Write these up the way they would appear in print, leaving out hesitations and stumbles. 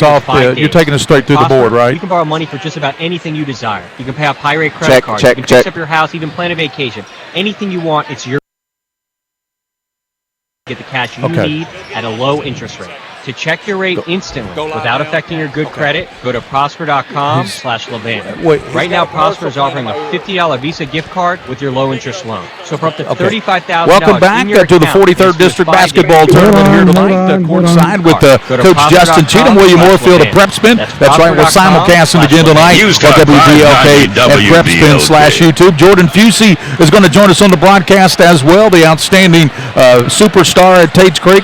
You're taking it straight through the board, right? You can borrow money for just about anything you desire. You can pay off high-rate credit cards. You can fix up your house, even plan a vacation. Anything you want, it's your. Get the cash you need at a low interest rate. To check your rate instantly without affecting your good credit, go to prosper.com/Levant. Right now, Prosper is offering a $50 Visa gift card with your low-interest loan. So for up to $35,000. Welcome back to the 43rd District Basketball Tournament here tonight, courtside with Coach Justin Cheatham, William Moorfield of PrepSpin. That's right, we're simulcasting again tonight at WVLK and PrepSpin/YouTube. Jordan Fusey is going to join us on the broadcast as well, the outstanding superstar at Tate's Creek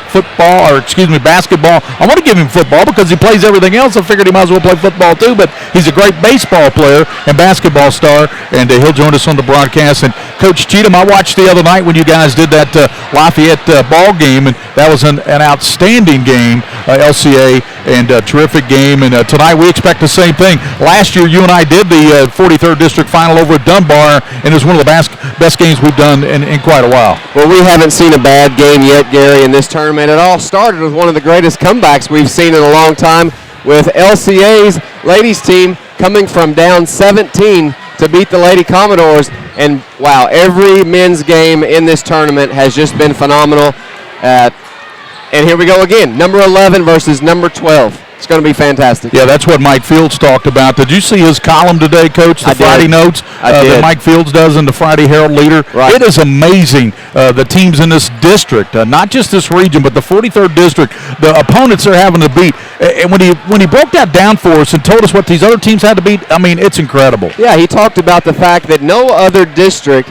basketball. I want to give him football because he plays everything else. I figured he might as well play football too, but he's a great baseball player and basketball star, and he'll join us on the broadcast. And Coach Cheatham, I watched the other night when you guys did that Lafayette ball game, and that was an outstanding game, LCA, and a terrific game. And tonight we expect the same thing. Last year you and I did the 43rd District Final over at Dunbar, and it was one of the best games we've done in quite a while. Well, we haven't seen a bad game yet, Gary, in this tournament. It all started with one of the greatest comebacks we've seen in a long time, with LCA's ladies team coming from down 17 to beat the Lady Commodores. And wow, every men's game in this tournament has just been phenomenal. And here we go again, number 11 versus number 12. It's going to be fantastic. Yeah, that's what Mike Fields talked about. Did you see his column today, Coach? The Friday notes that Mike Fields does in the Friday Herald Leader. Right. It is amazing, the teams in this district, not just this region, but the 43rd District, the opponents they're having to beat. And when he broke that down for us and told us what these other teams had to beat, I mean, it's incredible. Yeah, he talked about the fact that no other district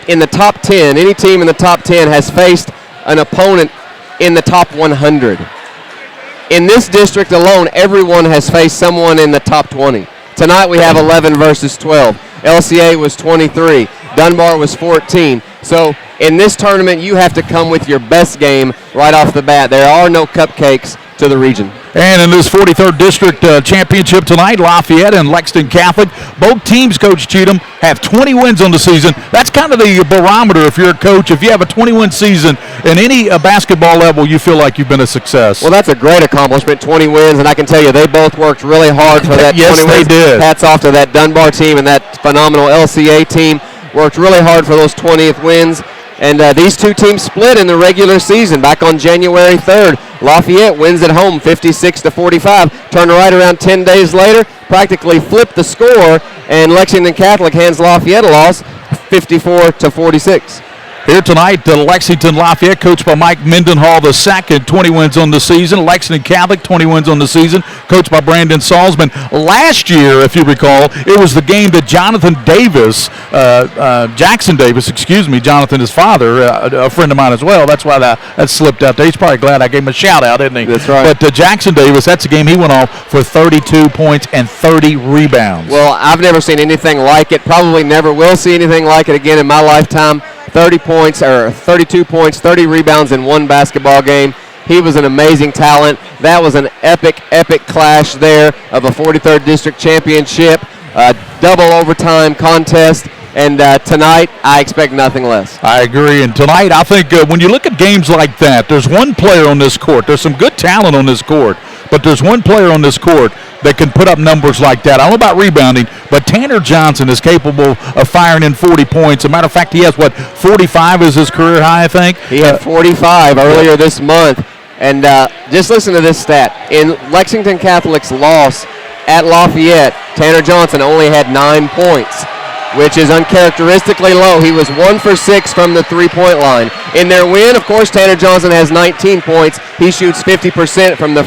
in the top 10, any team in the top 10 has faced an opponent in the top 100. In this district alone, everyone has faced someone in the top 20. Tonight we have 11 versus 12. LCA was 23. Dunbar was 14. So in this tournament, you have to come with your best game right off the bat. There are no cupcakes to the region. And in this 43rd District Championship tonight, Lafayette and Lexington Catholic, both teams, Coach Cheatham, have 20 wins on the season. That's kind of the barometer if you're a coach. If you have a 20-win season in any basketball level, you feel like you've been a success. Well, that's a great accomplishment, 20 wins, and I can tell you they both worked really hard for that 20 wins. Yes, they did. Hats off to that Dunbar team and that phenomenal LCA team. Worked really hard for those 20th wins. And these two teams split in the regular season back on January 3rd. Lafayette wins at home 56-45. Turned right around 10 days later, practically flipped the score, and Lexington Catholic hands Lafayette a loss 54-46. Here tonight, Lexington Lafayette, coached by Mike Mendenhall II, 20 wins on the season. Lexington Catholic, 20 wins on the season, coached by Brandon Salzman. Last year, if you recall, it was the game that Jackson Davis, Jonathan, his father, a friend of mine as well. That's why that slipped out there. He's probably glad I gave him a shout-out, isn't he? That's right. But Jackson Davis, that's the game he went off for 32 points and 30 rebounds. Well, I've never seen anything like it. Probably never will see anything like it again in my lifetime. 32 points, 30 rebounds in one basketball game. He was an amazing talent. That was an epic clash there of a 43rd District Championship, double overtime contest. And tonight, I expect nothing less. I agree. And tonight, I think when you look at games like that, there's one player on this court. There's some good talent on this court. But there's one player on this court that can put up numbers like that. I don't know about rebounding, but Tanner Johnson is capable of firing in 40 points. As a matter of fact, he has, 45 is his career high, I think? He had 45 earlier this month. And just listen to this stat. In Lexington Catholic's loss at Lafayette, Tanner Johnson only had 9 points, which is uncharacteristically low. He was 1 for 6 from the three-point line. In their win, of course, Tanner Johnson has 19 points. He shoots 50% from the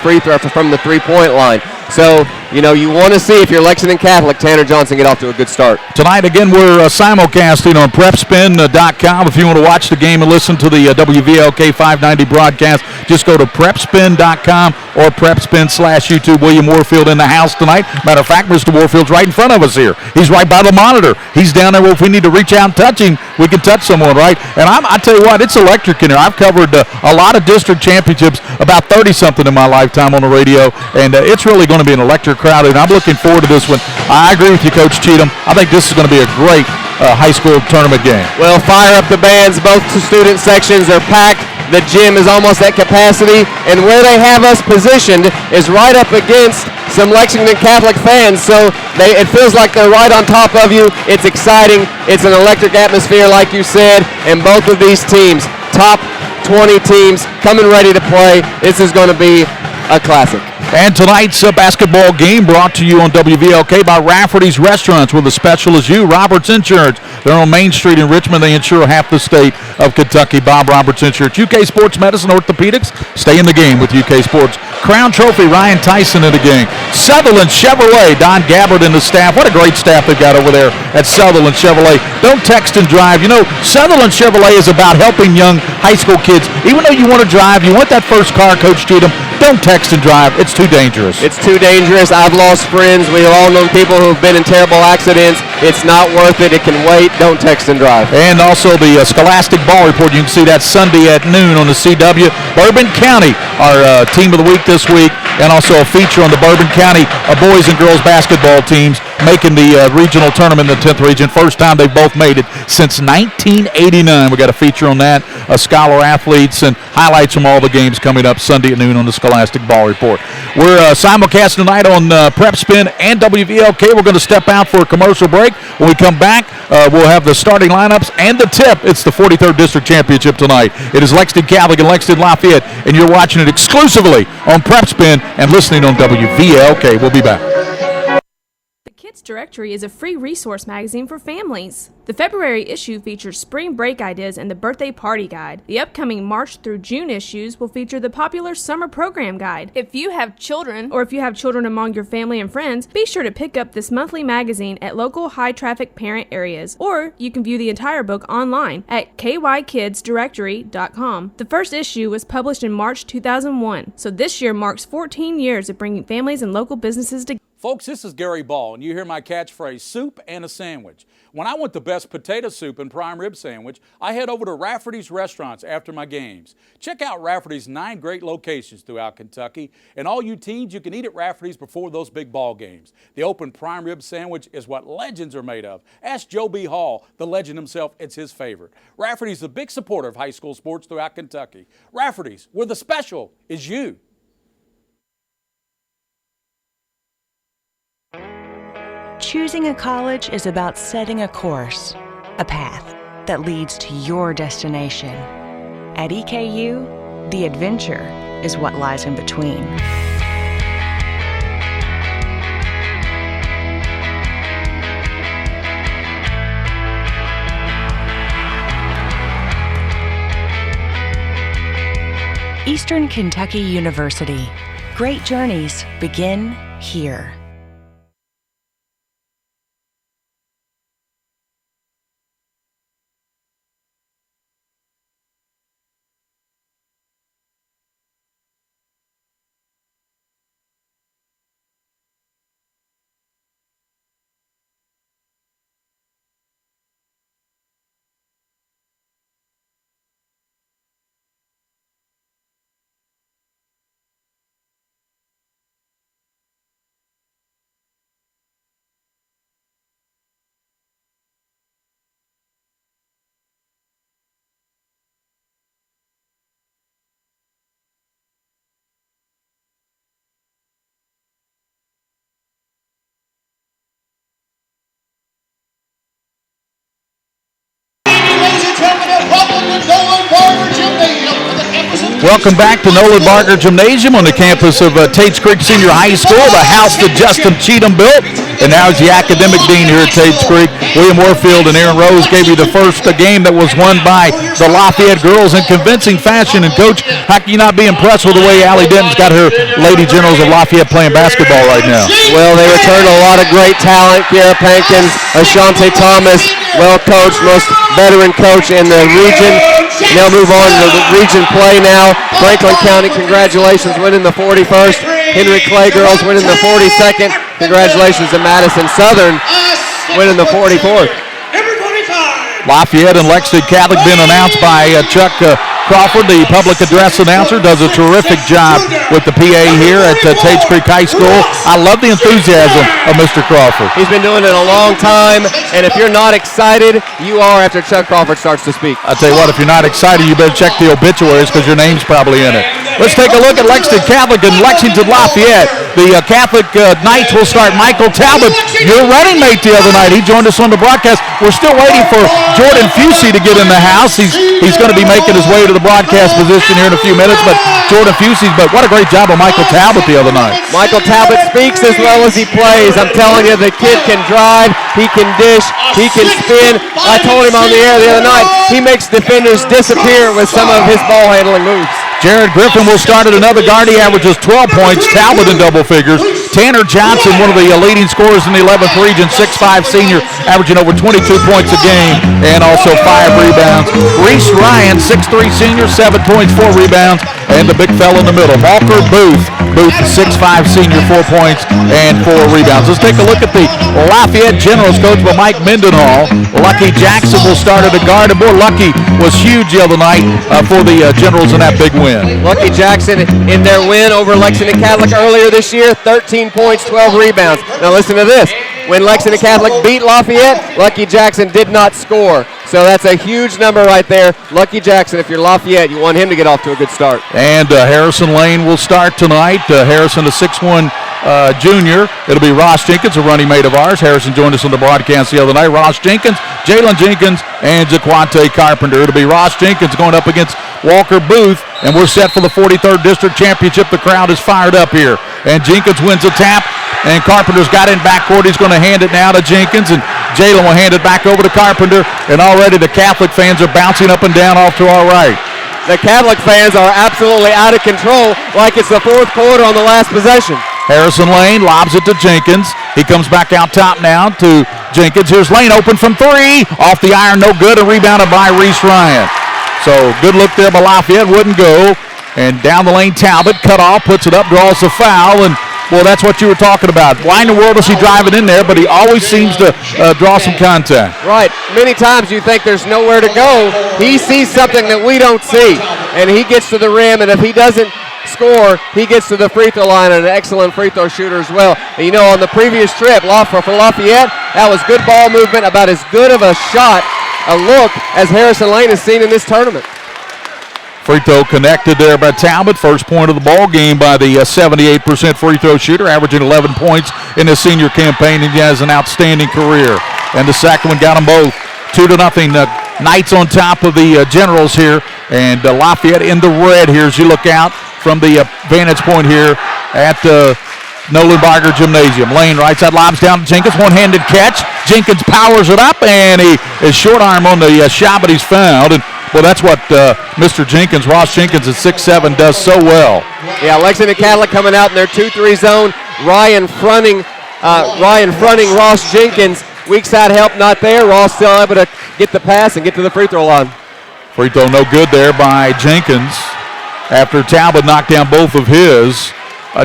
three-point line. So, you want to see, if you're Lexington Catholic, Tanner Johnson get off to a good start. Tonight, again, we're simulcasting on PrepSpin.com. If you want to watch the game and listen to the WVLK 590 broadcast, just go to PrepSpin.com or PrepSpin/YouTube. William Moorfield in the house tonight. Matter of fact, Mr. Moorfield's right in front of us here. He's right by the monitor. He's down there. If we need to reach out and touch him, we can touch someone, right? And I tell you what, it's electric in here. I've covered a lot of district championships, about 30-something in my lifetime on the radio, and it's really going to be an electric crowd, and I'm looking forward to this one. I agree with you, Coach Cheatham. I think this is going to be a great high school tournament game. Well, fire up the bands. Both student sections are packed. The gym is almost at capacity, and where they have us positioned is right up against some Lexington Catholic fans, so it feels like they're right on top of you. It's exciting. It's an electric atmosphere, like you said, and both of these teams, top 20 teams, coming ready to play. This is going to be a classic. And tonight's basketball game brought to you on WVLK by Rafferty's Restaurants, where the special is you. Roberts Insurance. They're on Main Street in Richmond. They insure half the state of Kentucky. Bob Roberts Insurance. UK Sports Medicine Orthopedics. Stay in the game with UK Sports. Crown Trophy, Ryan Tyson in the game. Sutherland Chevrolet, Don Gabbard and the staff. What a great staff they've got over there at Sutherland Chevrolet. Don't text and drive. You know, Sutherland Chevrolet is about helping young high school kids. Even though you want to drive, you want that first car, Coach Cheatham, don't text and drive. It's too dangerous. It's too dangerous. I've lost friends. We've all known people who have been in terrible accidents. It's not worth it. It can wait. Don't text and drive. And also the Scholastic Ball Report. You can see that Sunday at noon on the CW. Bourbon County, our team of the week this week, and also a feature on the Bourbon County boys and girls basketball teams making the regional tournament in the 10th region. First time they've both made it since 1989. We got a feature on that, scholar athletes, and highlights from all the games coming up Sunday at noon on the Scholastic Ball Report. We're simulcast tonight on PrepSpin and WVLK. We're going to step out for a commercial break. When we come back, we'll have the starting lineups and the tip. It's the 43rd District Championship tonight. It is Lexington Catholic and Lexington Lafayette, and you're watching it exclusively on PrepSpin and listening on WVLK. We'll be back. Kids Directory is a free resource magazine for families. The February issue features spring break ideas and the birthday party guide. The upcoming March through June issues will feature the popular summer program guide. If you have children, or if you have children among your family and friends, be sure to pick up this monthly magazine at local high-traffic parent areas, or you can view the entire book online at kykidsdirectory.com. The first issue was published in March 2001, so this year marks 14 years of bringing families and local businesses together. Folks, this is Gary Ball, and you hear my catchphrase, soup and a sandwich. When I want the best potato soup and prime rib sandwich, I head over to Rafferty's Restaurants after my games. Check out Rafferty's 9 great locations throughout Kentucky, and all you teens, you can eat at Rafferty's before those big ball games. The open prime rib sandwich is what legends are made of. Ask Joe B. Hall, the legend himself, it's his favorite. Rafferty's a big supporter of high school sports throughout Kentucky. Rafferty's, where the special is you. Choosing a college is about setting a course, a path that leads to your destination. At EKU, the adventure is what lies in between. Eastern Kentucky University. Great journeys begin here. Welcome back to Nolan Barker Gymnasium on the campus of Tates Creek Senior High School, the house that Justin Cheatham built, and now he's the academic dean here at Tates Creek. William Warfield and Aaron Rose gave you the first game that was won by the Lafayette girls in convincing fashion. And, Coach, how can you not be impressed with the way Allie Denton's got her Lady Generals of Lafayette playing basketball right now? Well, they returned a lot of great talent. Kiera Pankins, Ashante Thomas, well-coached, most veteran coach in the region. They'll move on to the region play now. Franklin County, congratulations, winning the 41st. Henry Clay girls winning the 42nd. Congratulations to Madison Southern winning the 44th. Lafayette and Lexington Catholic been announced by Chuck Crawford, the public address announcer, does a terrific job with the PA here at Tates Creek High School. I love the enthusiasm of Mr. Crawford. He's been doing it a long time, and if you're not excited, you are after Chuck Crawford starts to speak. I tell you what, if you're not excited, you better check the obituaries because your name's probably in it. Let's take a look at Lexington Catholic and Lexington Lafayette. The Catholic Knights will start Michael Talbot, your running mate the other night. He joined us on the broadcast. We're still waiting for Jordan Fusey to get in the house. He's going to be making his way to the broadcast position here in a few minutes, but Jordan Fusey, but what a great job of Michael Talbot the other night. Michael Talbot speaks as well as he plays. I'm telling you, the kid can drive, he can dish, he can spin. I told him on the air the other night, he makes defenders disappear with some of his ball handling moves. Jared Griffin will start at another guard. He averages 12 points. Talbot in double figures. Tanner Johnson, one of the leading scorers in the 11th region, 6'5 senior, averaging over 22 points a game and also 5 rebounds. Reese Ryan, 6'3 senior, 7 points, 4 rebounds, and the big fella in the middle, Walker Booth. Booth, 6'5 senior, 4 points and 4 rebounds. Let's take a look at the Lafayette Generals coached by Mike Mendenhall. Lucky Jackson will start at a guard, and boy, Lucky was huge the other night for the Generals in that big win. Lucky Jackson in their win over Lexington Catholic earlier this year, 13 points, 12 rebounds. Now listen to this. When Lexington Catholic beat Lafayette, Lucky Jackson did not score. So that's a huge number right there. Lucky Jackson, if you're Lafayette, you want him to get off to a good start. And Harrison Lane will start tonight. Harrison, a 6'1 junior. It'll be Ross Jenkins, a running mate of ours. Harrison joined us on the broadcast the other night. Ross Jenkins, Jalen Jenkins, and Jaquante Carpenter. It'll be Ross Jenkins going up against Walker Booth, and we're set for the 43rd District Championship. The crowd is fired up here. And Jenkins wins a tap, and Carpenter's got it in backcourt. He's going to hand it now to Jenkins, and Jalen will hand it back over to Carpenter, and already the Catholic fans are bouncing up and down off to our right. The Catholic fans are absolutely out of control, like it's the fourth quarter on the last possession. Harrison Lane lobs it to Jenkins. He comes back out top now to Jenkins. Here's Lane open from 3. Off the iron, no good, and rebounded by Reese Ryan. So good look there by Lafayette, wouldn't go. And down the lane, Talbot, cut off, puts it up, draws the foul, and well, that's what you were talking about. Why in the world is he driving in there, but he always seems to draw some contact. Right. Many times you think there's nowhere to go. He sees something that we don't see, and he gets to the rim, and if he doesn't score, he gets to the free throw line, and an excellent free throw shooter as well. And you know, on the previous trip, for Lafayette, that was good ball movement, about as good of a shot, a look, as Harrison Lane has seen in this tournament. Free throw connected there by Talbot. First point of the ball game by the 78% free throw shooter, averaging 11 points in his senior campaign, and he has an outstanding career. And the second one got them both 2-0. Knights on top of the Generals here, and Lafayette in the red here as you look out from the vantage point here at Nolan Barger Gymnasium. Lane right side lobs down to Jenkins, one-handed catch. Jenkins powers it up, and he is short arm on the shot, but he's fouled. And well, that's what Mr. Jenkins, Ross Jenkins at 6'7", does so well. Yeah, Lexington Catholic coming out in their 2-3 zone. Ryan fronting Ross Jenkins. Weak side help not there. Ross still able to get the pass and get to the free throw line. Free throw no good there by Jenkins after Talbot knocked down both of his.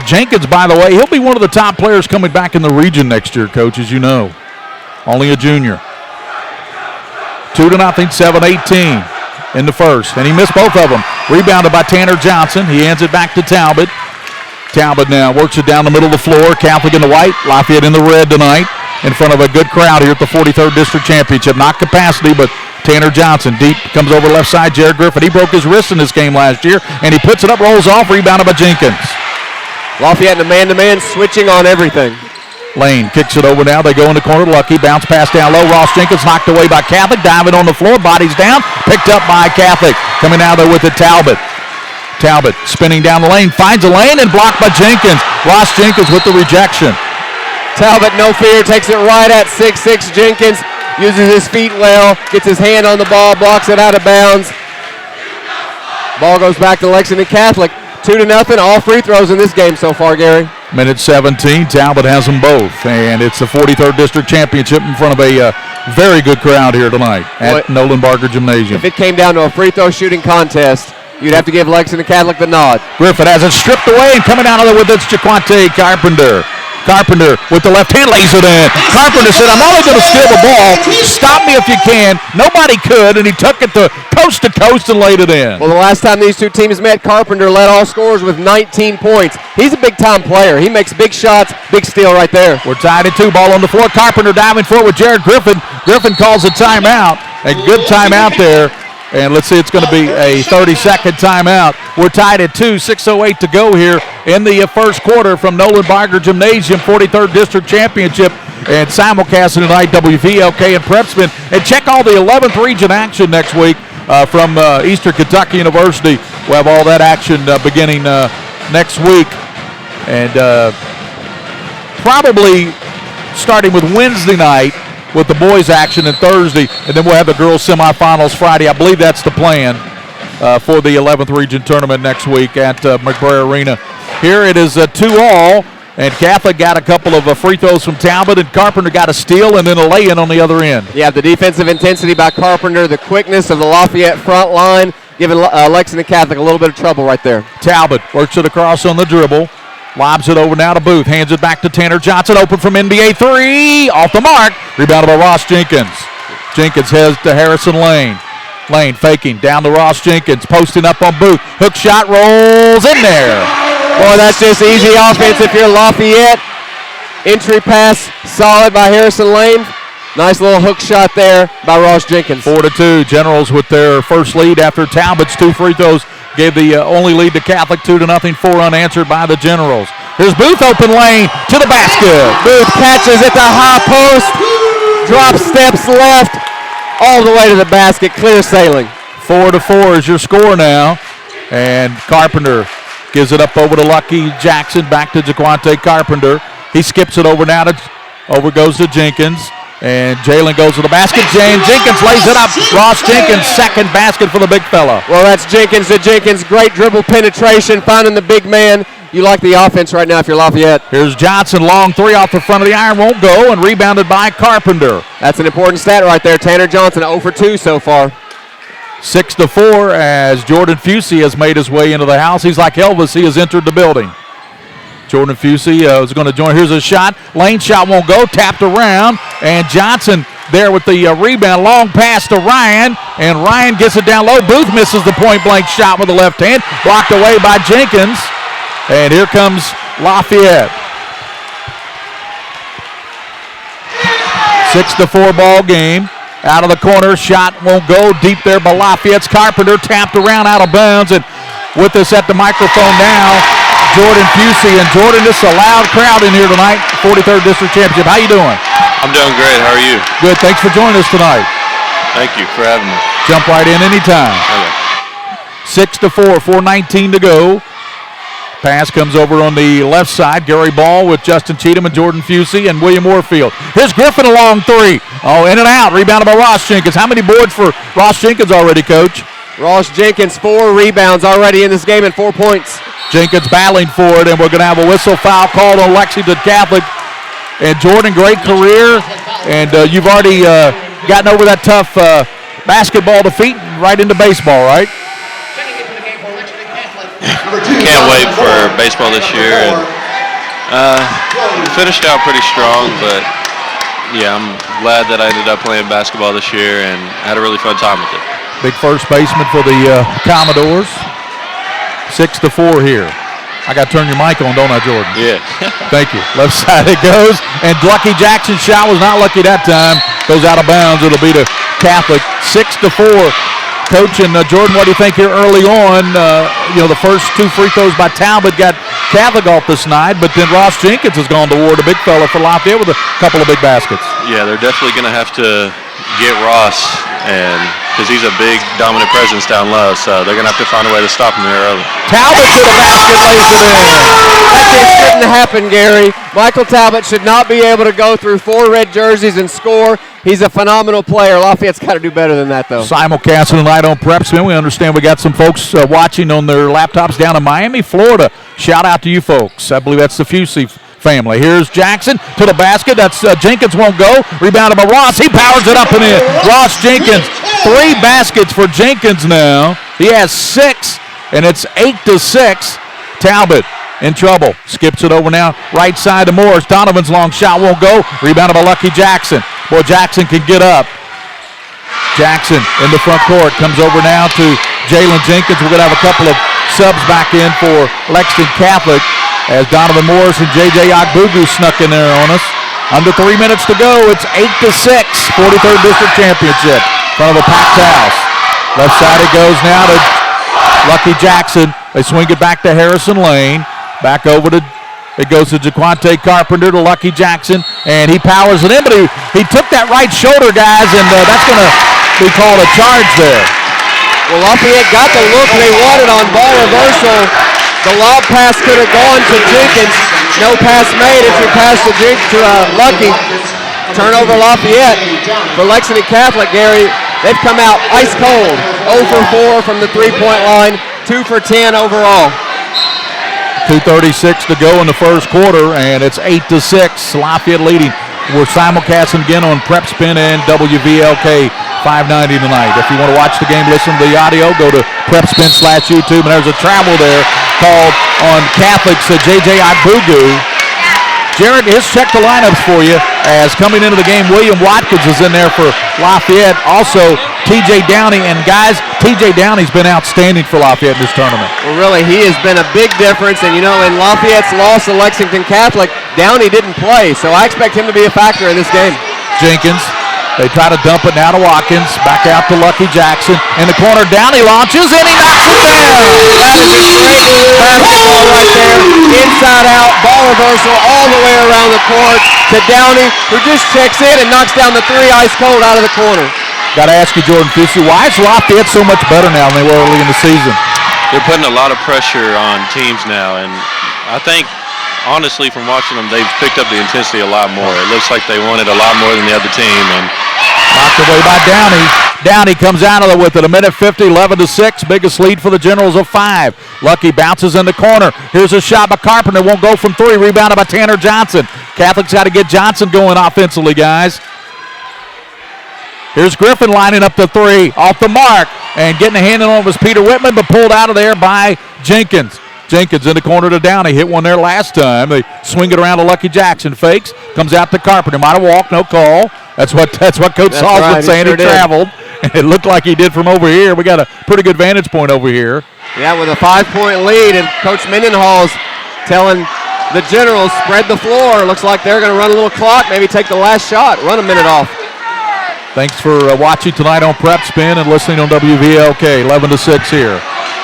Jenkins, by the way, he'll be one of the top players coming back in the region next year, Coach, as you know. Only a junior. 2-0, 7-18 in the first, and he missed both of them. Rebounded by Tanner Johnson. He hands it back to Talbot. Talbot now works it down the middle of the floor. Catholic in the white, Lafayette in the red tonight, in front of a good crowd here at the 43rd District Championship. Not capacity, but Tanner Johnson deep, comes over left side. Jared Griffin, he broke his wrist in this game last year, and he puts it up, rolls off, rebounded by Jenkins. Lafayette in a man-to-man, switching on everything. Lane kicks it over now. They go in the corner. Lucky bounce pass down low. Ross Jenkins knocked away by Catholic. Diving on the floor. Bodies down. Picked up by Catholic. Coming out there with it, Talbot. Talbot spinning down the lane. Finds a lane and blocked by Jenkins. Ross Jenkins with the rejection. Talbot, no fear, takes it right at 6'6". Jenkins uses his feet well. Gets his hand on the ball. Blocks it out of bounds. Ball goes back to Lexington Catholic. 2-0. All free throws in this game so far, Gary. Minute 17. Talbot has them both. And it's the 43rd District Championship in front of a very good crowd here tonight at Nolan Barger Gymnasium. If it came down to a free throw shooting contest, you'd have to give Lexington Catholic the nod. Griffin has it stripped away, and coming out of there with it's Jaquante Carpenter. Carpenter with the left hand lays it in. Carpenter said, I'm only going to steal the ball. Stop me if you can. Nobody could, and he took it to coast and laid it in. Well, the last time these two teams met, Carpenter led all scorers with 19 points. He's a big-time player. He makes big shots, big steal right there. We're tied at 2. Ball on the floor. Carpenter diving forward with Jared Griffin. Griffin calls a timeout. A good timeout there. And let's see, it's going to be a 30-second timeout. We're tied at 2, 6:08 to go here in the first quarter from Nolan Barger Gymnasium, 43rd District Championship, and simulcasting tonight, WVLK and PrepSpin. And check all the 11th region action next week from Eastern Kentucky University. We'll have all that action beginning next week. And probably starting with Wednesday night, with the boys' action and Thursday, and then we'll have the girls' semifinals Friday. I believe that's the plan for the 11th region tournament next week at McBrayer Arena. Here it is 2-all, and Catholic got a couple of free throws from Talbot, and Carpenter got a steal and then a lay-in on the other end. Yeah, the defensive intensity by Carpenter, the quickness of the Lafayette front line, giving Lexington Catholic a little bit of trouble right there. Talbot works it across on the dribble. Lobs it over now to Booth. Hands it back to Tanner Johnson. Open from NBA 3. Off the mark. Rebounded by Ross Jenkins. Jenkins heads to Harrison Lane. Lane faking down to Ross Jenkins. Posting up on Booth. Hook shot rolls in there. Boy, that's just easy offense if you're Lafayette. Entry pass solid by Harrison Lane. Nice little hook shot there by Ross Jenkins. 4-2. Generals with their first lead after Talbot's 2 free throws. Gave the only lead to Catholic, 2-0, 4 unanswered by the Generals. Here's Booth, open lane to the basket. Booth catches at the high post, drop steps left, all the way to the basket, clear sailing. 4-4 is your score now. And Carpenter gives it up over to Lucky Jackson, back to Jaquante Carpenter. He skips it over now over goes to Jenkins. And Jalen goes to the basket. Jenkins lays it up. Ross Jenkins, second basket for the big fella. Well, that's Jenkins to Jenkins. Great dribble penetration, finding the big man. You like the offense right now if you're Lafayette. Here's Johnson, long 3 off the front of the iron, won't go, and rebounded by Carpenter. That's an important stat right there. Tanner Johnson 0 for 2 so far. 6-4 as Jordan Fusey has made his way into the house. He's like Elvis. He has entered the building. Jordan Fusey is going to join. Here's a shot. Lane shot won't go. Tapped around. And Johnson there with the rebound. Long pass to Ryan. And Ryan gets it down low. Booth misses the point-blank shot with the left hand. Blocked away by Jenkins. And here comes Lafayette. 6-4 ball game. Out of the corner. Shot won't go. Deep there by Lafayette's Carpenter. Tapped around out of bounds. And with us at the microphone now, Jordan Fusey. And Jordan, this is a loud crowd in here tonight, 43rd District Championship. How you doing? I'm doing great. How are you? Good. Thanks for joining us tonight. Thank you for having me. Jump right in anytime. Okay. 6-4, 4:19 to go. Pass comes over on the left side. Gary Ball with Justin Cheatham and Jordan Fusey and William Warfield. Here's Griffin, a long 3. Oh, in and out. Rebounded by Ross Jenkins. How many boards for Ross Jenkins already, Coach? Ross Jenkins, 4 rebounds already in this game and 4 points. Jenkins battling for it, and we're going to have a whistle foul called on Lexington Catholic. And Jordan, great career, and you've already gotten over that tough basketball defeat right into baseball, right? Can't wait for baseball this year. And, finished out pretty strong, but yeah, I'm glad that I ended up playing basketball this year and had a really fun time with it. Big first baseman for the Commodores. 6-4 here. I got to turn your mic on, don't I, Jordan? Yeah. Thank you. Left side it goes. And Lucky Jackson's shot was not lucky that time. Goes out of bounds. It'll be to Catholic. 6-4. Coach and Jordan, what do you think here early on? The first 2 free throws by Talbot got Catholic off this night, but then Ross Jenkins has gone to war, the big fella for Lafayette, with a couple of big baskets. Yeah, they're definitely going to have to get Ross, and because he's a big dominant presence down low, so they're going to have to find a way to stop him there early. Talbot to the basket, lays it in. That just shouldn't happen, Gary. Michael Talbot should not be able to go through 4 red jerseys and score. He's a phenomenal player. Lafayette's got to do better than that, though. Simulcasting tonight on PrepSpin. We understand we got some folks watching on their laptops down in Miami, Florida. Shout out to you folks. I believe that's the Fusey family. Here's Jackson to the basket. That's Jenkins won't go. Rebounded by Ross. He powers it up and in. Ross Jenkins, 3 baskets for Jenkins now. He has 6, and it's 8-6. Talbot in trouble. Skips it over now, right side to Morris. Donovan's long shot won't go. Rebounded by Lucky Jackson. Boy, Jackson can get up. Jackson in the front court comes over now to Jalen Jenkins. We're going to have a couple of subs back in for Lexington Catholic as Donovan Morris and J.J. Ogbugu snuck in there on us. Under 3 minutes to go. It's 8-6, 43rd District Championship in front of a packed house. Left side it goes now to Lucky Jackson. They swing it back to Harrison Lane. Back over to, it goes to Jaquante Carpenter to Lucky Jackson, and he powers it in, but he took that right shoulder, guys, and that's going to be called a charge there. Well, Lafayette got the look they wanted on ball reversal. The lob pass could have gone to Jenkins. No pass made. It's your pass to Lucky. Turnover Lafayette. For Lexington Catholic, Gary, they've come out ice cold. 0 for 4 from the three-point line, 2 for 10 overall. 2:36 to go in the first quarter, and it's 8-6. Lafayette leading. We're simulcasting again on PrepSpin and WVLK 590 tonight. If you want to watch the game, listen to the audio, go to PrepSpin/YouTube, and there's a travel there called on Catholic's J.J. Ogbugu. Jared has checked the lineups for you as coming into the game, William Watkins is in there for Lafayette. Also, T.J. Downey. And, guys, T.J. Downey's been outstanding for Lafayette in this tournament. Well, really, he has been a big difference. And, you know, in Lafayette's loss to Lexington Catholic, Downey didn't play. So I expect him to be a factor in this game. Jenkins. They try to dump it now to Watkins. Back out to Lucky Jackson. In the corner, Downey launches, and he knocks it down. That is a great basketball right there. Inside out, ball reversal all the way around the court to Downey, who just checks in and knocks down the three ice cold out of the corner. Got to ask you, Jordan Fusi, why is Lafayette so much better now than they were early in the season? They're putting a lot of pressure on teams now, and I think, honestly, from watching them, they've picked up the intensity a lot more. It looks like they want it a lot more than the other team. And knocked away by Downey. Downey comes out of it with it. A minute 50, 11-6. Biggest lead for the Generals of 5. Lucky bounces in the corner. Here's a shot by Carpenter. Won't go from 3. Rebounded by Tanner Johnson. Catholic's got to get Johnson going offensively, guys. Here's Griffin lining up the 3. Off the mark. And getting a hand on it was Peter Whitman, but pulled out of there by Jenkins. Jenkins in the corner to Downey. Hit one there last time. They swing it around to Lucky Jackson. Fakes. Comes out to Carpenter. Might have walked. No call. That's what Coach Saul's been saying. He traveled. And it looked like he did from over here. We got a pretty good vantage point over here. Yeah, with a 5-point lead. And Coach Mendenhall's telling the Generals, spread the floor. Looks like they're going to run a little clock. Maybe take the last shot. Run a minute off. Thanks for watching tonight on PrepSpin and listening on WVLK. 11-6 here.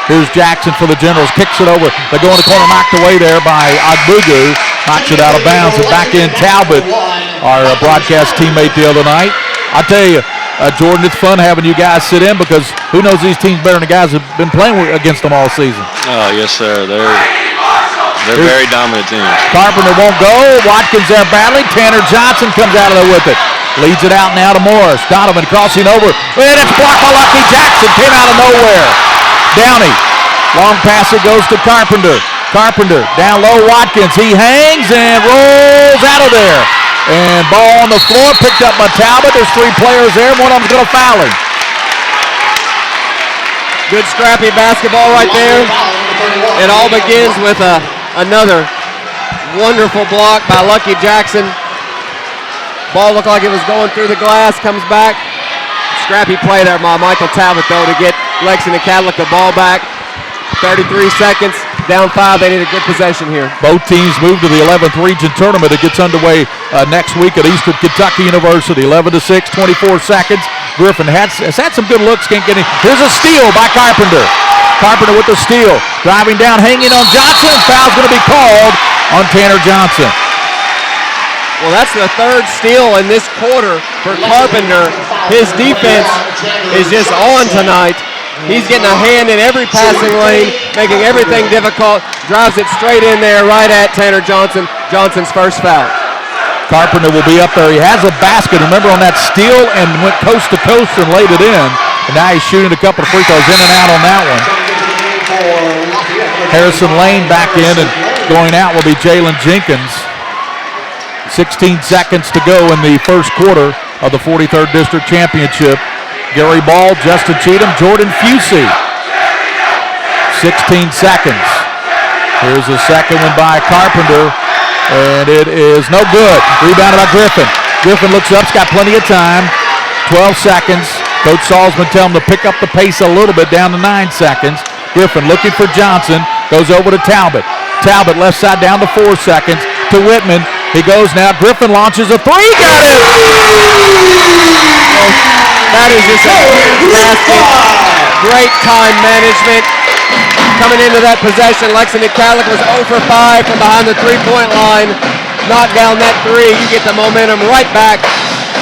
Here's Jackson for the Generals. Kicks it over. They go in the corner, knocked away there by Ogbugu. Knocks it out of bounds. And back in Talbot, our broadcast teammate the other night. I'll tell you, Jordan, it's fun having you guys sit in because who knows these teams better than the guys who've been playing against them all season. Oh, yes, sir. They're very dominant teams. Carpenter won't go. Watkins there battling. Tanner Johnson comes out of there with it. Leads it out now to Morris. Donovan crossing over. And it's blocked by Lucky Jackson. Came out of nowhere. Downey. Long pass it goes to Carpenter. Carpenter down low. Watkins. He hangs and rolls out of there. And ball on the floor. Picked up by Talbot. There's 3 players there. One of them's going to foul him. Good scrappy basketball right there. It all begins with another wonderful block by Lucky Jackson. Ball looked like it was going through the glass, comes back. Scrappy play there by Michael Talbot, though, to get Lexington Catholic the ball back. 33 seconds, down 5. They need a good possession here. Both teams move to the 11th region tournament. It gets underway next week at Eastern Kentucky University. 11-6, 24 seconds. Griffin has had some good looks, can't get in. Here's a steal by Carpenter. Carpenter with the steal. Driving down, hanging on Johnson. Foul's going to be called on Tanner Johnson. Well, that's the 3rd steal in this quarter for Carpenter. His defense is just on tonight. He's getting a hand in every passing lane, making everything difficult. Drives it straight in there right at Tanner Johnson. Johnson's first foul. Carpenter will be up there. He has a basket, remember, on that steal and went coast to coast and laid it in. And now he's shooting a couple of free throws in and out on that one. Harrison Lane back in, and going out will be Jalen Jenkins. 16 seconds to go in the first quarter of the 43rd District Championship. Gary Ball, Justin Cheatham, Jordan Fusi. 16 seconds. Here's the second one by Carpenter, and it is no good. Rebounded by Griffin. Griffin looks up, he's got plenty of time. 12 seconds. Coach Salzman tells him to pick up the pace a little bit, down to 9 seconds. Griffin looking for Johnson, goes over to Talbot. Talbot left side down to 4 seconds to Whitman. He goes now. Griffin launches a three. Got it! That is just a fantastic, great time management. Coming into that possession, Lexington Catholic was 0 for 5 from behind the three-point line. Knock down that three. You get the momentum right back.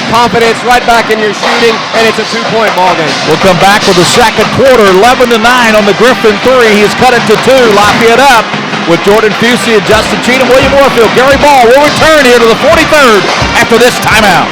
Confidence right back in your shooting, and it's a 2-point ball game. We'll come back with the second quarter, 11-9 on the Griffin three. He's cut it to 2. Lafayette up with Jordan Fusey and Justin Cheatham. William Moorfield, Gary Ball will return here to the 43rd after this timeout.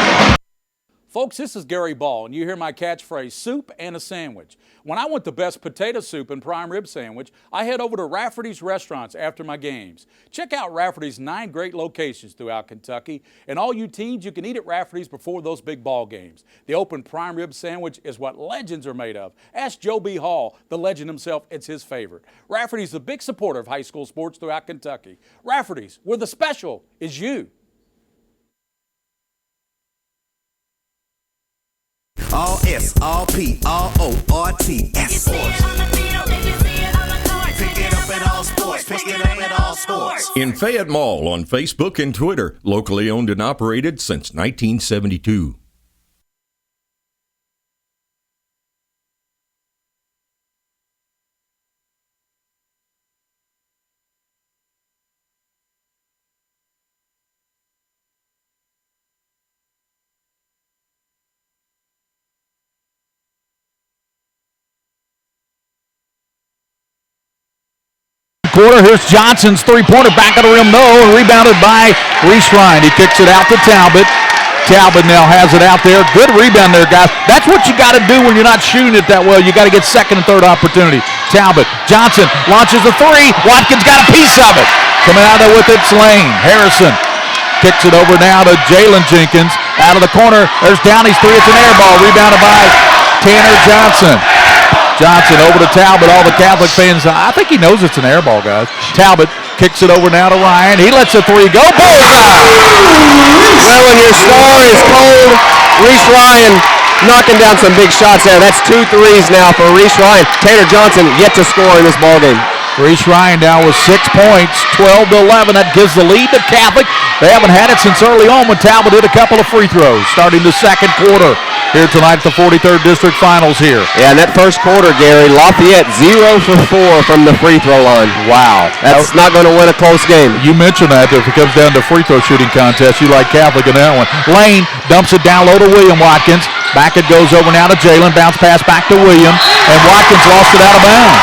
Folks, this is Gary Ball, and you hear my catchphrase, soup and a sandwich. When I want the best potato soup and prime rib sandwich, I head over to Rafferty's Restaurants after my games. Check out Rafferty's 9 great locations throughout Kentucky, and all you teens, you can eat at Rafferty's before those big ball games. The open prime rib sandwich is what legends are made of. Ask Joe B. Hall, the legend himself, it's his favorite. Rafferty's a big supporter of high school sports throughout Kentucky. Rafferty's, where the special is you. All S, all P, all O, R T, S Sports. Pick it up at all sports. Pick it up at all sports. In Fayette Mall on Facebook and Twitter, locally owned and operated since 1972. Quarter. Here's Johnson's three-pointer back of the rim, no, and rebounded by Reese Ryan. He kicks it out to Talbot. Talbot now has it out there. Good rebound there, guys. That's what you got to do when you're not shooting it that well. You got to get second and third opportunity. Talbot, Johnson launches a three. Watkins got a piece of it. Coming out there with it's Lane. Harrison kicks it over now to Jalen Jenkins. Out of the corner, there's Downey's three. It's an air ball. Rebounded by Tanner Johnson. Johnson over to Talbot. All the Catholic fans, I think he knows it's an air ball, guys. Talbot kicks it over now to Ryan. He lets a three go. Bullseye! Well, when your star is cold, Reese Ryan knocking down some big shots there. That's 2 threes now for Reese Ryan. Tanner Johnson yet to score in this ballgame. Reese Ryan now with 6 points, 12-11. That gives the lead to Catholic. They haven't had it since early on when Talbot did a couple of free throws. Starting the second quarter here tonight at the 43rd District Finals here. Yeah, in that first quarter, Gary, Lafayette 0 for 4 from the free throw line. Wow. That's not going to win a close game. You mentioned that if it comes down to free throw shooting contest, you like Catholic in that one. Lane dumps it down low to William Watkins. Back it goes over now to Jalen. Bounce pass back to William. And Watkins lost it out of bounds.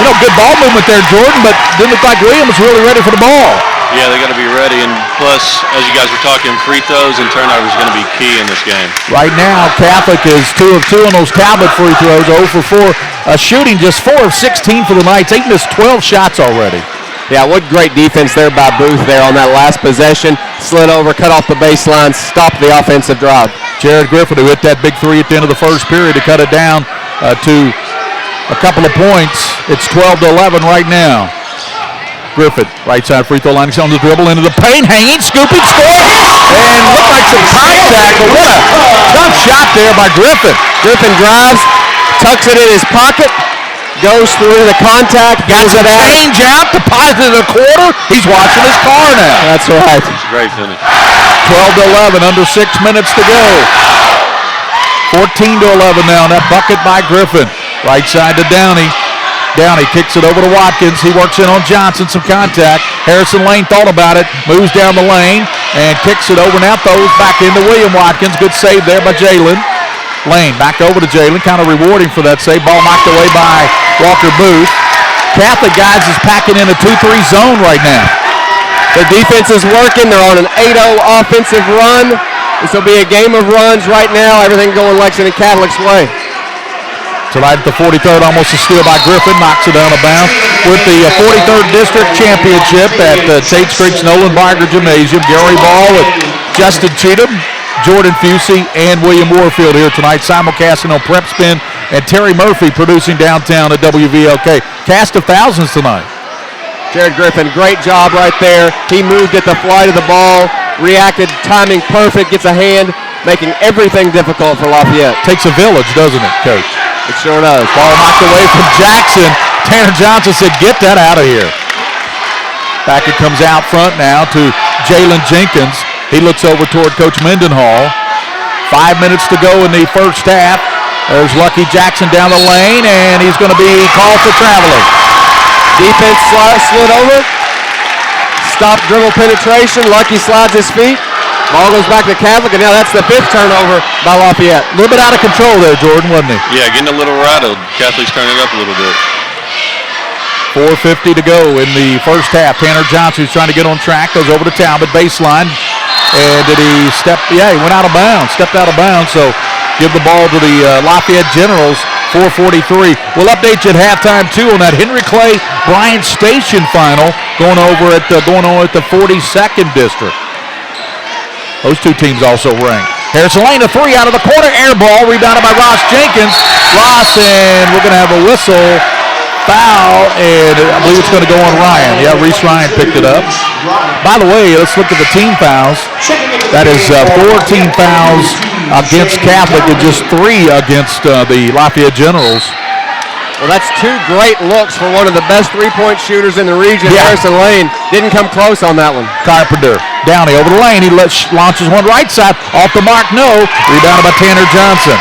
You know, good ball movement there, Jordan, but didn't look like William was really ready for the ball. Yeah, they got to be ready, and plus, as you guys were talking, free throws and turnovers are going to be key in this game. Right now, Catholic is 2 of 2 on those Talbot free throws, 0 for 4. Shooting just 4 of 16 for the Knights. They missed 12 shots already. Yeah, what great defense there by Booth there on that last possession. Slid over, cut off the baseline, stopped the offensive drive. Jared Griffin, who hit that big three at the end of the first period to cut it down to a couple of points. It's 12-11 right now. Griffin, right side free throw line. He's on the dribble into the paint, hanging, scooping, scoring, and looked like some contact, but what a tough shot there by Griffin. Griffin drives, tucks it in his pocket, goes through the contact, gets it out. Change out, deposited a quarter. He's washing his car now. That's right. It's a great finish. 12-11, under 6 minutes to go. 14-11 now, and that bucket by Griffin. Right side to Downey. Downey kicks it over to Watkins. He works in on Johnson, some contact. Harrison Lane thought about it, moves down the lane, and kicks it over now, throws back into William Watkins. Good save there by Jalen. Lane back over to Jalen, kind of rewarding for that save. Ball knocked away by Walker Booth. Catholic guys is packing in a 2-3 zone right now. Their defense is working. They're on an 8-0 offensive run. This will be a game of runs right now. Everything going Lexington Catholic's way. Tonight at the 43rd, almost a steal by Griffin, knocks it out of bounds. With the 43rd District Championship at the Tate Street's Nolan Barger Gymnasium, Gary Ball with Justin Cheatham, Jordan Fusey, and William Moorfield here tonight, simulcasting on PrepSpin, and Terry Murphy producing downtown at WVLK. Cast of thousands tonight. Jared Griffin, great job right there. He moved at the flight of the ball, reacted, timing perfect, gets a hand, making everything difficult for Lafayette. Takes a village, doesn't it, Coach? It sure does. Ball knocked away from Jackson. Tanner Johnson said, get that out of here. Back it comes out front now to Jalen Jenkins. He looks over toward Coach Mendenhall. 5 minutes to go in the first half. There's Lucky Jackson down the lane, and he's going to be called for traveling. Defense slid over. Stop dribble penetration. Lucky slides his feet. Ball goes back to Catholic, and now that's the 5th turnover by Lafayette. A little bit out of control there, Jordan, wasn't he? Yeah, getting a little rattled. Catholic's turning it up a little bit. 4:50 to go in the first half. Tanner Johnson, who's trying to get on track, goes over to Talbot, baseline. And did he step? Yeah, he went out of bounds, stepped out of bounds. So give the ball to the Lafayette Generals. 4:43. We'll update you at halftime too on that Henry Clay Bryant Station final going on at the 42nd district. Those two teams also ranked. Harrison Lane, a 3 out of the corner, air ball, rebounded by Ross Jenkins. Ross, and we're going to have a whistle. Foul, and I believe it's going to go on Ryan. Yeah, Reese Ryan picked it up. By the way, let's look at the team fouls. That is 14 fouls against Catholic and just 3 against the Lafayette Generals. Well, that's 2 great looks for one of the best three-point shooters in the region. Yeah. Harrison Lane didn't come close on that one. Carpenter, Downey over the lane. He launches one right side. Off the mark, no. Rebounded by Tanner Johnson.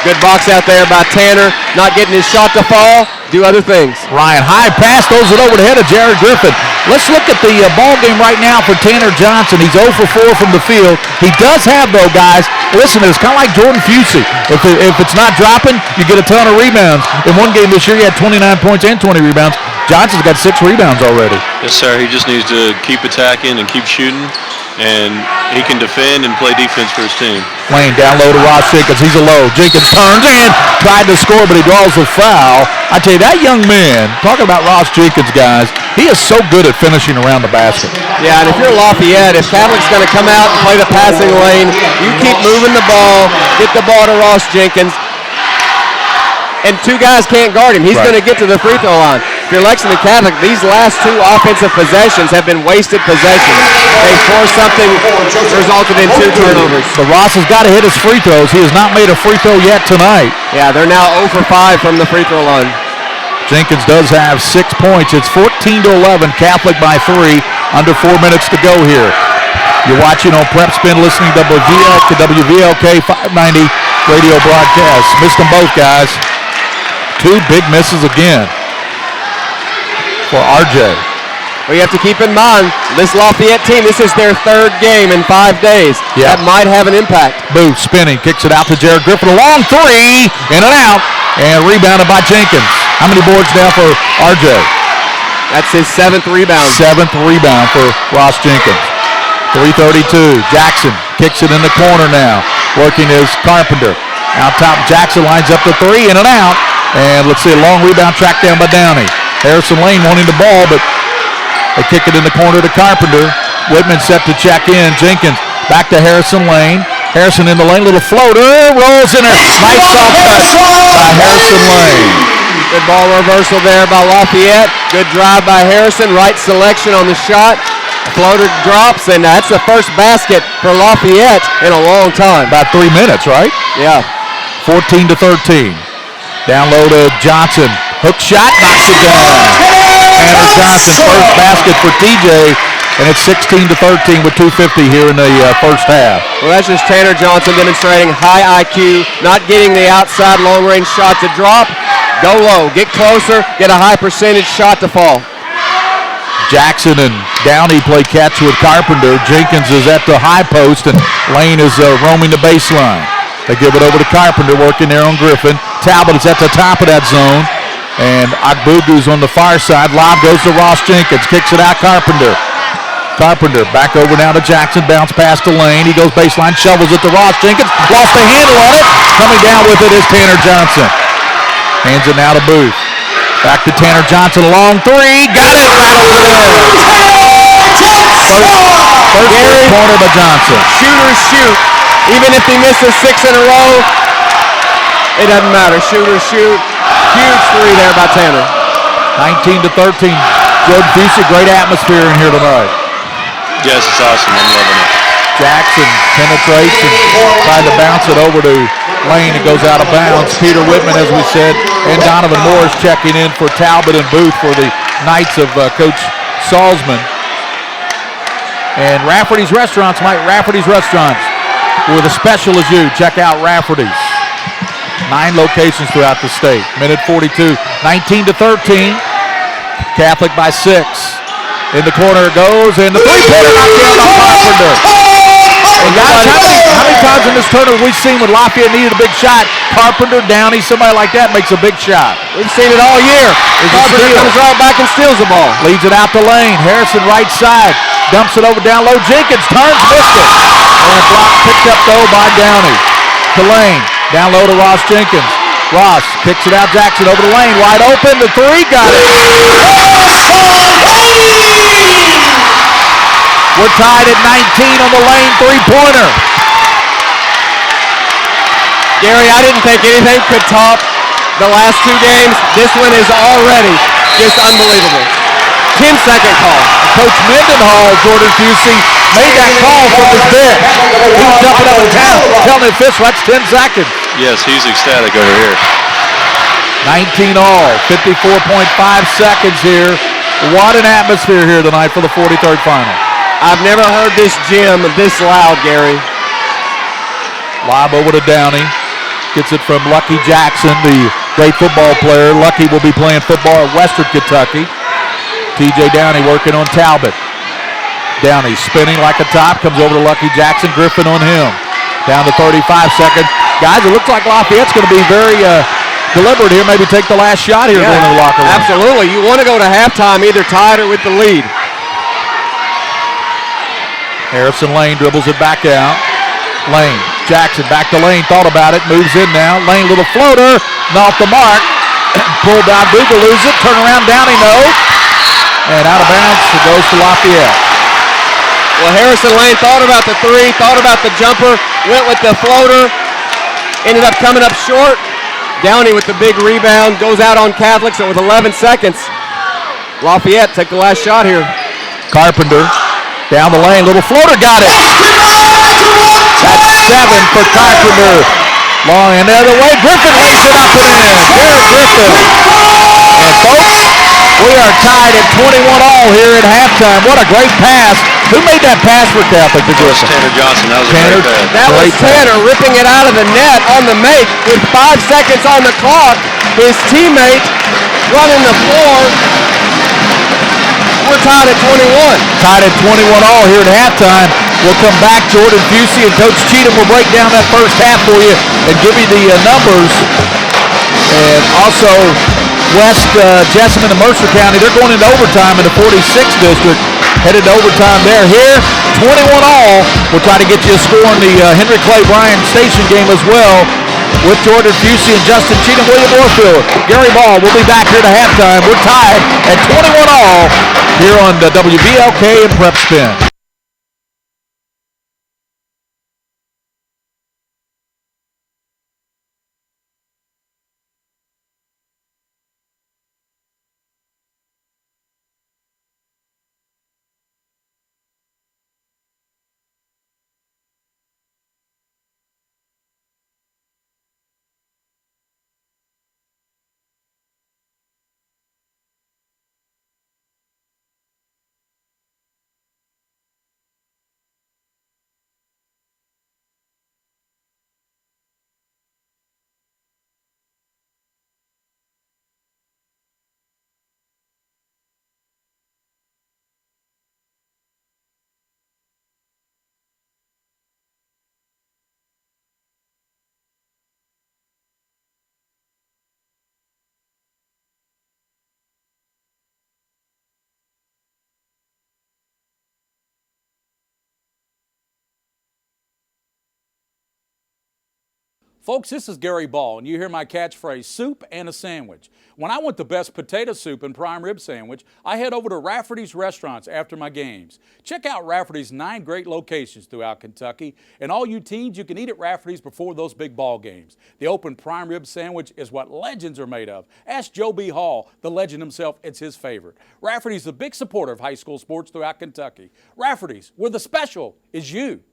Good box out there by Tanner. Not getting his shot to fall. Do other things. Ryan, high pass, throws it over the head of Jared Griffin. Let's look at the ball game right now for Tanner Johnson. He's 0 for 4 from the field. He does have, though, guys, listen, it's kind of like Jordan Fusey. If it's not dropping, you get a ton of rebounds. In one game this year, he had 29 points and 20 rebounds. Johnson's got 6 rebounds already. Yes, sir. He just needs to keep attacking and keep shooting, and he can defend and play defense for his team. Lane down low to Ross Jenkins. He's a low. Jenkins turns in, tried to score, but he draws a foul. I tell you, that young man, talking about Ross Jenkins, guys, he is so good at finishing around the basket. Yeah, and if you're Lafayette, if Catholic's going to come out and play the passing lane, you keep moving the ball, get the ball to Ross Jenkins, and 2 guys can't guard him. He's going to get to the free throw line. If you're Lexington Catholic, these last 2 offensive possessions have been wasted possessions. They forced something, resulted in 2 turnovers. But Ross has got to hit his free throws. He has not made a free throw yet tonight. Yeah, they're now 0 for 5 from the free throw line. Jenkins does have 6 points. It's 14-11, Catholic by 3, under 4 minutes to go here. You're watching on PrepSpin, listening to WVLK 590 radio broadcast. Missed them both, guys. 2 big misses again for RJ. Well, you have to keep in mind, this Lafayette team, this is their 3rd game in 5 days. Yeah. That might have an impact. Booth spinning, kicks it out to Jared Griffin. A long 3, in and out, and rebounded by Jenkins. How many boards now for RJ? That's his 7th rebound. 7th rebound for Ross Jenkins. 3:32. Jackson kicks it in the corner now. Working is Carpenter. Out top, Jackson lines up the 3, in and out. And let's see, a long rebound tracked down by Downey. Harrison Lane wanting the ball, but they kick it in the corner to Carpenter. Whitman set to check in. Jenkins back to Harrison Lane. Harrison in the lane, little floater, rolls in there. Nice soft cut by Harrison Lane. Good ball reversal there by Lafayette. Good drive by Harrison. Right selection on the shot. Floater drops, and that's the first basket for Lafayette in a long time. About 3 minutes, right? Yeah. 14-13. Down low to Johnson. Hook shot, knocks it down. Tanner Johnson, first basket for TJ, and it's 16-13 with 2:50 here in the first half. Well, that's just Tanner Johnson demonstrating high IQ, not getting the outside long-range shot to drop. Go low, get closer, get a high percentage shot to fall. Jackson and Downey play catch with Carpenter. Jenkins is at the high post, and Lane is roaming the baseline. They give it over to Carpenter, working there on Griffin. Talbot is at the top of that zone, and Agbugu's on the far side. Lob goes to Ross Jenkins, kicks it out Carpenter. Carpenter back over now to Jackson, bounce pass to Lane. He goes baseline, shovels it to Ross Jenkins. Lost the handle on it. Coming down with it is Tanner Johnson. Hands it now to Booth. Back to Tanner Johnson, a long 3. Got it right over the edge. First corner by Johnson. Shooters shoot. Even if he misses 6 in a row, it doesn't matter. Shooters shoot. Huge 3 there by Tanner. 19-13. Jordan Busey, great atmosphere in here tonight. Yes, it's awesome. I'm loving it. Jackson penetrates and tried to bounce it over to Lane. It goes out of bounds. Peter Whitman, as we said, and Donovan Morris checking in for Talbot and Booth for the Knights of Coach Salzman. And Rafferty's Restaurants, Mike. Rafferty's Restaurants. With a special as you. Check out Rafferty's. 9 locations throughout the state. Minute 42. 19-13. Catholic by 6. In the corner it goes, and the three-pointer knocked down by Carpenter. And guys, how many times in this tournament we've seen when Lafayette needed a big shot, Carpenter, Downey, somebody like that makes a big shot. We've seen it all year. Carpenter comes right back and steals the ball. Leads it out the lane. Harrison right side. Dumps it over down low. Jenkins turns, missed it. And a block picked up though by Downey. To Lane. Down low to Ross Jenkins. Ross kicks it out. Jackson over the lane. Wide open. The three. Got it. We're tied at 19 on the Lane three-pointer. Gary, I didn't think anything could top the last 2 games. This one is already just unbelievable. 10-second call. Coach Mendenhall, Jordan Busey, made that call from his bench. He was jumping up and down, telling the official that's 10 seconds. Yes, he's ecstatic over here. 19 all, 54.5 seconds here. What an atmosphere here tonight for the 43rd final. I've never heard this gym this loud, Gary. Lob over to Downey. Gets it from Lucky Jackson, the great football player. Lucky will be playing football at Western Kentucky. TJ Downey working on Talbot. Downey spinning like a top, comes over to Lucky Jackson. Griffin on him. Down to 35 seconds. Guys, it looks like Lafayette's going to be very deliberate here. Maybe take the last shot here going to the locker room. Absolutely. You want to go to halftime either tied or with the lead. Harrison Lane dribbles it back out. Lane, Jackson back to Lane, thought about it, moves in now. Lane, little floater, not off the mark. Pulled down, Boogaloo's it, turn around, Downey, no. And out of bounds, it goes to Lafayette. Well, Harrison Lane thought about the three, thought about the jumper, went with the floater, ended up coming up short. Downey with the big rebound, goes out on Catholics with 11 seconds. Lafayette take the last shot here. Carpenter. Down the lane, little floater, got it. That's 7 for Carpenter. Long and the other way, Griffin lays it up and in. Jared Griffin. And folks, we are tied at 21 all here at halftime. What a great pass. Who made that pass for Catholic to Griffin? Tanner Johnson, that was a great pass. That was Tanner ripping it out of the net on the make with 5 seconds on the clock. His teammate running the floor. We're tied at 21. Tied at 21 all here at halftime. We'll come back. Jordan Busey and Coach Cheatham will break down that first half for you and give you the numbers. And also, West Jessamine and Mercer County, they're going into overtime in the 46th district. Headed to overtime there. Here, 21 all. We'll try to get you a score in the Henry Clay Bryan Station game as well. With Jordan Busey and Justin Cheatham, William Warfield, Gary Ball. We'll be back here to halftime. We're tied at 21 all here on the WBLK and PrepSpin. Folks, this is Gary Ball, and you hear my catchphrase, soup and a sandwich. When I want the best potato soup and prime rib sandwich, I head over to Rafferty's Restaurants after my games. Check out Rafferty's 9 great locations throughout Kentucky, and all you teens, you can eat at Rafferty's before those big ball games. The open prime rib sandwich is what legends are made of. Ask Joe B. Hall, the legend himself, it's his favorite. Rafferty's is a big supporter of high school sports throughout Kentucky. Rafferty's, where the special is you.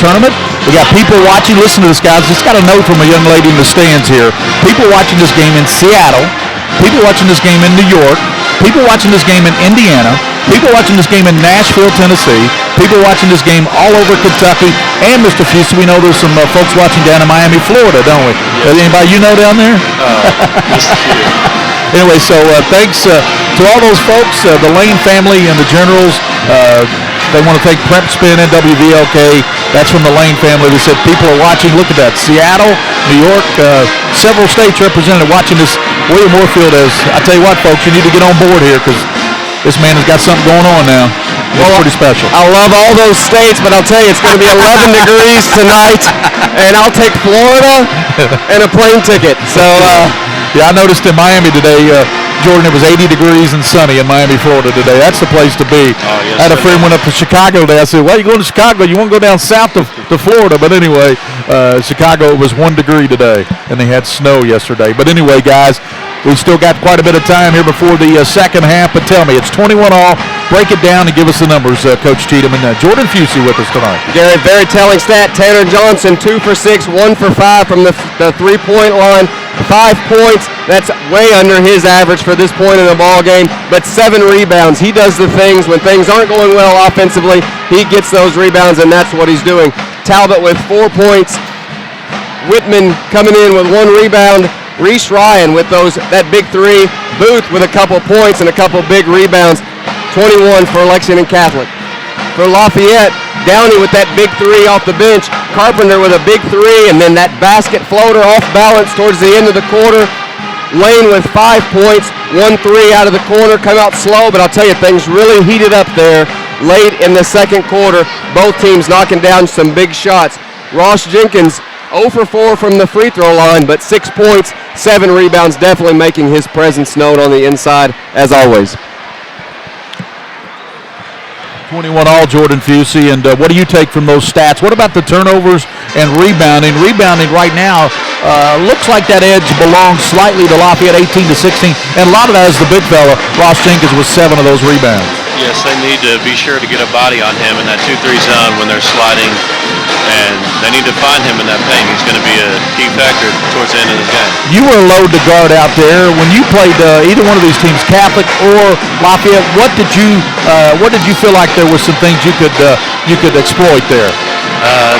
Tournament. We got people watching. Listen to this, guys. Just got a note from a young lady in the stands here. People watching this game in Seattle. People watching this game in New York. People watching this game in Indiana. People watching this game in Nashville, Tennessee. People watching this game all over Kentucky. And Mr. Fusey, we know there's some folks watching down in Miami, Florida, don't we? Yes. Anybody you know down there? Just a few. Anyway, so thanks to all those folks, the Lane family and the Generals. They want to thank PrepSpin and WVLK. That's from the Lane family. They said people are watching. Look at that. Seattle, New York, several states represented watching this. William Moorfield is, I tell you what, folks, you need to get on board here because this man has got something going on now. It's pretty special. I love all those states, but I'll tell you, it's going to be 11 degrees tonight, and I'll take Florida and a plane ticket. So, yeah, I noticed in Miami today, Jordan, it was 80 degrees and sunny in Miami, Florida today. That's the place to be. Oh, yes, I had a friend went up to Chicago today. I said, why are you going to Chicago? You want to go down south to Florida? But anyway, Chicago, it was 1 degree today, and they had snow yesterday. But anyway, guys, we've still got quite a bit of time here before the second half. But tell me, it's 21-all. Break it down and give us the numbers, Coach Cheatham. And Jordan Fusey with us tonight. Gary, very telling stat. Tanner Johnson, 2 for 6, 1 for 5 from the three-point line. 5 points. That's way under his average for this point in the ball game. But 7 rebounds. He does the things when things aren't going well offensively. He gets those rebounds, and that's what he's doing. Talbot with 4 points. Whitman coming in with 1 rebound. Reese Ryan with that big 3. Booth with a couple points and a couple big rebounds. 21 for Lexington Catholic. For Lafayette, Downey with that big 3 off the bench. Carpenter with a big 3, and then that basket floater off balance towards the end of the quarter. Lane with 5 points, 1 3 out of the corner. Come out slow, but I'll tell you, things really heated up there late in the second quarter. Both teams knocking down some big shots. Ross Jenkins 0 for 4 from the free throw line, but 6 points, 7 rebounds, definitely making his presence known on the inside as always. 21-all, Jordan Fusey, and what do you take from those stats? What about the turnovers and rebounding? Rebounding right now looks like that edge belongs slightly to Lafayette, 18-16, and a lot of that is the big fella, Ross Jenkins, with 7 of those rebounds. Yes, they need to be sure to get a body on him in that 2-3 zone when they're sliding, and they need to find him in that paint. He's going to be a key factor towards the end of the game. You were a load to guard out there. When you played either one of these teams, Catholic or Lafayette, what did you feel like there was some things you could exploit there?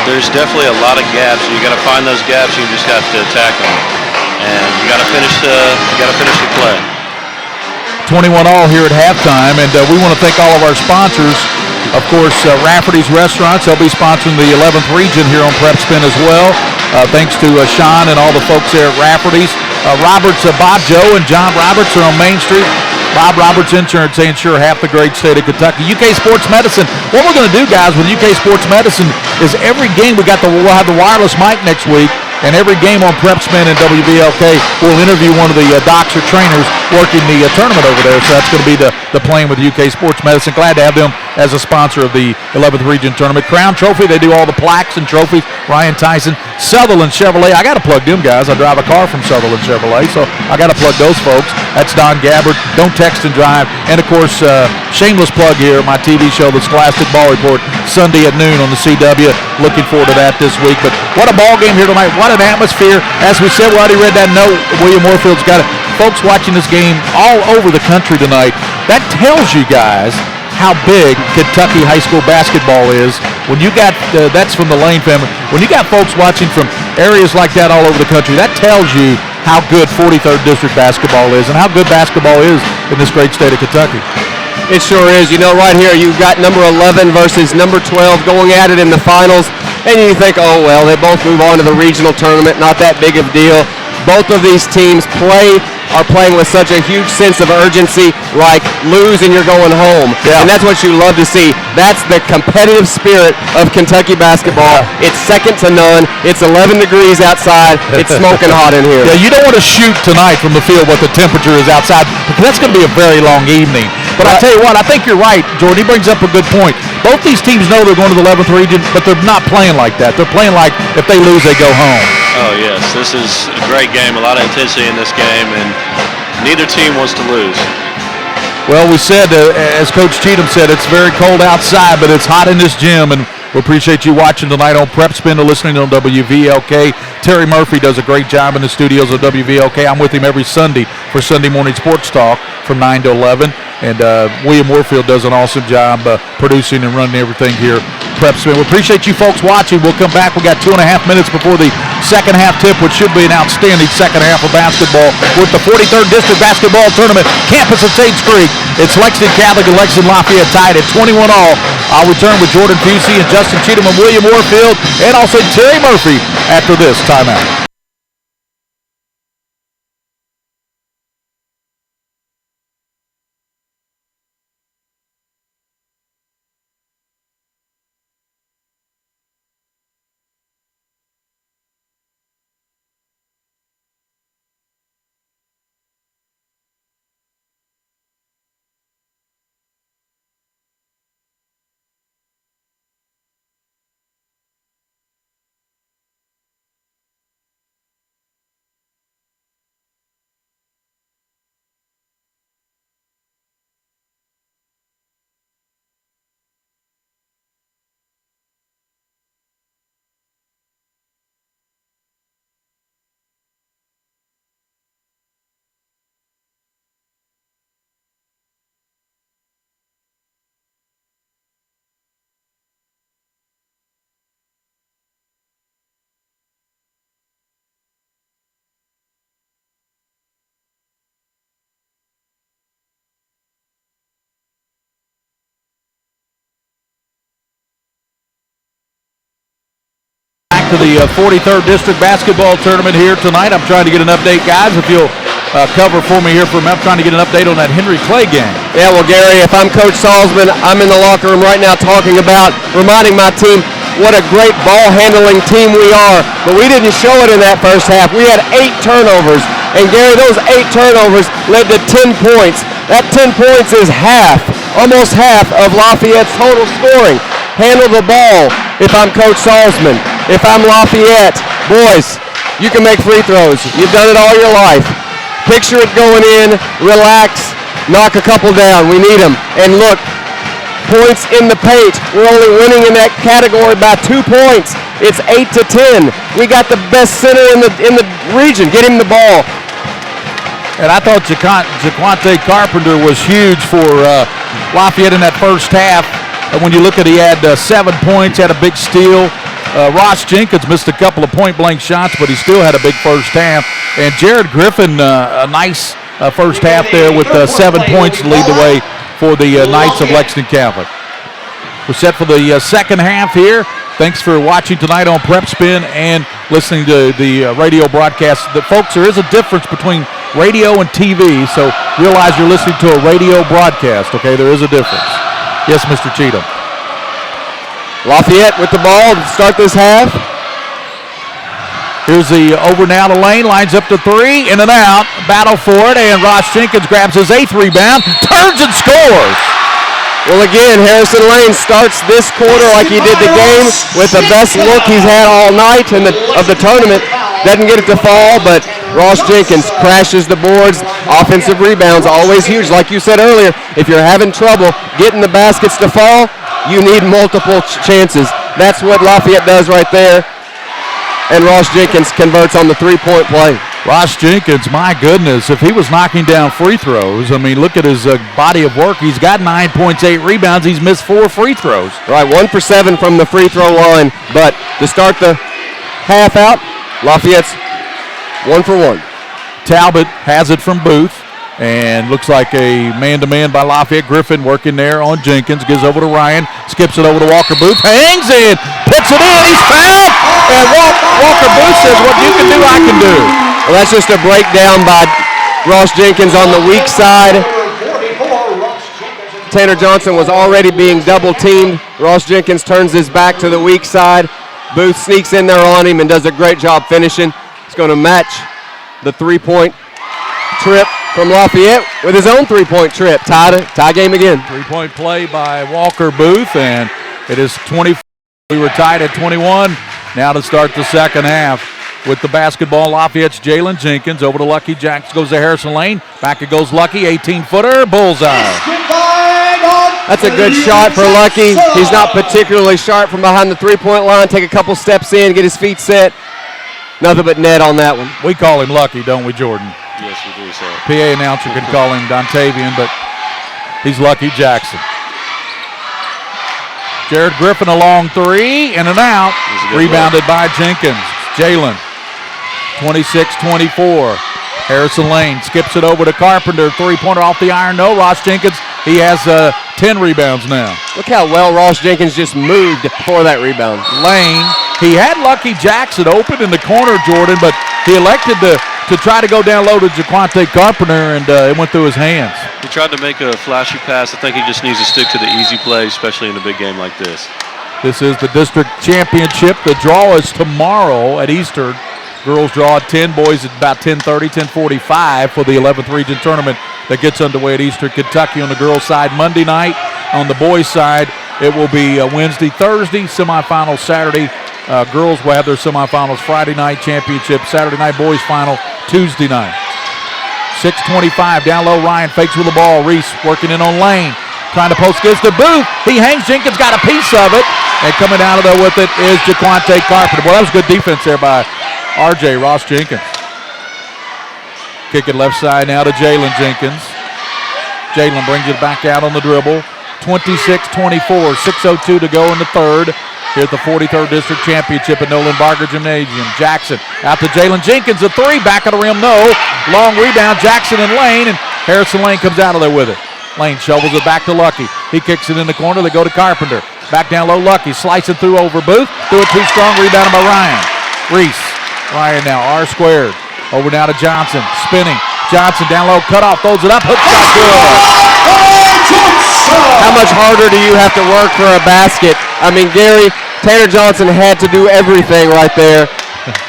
There's definitely a lot of gaps. You got to find those gaps. You just have to attack them, and you got to finish the play. 21-all here at halftime, and we want to thank all of our sponsors. Of course, Rafferty's Restaurants, they'll be sponsoring the 11th region here on PrepSpin as well. Thanks to Sean and all the folks there at Rafferty's. Bob Joe and John Roberts are on Main Street. Bob Roberts Insurance, they insure half the great state of Kentucky. UK Sports Medicine. What we're going to do, guys, with UK Sports Medicine is every game we'll have the wireless mic next week. And every game on PrepSpin and WVLK, we'll interview one of the docs or trainers working the tournament over there. So that's going to be the playing with UK Sports Medicine. Glad to have them as a sponsor of the 11th Region Tournament. Crown Trophy, they do all the plaques and trophies. Ryan Tyson, Sutherland Chevrolet. I got to plug them guys. I drive a car from Sutherland Chevrolet, so I got to plug those folks. That's Don Gabbard. Don't text and drive. And, of course, shameless plug here, my TV show, The Scholastic Ball Report, Sunday at noon on the CW. Looking forward to that this week. But what a ball game here tonight. What an atmosphere. As we said, we already read that note. William Moorfield's got it. Folks watching this game all over the country tonight. That tells you guys how big Kentucky high school basketball is. When you got, that's from the Lane family, when you got folks watching from areas like that all over the country, that tells you how good 43rd District basketball is and how good basketball is in this great state of Kentucky. It sure is. You know, right here you've got number 11 versus number 12 going at it in the finals. And you think, oh, well, they both move on to the regional tournament. Not that big of a deal. Both of these teams are playing with such a huge sense of urgency, like lose and you're going home. Yeah. And that's what you love to see. That's the competitive spirit of Kentucky basketball. It's second to none. It's 11 degrees outside. It's smoking hot in here. Yeah, you don't want to shoot tonight from the field what the temperature is outside, because that's going to be a very long evening. But I tell you what, I think you're right, Jordan. He brings up a good point. Both these teams know they're going to the 11th region, but they're not playing like that. They're playing like if they lose, they go home. Oh, yes. This is a great game. A lot of intensity in this game, and neither team wants to lose. Well, we said, as Coach Cheatham said, it's very cold outside, but it's hot in this gym, and we appreciate you watching tonight on PrepSpin or listening on WVLK. Terry Murphy does a great job in the studios of WVLK. I'm with him every Sunday for Sunday Morning Sports Talk from 9 to 11. And William Warfield does an awesome job producing and running everything here. PrepSpin. We appreciate you folks watching. We'll come back. We got 2.5 minutes before the second half tip, which should be an outstanding second half of basketball with the 43rd District Basketball Tournament, campus of Tates Creek. It's Lexington Catholic and Lexington Lafayette tied at 21 all. I'll return with Jordan Pusey and Justin Cheatham and William Warfield, and also Terry Murphy after this timeout. To the 43rd District Basketball Tournament here tonight. I'm trying to get an update, guys. If you'll cover for me here for a minute, I'm trying to get an update on that Henry Clay game. Yeah, well, Gary, if I'm Coach Salzman, I'm in the locker room right now reminding my team what a great ball-handling team we are. But we didn't show it in that first half. We had 8 turnovers. And, Gary, those 8 turnovers led to 10 points. That 10 points is almost half of Lafayette's total scoring. Handle the ball if I'm Coach Salzman. If I'm Lafayette, boys, you can make free throws. You've done it all your life. Picture it going in, relax, knock a couple down. We need them. And look, points in the paint. We're only winning in that category by 2 points. It's 8 to 10. We got the best center in the region. Get him the ball. And I thought Jaquante Carpenter was huge for Lafayette in that first half. And when you look at, he had 7 points, had a big steal. Ross Jenkins missed a couple of point-blank shots, but he still had a big first half. And Jared Griffin, a nice first half there with 7 points to lead the way for the Knights of Lexington Catholic. We're set for the second half here. Thanks for watching tonight on PrepSpin and listening to the radio broadcast. Folks, there is a difference between radio and TV, so realize you're listening to a radio broadcast, okay? There is a difference. Yes, Mr. Cheatham. Lafayette with the ball to start this half. Here's the over now to Lane, lines up to 3, in and out, battle for it, and Ross Jenkins grabs his 8th rebound, turns and scores. Well, again, Harrison Lane starts this quarter like he did the game with the best look he's had all night of the tournament. Doesn't get it to fall, but Ross Jenkins crashes the boards. Offensive rebounds, always huge. Like you said earlier, if you're having trouble getting the baskets to fall, you need multiple chances. That's what Lafayette does right there. And Ross Jenkins converts on the three-point play. Ross Jenkins, my goodness, if he was knocking down free throws, I mean, look at his body of work. He's got 9 points, 8 rebounds. He's missed 4 free throws. Right, 1 for 7 from the free throw line. But to start the half out, Lafayette's 1 for 1. Talbot has it from Booth. And looks like a man-to-man by Lafayette. Griffin working there on Jenkins. Gives over to Ryan. Skips it over to Walker Booth. Hangs in. Puts it in. He's fouled. And Walker Booth says, what you can do, I can do. Well, that's just a breakdown by Ross Jenkins on the weak side. Tanner Johnson was already being double-teamed. Ross Jenkins turns his back to the weak side. Booth sneaks in there on him and does a great job finishing. He's going to match the three-point trip from Lafayette with his own three-point trip. Tie game again. Three-point play by Walker Booth, and it is 24. We were tied at 21. Now to start the second half. With the basketball, Lafayette's Jalen Jenkins. Over to Lucky Jacks, goes to Harrison Lane. Back it goes Lucky, 18-footer, bullseye. That's a good shot for Lucky. He's not particularly sharp from behind the three-point line. Take a couple steps in, get his feet set. Nothing but net on that one. We call him Lucky, don't we, Jordan? Yes, we do, sir. PA announcer can call him Dontavian, but he's Lucky Jackson. Jared Griffin a long three and an out. Rebounded by Jenkins. Jalen, 26-24. Harrison Lane skips it over to Carpenter. Three-pointer off the iron. No, Ross Jenkins, he has 10 rebounds now. Look how well Ross Jenkins just moved for that rebound. Lane, he had Lucky Jackson open in the corner, Jordan, but he elected to try to go down low to Jaquante Carpenter, and it went through his hands. He tried to make a flashy pass. I think he just needs to stick to the easy play, especially in a big game like this. This is the district championship. The draw is tomorrow at Eastern. Girls draw at 10, boys at about 10:30, 10:45 for the 11th region tournament that gets underway at Eastern Kentucky on the girls' side Monday night. On the boys' side, it will be Wednesday, Thursday, semifinals Saturday. Girls will have their semifinals Friday night, championship Saturday night, boys' final Tuesday night. 6:25 down low. Ryan fakes with the ball. Reese working in on Lane. Trying to post gives to Booth. He hangs. Jenkins got a piece of it. And coming out of there with it is Jaquante Carpenter. Well, that was good defense there by RJ Ross Jenkins. Kick it left side now to Jalen Jenkins. Jalen brings it back out on the dribble. 26-24. 6:02 to go in the third. Here at the 43rd District Championship at Nolan Barger Gymnasium. Jackson out to Jalen Jenkins. A three. Back of the rim. No. Long rebound. Jackson and Lane. And Harrison Lane comes out of there with it. Lane shovels it back to Lucky. He kicks it in the corner. They go to Carpenter. Back down low, Lucky. Slicing through over Booth. Through it too strong. Rebounded by Ryan. Reese. Ryan now. R squared. Over now to Johnson. Spinning. Johnson down low. Cut off. Throws it up. Hook shot good. How much harder do you have to work for a basket? I mean, Gary, Tanner Johnson had to do everything right there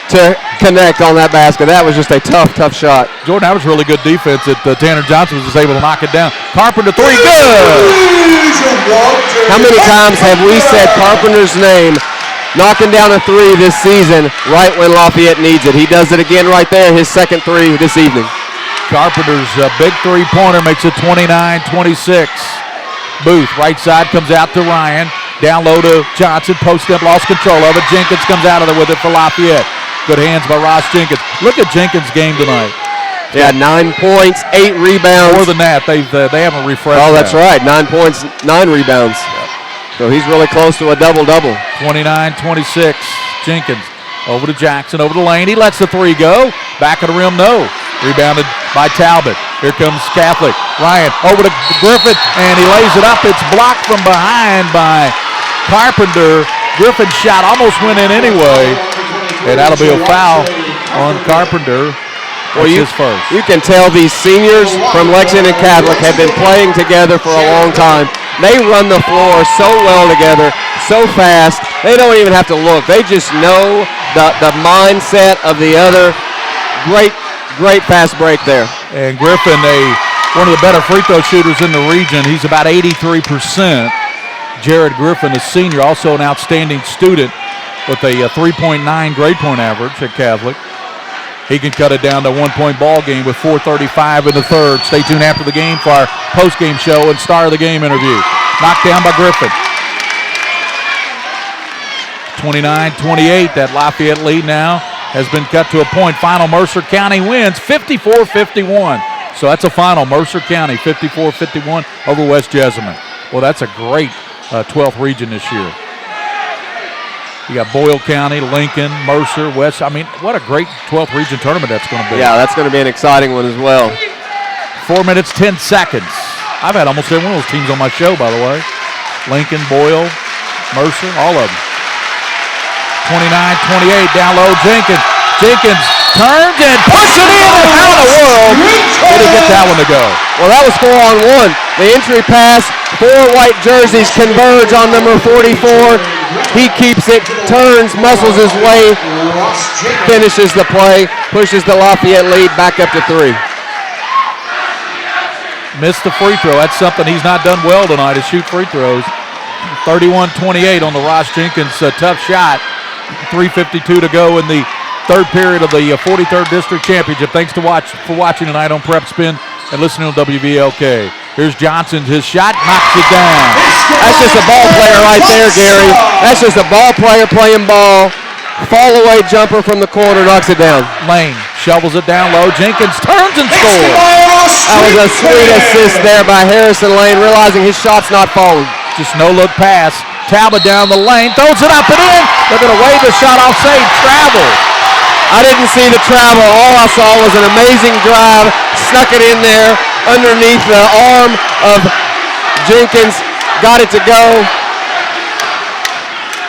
to connect on that basket. That was just a tough shot. Jordan, that was really good defense that Tanner Johnson was just able to knock it down. Carpenter three, good! How many times have we said Carpenter's name knocking down a three this season right when Lafayette needs it? He does it again right there, his second three this evening. Carpenter's big three-pointer makes it 29-26. Booth, right side, comes out to Ryan. Down low to Johnson, post-up, lost control of it. Jenkins comes out of there with it for Lafayette. Good hands by Ross Jenkins. Look at Jenkins' game tonight. Yeah, 9 points, 8 rebounds. More than that, they haven't refreshed. Oh, that's right, 9 points, 9 rebounds. Yep. So he's really close to a double-double. 29-26, Jenkins. Over to Jackson, over to Lane. He lets the three go. Back of the rim, no. Rebounded by Talbot. Here comes Catholic. Ryan over to Griffin, and he lays it up. It's blocked from behind by Carpenter. Griffin's shot almost went in anyway, and that'll be a foul on Carpenter. Well, his first. You can tell these seniors from Lexington Catholic have been playing together for a long time. They run the floor so well together, so fast. They don't even have to look. They just know the mindset of the other. Great fast break there. And Griffin, one of the better free throw shooters in the region. He's about 83%. Jared Griffin, a senior, also an outstanding student with a 3.9 grade point average at Catholic. He can cut it down to a 1-point ball game with 4:35 in the third. Stay tuned after the game for our post-game show and star of the game interview. Knocked down by Griffin. 29-28, that Lafayette lead now has been cut to a point. Final, Mercer County wins 54-51. So that's a final, Mercer County 54-51 over West Jessamine. Well, that's a great 12th region this year. You got Boyle County, Lincoln, Mercer, West. I mean, what a great 12th region tournament that's going to be. Yeah, that's going to be an exciting one as well. 4 minutes, 10 seconds. I've had almost every one of those teams on my show, by the way. Lincoln, Boyle, Mercer, all of them. 29-28, down low, Jenkins. Jenkins turns and puts it in. How in the world did he get that one to go? Well, that was 4-on-1. The entry pass, 4 white jerseys converge on number 44. He keeps it, turns, muscles his way, finishes the play, pushes the Lafayette lead back up to 3. Missed the free throw. That's something he's not done well tonight, is shoot free throws. 31-28 on the Ross Jenkins tough shot. 3:52 to go in the third period of the 43rd District Championship. Thanks for watching tonight on PrepSpin and listening to WVLK. Here's Johnson, his shot, knocks it down. That's just a ball player right there, Gary. That's just a ball player playing ball. Fall away jumper from the corner, knocks it down. Lane shovels it down low. Jenkins turns and scores. That was a sweet assist there by Harrison Lane, realizing his shot's not falling. Just no-look pass. Talbot down the lane, throws it up and in. They're going to wave the shot off save. Travel. I didn't see the travel. All I saw was an amazing drive. Snuck it in there underneath the arm of Jenkins. Got it to go.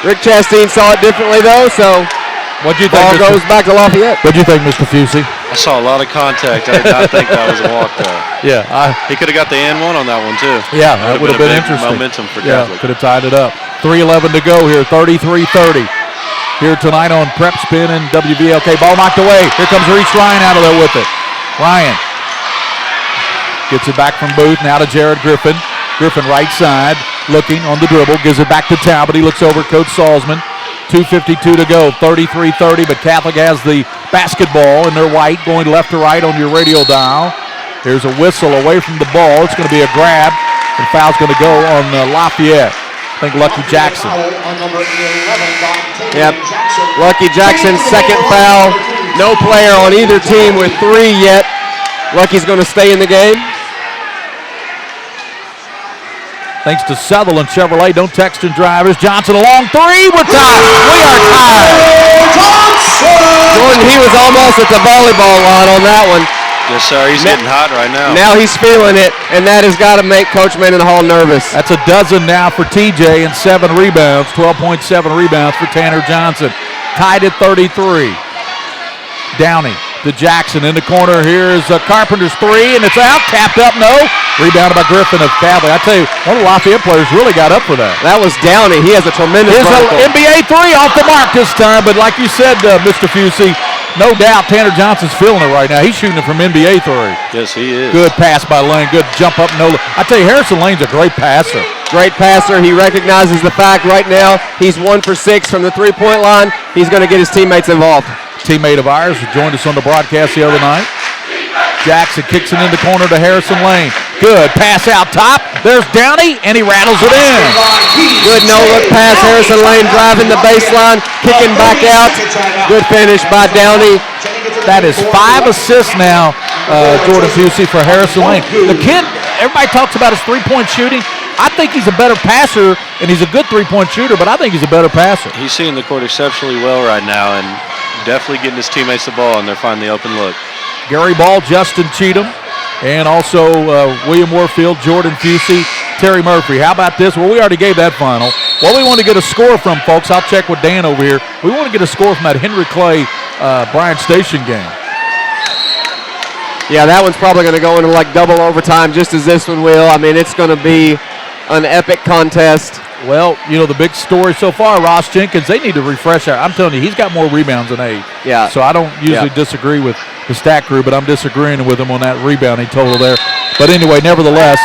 Rick Chastain saw it differently, though, so what'd you think, ball goes back to Lafayette. What'd you think, Mr. Fusey? I saw a lot of contact. I did not think that was a walk, though. Yeah. He could have got the and one on that one, too. Yeah, that would have been interesting. Momentum for Catholic. Could have tied it up. 3:11 to go here, 33-30. Here tonight on PrepSpin and WVLK. Ball knocked away. Here comes Reese Ryan out of there with it. Ryan gets it back from Booth. Now to Jared Griffin. Griffin right side, looking on the dribble. Gives it back to Talbot. He looks over at Coach Salzman. 2:52 to go, 33-30, but Catholic has the basketball in their white, going left to right on your radio dial. Here's a whistle away from the ball. It's going to be a grab, and foul's going to go on Lafayette. I think Lucky Jackson. Yep, Lucky Jackson's second foul. No player on either team with 3 yet. Lucky's going to stay in the game. Thanks to Sutherland Chevrolet. Don't text and drive. Here's Johnson, a long 3. We're tied. We are tied. Jordan, he was almost at the volleyball line on that one. Yes, sir. He's getting hot right now. Now he's feeling it, and that has got to make Coach Mendenhall nervous. That's a dozen now for TJ and 7 rebounds. 12.7 rebounds for Tanner Johnson. Tied at 33. Downey to Jackson in the corner. Here's Carpenter's 3, and it's out. Tapped up, no. Rebounded by Griffin of Catholic. I tell you, one of the Lafayette players really got up for that. That was Downey. He has a tremendous vertical. Here's an NBA 3 off the mark this time, but like you said, Mr. Fusey, no doubt Tanner Johnson's feeling it right now. He's shooting it from NBA 3. Yes, he is. Good pass by Lane. Good jump up, no. I tell you, Harrison Lane's a great passer. Great passer. He recognizes the fact right now he's 1 for 6 from the three-point line. He's going to get his teammates involved. Teammate of ours who joined us on the broadcast the other night. Jackson kicks it in the corner to Harrison Lane. Good pass out top. There's Downey, and he rattles it in. Good no-look pass. Harrison Lane driving the baseline, kicking back out. Good finish by Downey. That is 5 assists now, Jordan Fusey, for Harrison Lane. The kid, everybody talks about his three-point shooting. I think he's a better passer, and he's a good three-point shooter, but I think he's a better passer. He's seeing the court exceptionally well right now, and definitely getting his teammates the ball, and they're finding the open look. Gary Ball, Justin Cheatham, and also William Warfield, Jordan Fusey, Terry Murphy. How about this? Well, we already gave that final. What we want to get a score from, folks, I'll check with Dan over here. We want to get a score from that Henry Clay Bryant Station game. Yeah, that one's probably going to go into like double overtime, just as this one will. I mean, it's going to be an epic contest. Well, you know, the big story so far, Ross Jenkins, they need to refresh that. I'm telling you, he's got more rebounds than 8. Yeah. So I don't usually disagree with the stat crew, but I'm disagreeing with him on that rebounding total there. But anyway, nevertheless,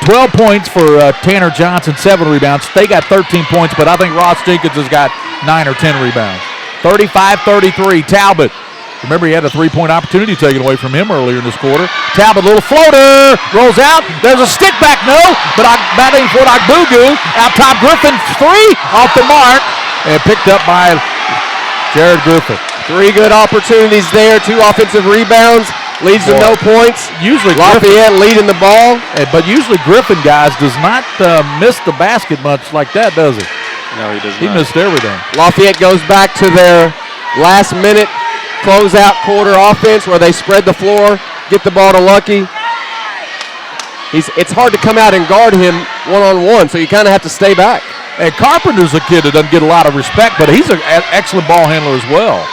12 points for Tanner Johnson, 7 rebounds. They got 13 points, but I think Ross Jenkins has got 9 or 10 rebounds. 35-33, Talbot. Remember, he had a three-point opportunity taken away from him earlier in this quarter. Talbot, little floater, rolls out. There's a stick back, no, but batting for Ogbugu. Out top, Griffin, 3, off the mark, and picked up by Jared Griffin. 3 good opportunities there, 2 offensive rebounds, leads to no points. Usually Lafayette leading the ball. But usually Griffin, guys, does not miss the basket much like that, does he? No, he does not. He missed everything. Lafayette goes back to their last-minute close-out quarter offense where they spread the floor, get the ball to Lucky. it's hard to come out and guard him one-on-one, so you kind of have to stay back. And Carpenter's a kid that doesn't get a lot of respect, but he's an excellent ball handler as well.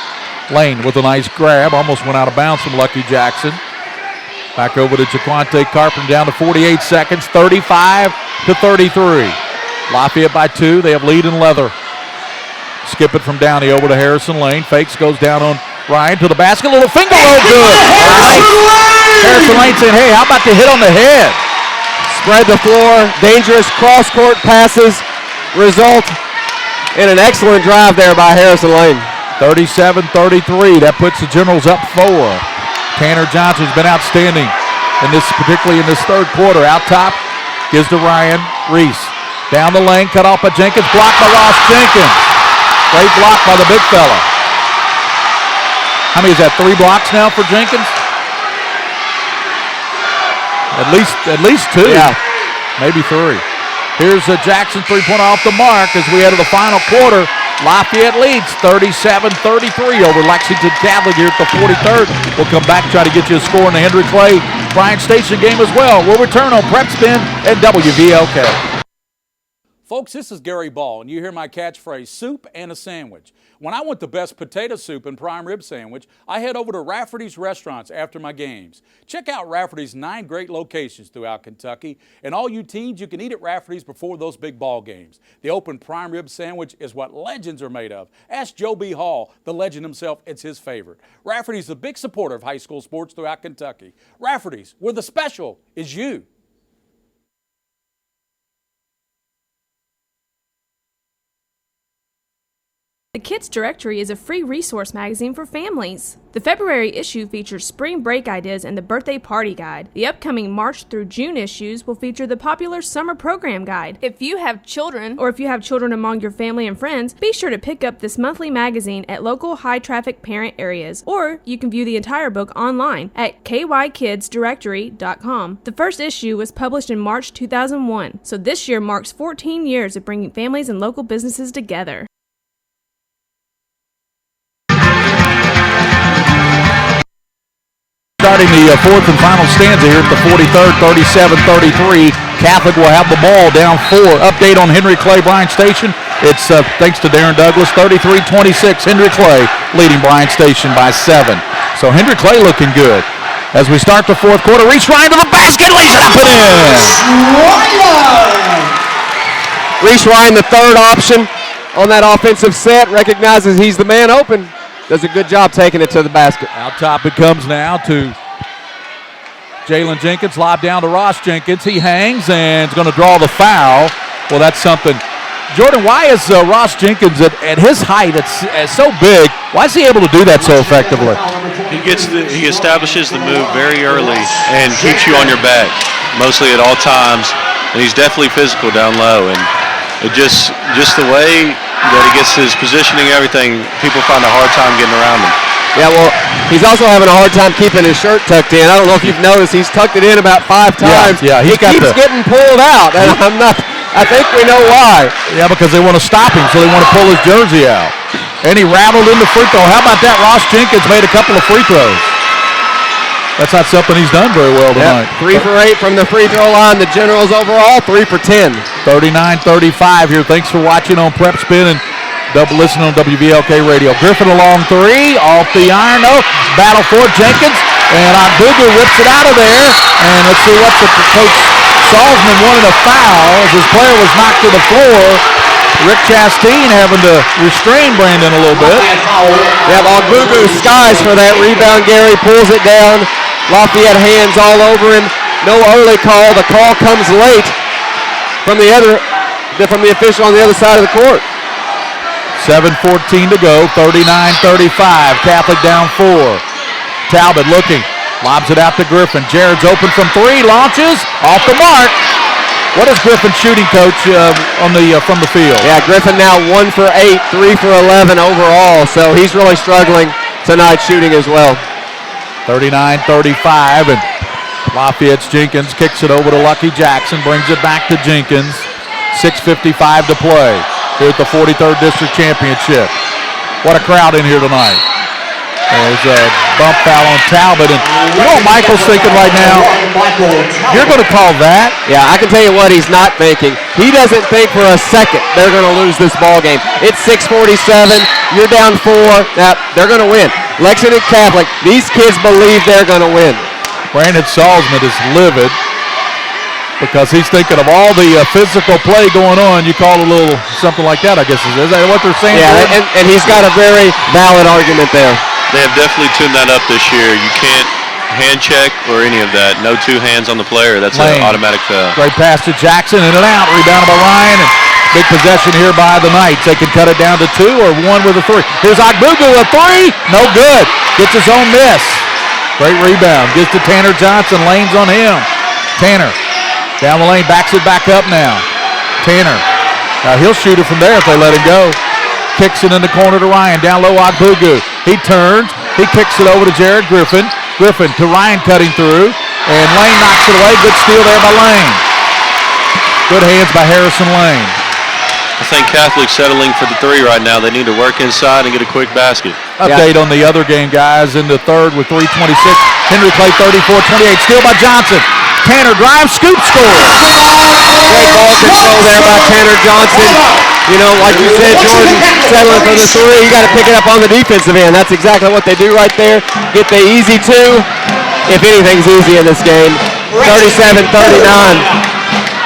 Lane with a nice grab, almost went out of bounds from Lucky Jackson. Back over to Jaquante Carpenter, down to 48 seconds, 35-33. Lafayette by 2, they have lead in leather. Skip it from Downey over to Harrison Lane. Fakes, goes down on Ryan to the basket. Little finger roll, good. Harrison Lane saying, hey, how about the hit on the head? Spread the floor, dangerous cross-court passes result in an excellent drive there by Harrison Lane. 37-33, that puts the Generals up 4. Tanner Johnson's been outstanding particularly in this third quarter. Out top, gives to Ryan Reese. Down the lane, cut off by Jenkins, blocked by Ross Jenkins. Great block by the big fella. How many is that, 3 blocks now for Jenkins? At least 2. Yeah. Maybe 3. Here's a Jackson three-pointer off the mark as we head to the final quarter. Lafayette leads 37-33 over Lexington Catholic here at the 43rd. We'll come back and try to get you a score in the Henry Clay Bryant Station game as well. We'll return on PrepSpin and WVLK. Folks, this is Gary Ball, and you hear my catchphrase, soup and a sandwich. When I want the best potato soup and prime rib sandwich, I head over to Rafferty's Restaurants after my games. Check out Rafferty's 9 great locations throughout Kentucky, and all you teens, you can eat at Rafferty's before those big ball games. The open prime rib sandwich is what legends are made of. Ask Joe B. Hall, the legend himself, it's his favorite. Rafferty's a big supporter of high school sports throughout Kentucky. Rafferty's, where the special is you. The Kids Directory is a free resource magazine for families. The February issue features spring break ideas and the birthday party guide. The upcoming March through June issues will feature the popular summer program guide. If you have children, or if you have children among your family and friends, be sure to pick up this monthly magazine at local high-traffic parent areas, or you can view the entire book online at kykidsdirectory.com. The first issue was published in March 2001, so this year marks 14 years of bringing families and local businesses together. Starting the fourth and final stanza here at the 43rd, 37-33. Catholic will have the ball down 4. Update on Henry Clay Bryant Station. It's thanks to Darren Douglas, 33-26. Henry Clay leading Bryant Station by 7. So Henry Clay looking good. As we start the fourth quarter, Reese Ryan to the basket, lays it up and in. Reese Ryan, the third option on that offensive set, recognizes he's the man open. Does a good job taking it to the basket. Out top it comes now to Jalen Jenkins. Lob down to Ross Jenkins. He hangs and is going to draw the foul. Well, that's something. Jordan, why is Ross Jenkins at his height, it's so big, why is he able to do that so effectively? He establishes the move very early and keeps you on your back, mostly at all times. And he's definitely physical down low. And it just the way that he gets his positioning, everything, people find a hard time getting around him. Yeah, well, he's also having a hard time keeping his shirt tucked in. I don't know if you've noticed, he's tucked it in about 5 times. Yeah, he keeps getting pulled out, and I think we know why. Yeah, because they want to stop him, so they want to pull his jersey out. And he rattled in the free throw. How about that? Ross Jenkins made a couple of free throws. That's not something he's done very well tonight. Yep, 3 for 8 from the free throw line. The Generals overall, 3 for 10. 39-35 here. Thanks for watching on PrepSpin and listening on WVLK Radio. Griffin a long 3, off the iron. No, battle for Jenkins, and Gugu whips it out of there. And let's see what the coach Salzman wanted a foul as his player was knocked to the floor. Rick Chastain having to restrain Brandon a little bit. Yeah, Gugu skies for that rebound. Gary pulls it down. Lafayette hands all over him. No early call. The call comes late from the official on the other side of the court. 7:14 to go, 39-35. Catholic down 4. Talbot looking, lobs it out to Griffin. Jared's open from 3, launches, off the mark. What is Griffin shooting, Coach, from the field? Yeah, Griffin now 1 for 8, 3 for 11 overall, so he's really struggling tonight shooting as well. 39-35, and Lafayette's Jenkins kicks it over to Lucky Jackson, brings it back to Jenkins. 6:55 to play here at the 43rd District Championship. What a crowd in here tonight. There's Bump foul on Talbot. And you know what Michael's thinking right now? You're going to call that? Yeah, I can tell you what he's not thinking. He doesn't think for a second they're going to lose this ball game. It's 6:47. You're down 4. Now, they're going to win. Lexington Catholic, these kids believe they're going to win. Brandon Salzman is livid because he's thinking of all the physical play going on. You call a little something like that, I guess. Is that what they're saying? Yeah, and he's got a very valid argument there. They have definitely tuned that up this year. You can't hand check or any of that. No 2 hands on the player. That's an automatic foul. Great pass to Jackson, in and out. Rebounded by Ryan. And big possession here by the Knights. They can cut it down to 2 or 1 with a 3. Here's Ogbugu, a 3. No good. Gets his own miss. Great rebound. Gives to Tanner Johnson. Lane's on him. Tanner down the lane. Backs it back up now. Tanner. Now he'll shoot it from there if they let him go. Kicks it in the corner to Ryan. Down low, Ogbugu. He turns. He kicks it over to Jared Griffin. Griffin to Ryan cutting through. And Lane knocks it away. Good steal there by Lane. Good hands by Harrison Lane. I think Catholic's settling for the 3 right now. They need to work inside and get a quick basket. Update on the other game, guys. In the third with 3:26. Henry Clay 34-28. Steal by Johnson. Tanner drives, scoop, scores. Great ball control there by Tanner Johnson. You know, like you said, Jordan, settling for the 3. You got to pick it up on the defensive end. That's exactly what they do right there. Get the easy 2. If anything's easy in this game. 37-39.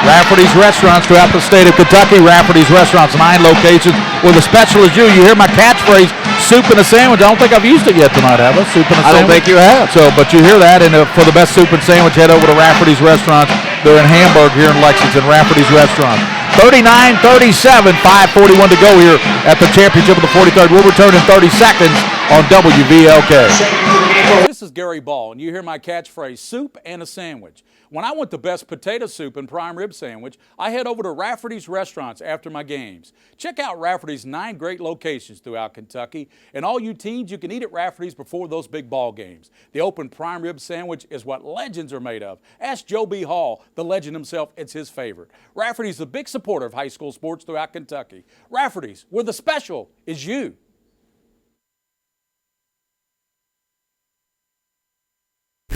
Rafferty's Restaurants throughout the state of Kentucky. Rafferty's Restaurants, 9 locations with a special as you. You hear my catchphrase, soup and a sandwich. I don't think I've used it yet tonight, have I? Soup and a sandwich? I don't think you have. So, but you hear that, and for the best soup and sandwich, head over to Rafferty's Restaurants. They're in Hamburg here in Lexington, Rafferty's Restaurants. 39-37, 5:41 to go here at the championship of the 43rd. We'll return in 30 seconds on WVLK. This is Gary Ball, and you hear my catchphrase, soup and a sandwich. When I want the best potato soup and prime rib sandwich, I head over to Rafferty's Restaurants after my games. Check out Rafferty's 9 great locations throughout Kentucky, and all you teens, you can eat at Rafferty's before those big ball games. The open prime rib sandwich is what legends are made of. Ask Joe B. Hall, the legend himself, it's his favorite. Rafferty's a big supporter of high school sports throughout Kentucky. Rafferty's, where the special is you.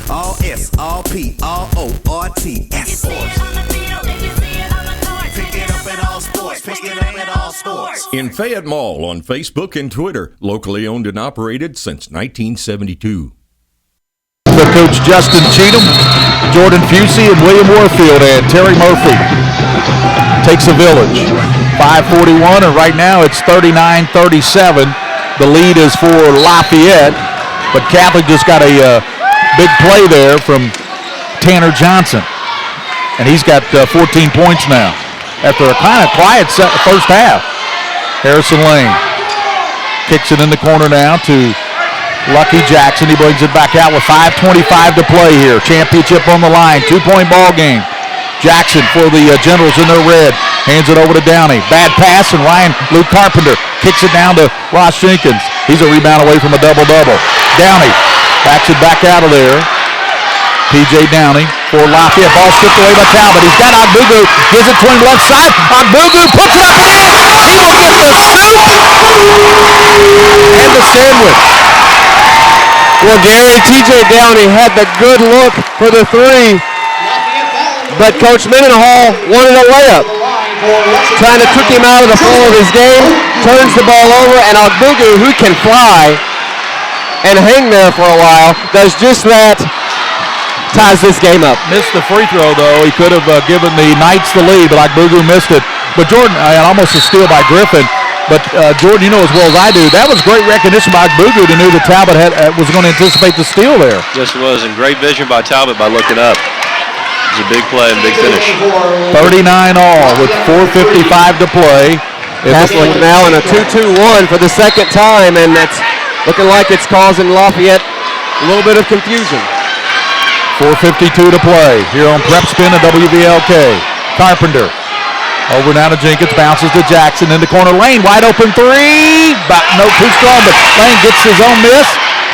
All S, all P, all O, R, T, S. Pick it up at all sports. Pick it up at all sports. In Fayette Mall on Facebook and Twitter, locally owned and operated since 1972. The coach Justin Cheatham, Jordan Fusey, and William Warfield, and Terry Murphy takes a village. 5:41, and right now it's 39-37. The lead is for Lafayette, but Catholic just got a big play there from Tanner Johnson. And he's got 14 points now after a kind of quiet first half. Harrison Lane kicks it in the corner now to Lucky Jackson. He brings it back out with 5:25 to play here. Championship on the line, 2-point ball game. Jackson for the Generals in their red. Hands it over to Downey. Bad pass, and Luke Carpenter kicks it down to Ross Jenkins. He's a rebound away from a double-double. Downey backs it back out of there. P.J. Downey for Lafayette. Ball stripped away by Talbot. He's got Ogbugu. Gives it to him left side. Ogbugu puts it up and in. He will get the soup and the sandwich. Well, Gary, T.J. Downey had the good look for the 3, but Coach Mendenhall wanted a layup. Trying to trick him out of the flow of his game. Turns the ball over, and Ogbugu, who can fly and hang there for a while, does just that. Ties this game up. Missed the free throw, though. He could have given the Knights the lead, but Ogbugu missed it. But Jordan, almost a steal by Griffin. But Jordan, you know as well as I do, that was great recognition by Ogbugu to know that Talbot was going to anticipate the steal there. Yes, it was, and great vision by Talbot by looking up. It was a big play and big finish. 39 all with 4:55 to play. Catholic now in a 2-2-1 for the second time, and that's looking like it's causing Lafayette a little bit of confusion. 4:52 to play here on PrepSpin and WVLK. Carpenter over now to Jenkins, bounces to Jackson in the corner lane, wide open 3, but no, too strong, but Lane gets his own miss,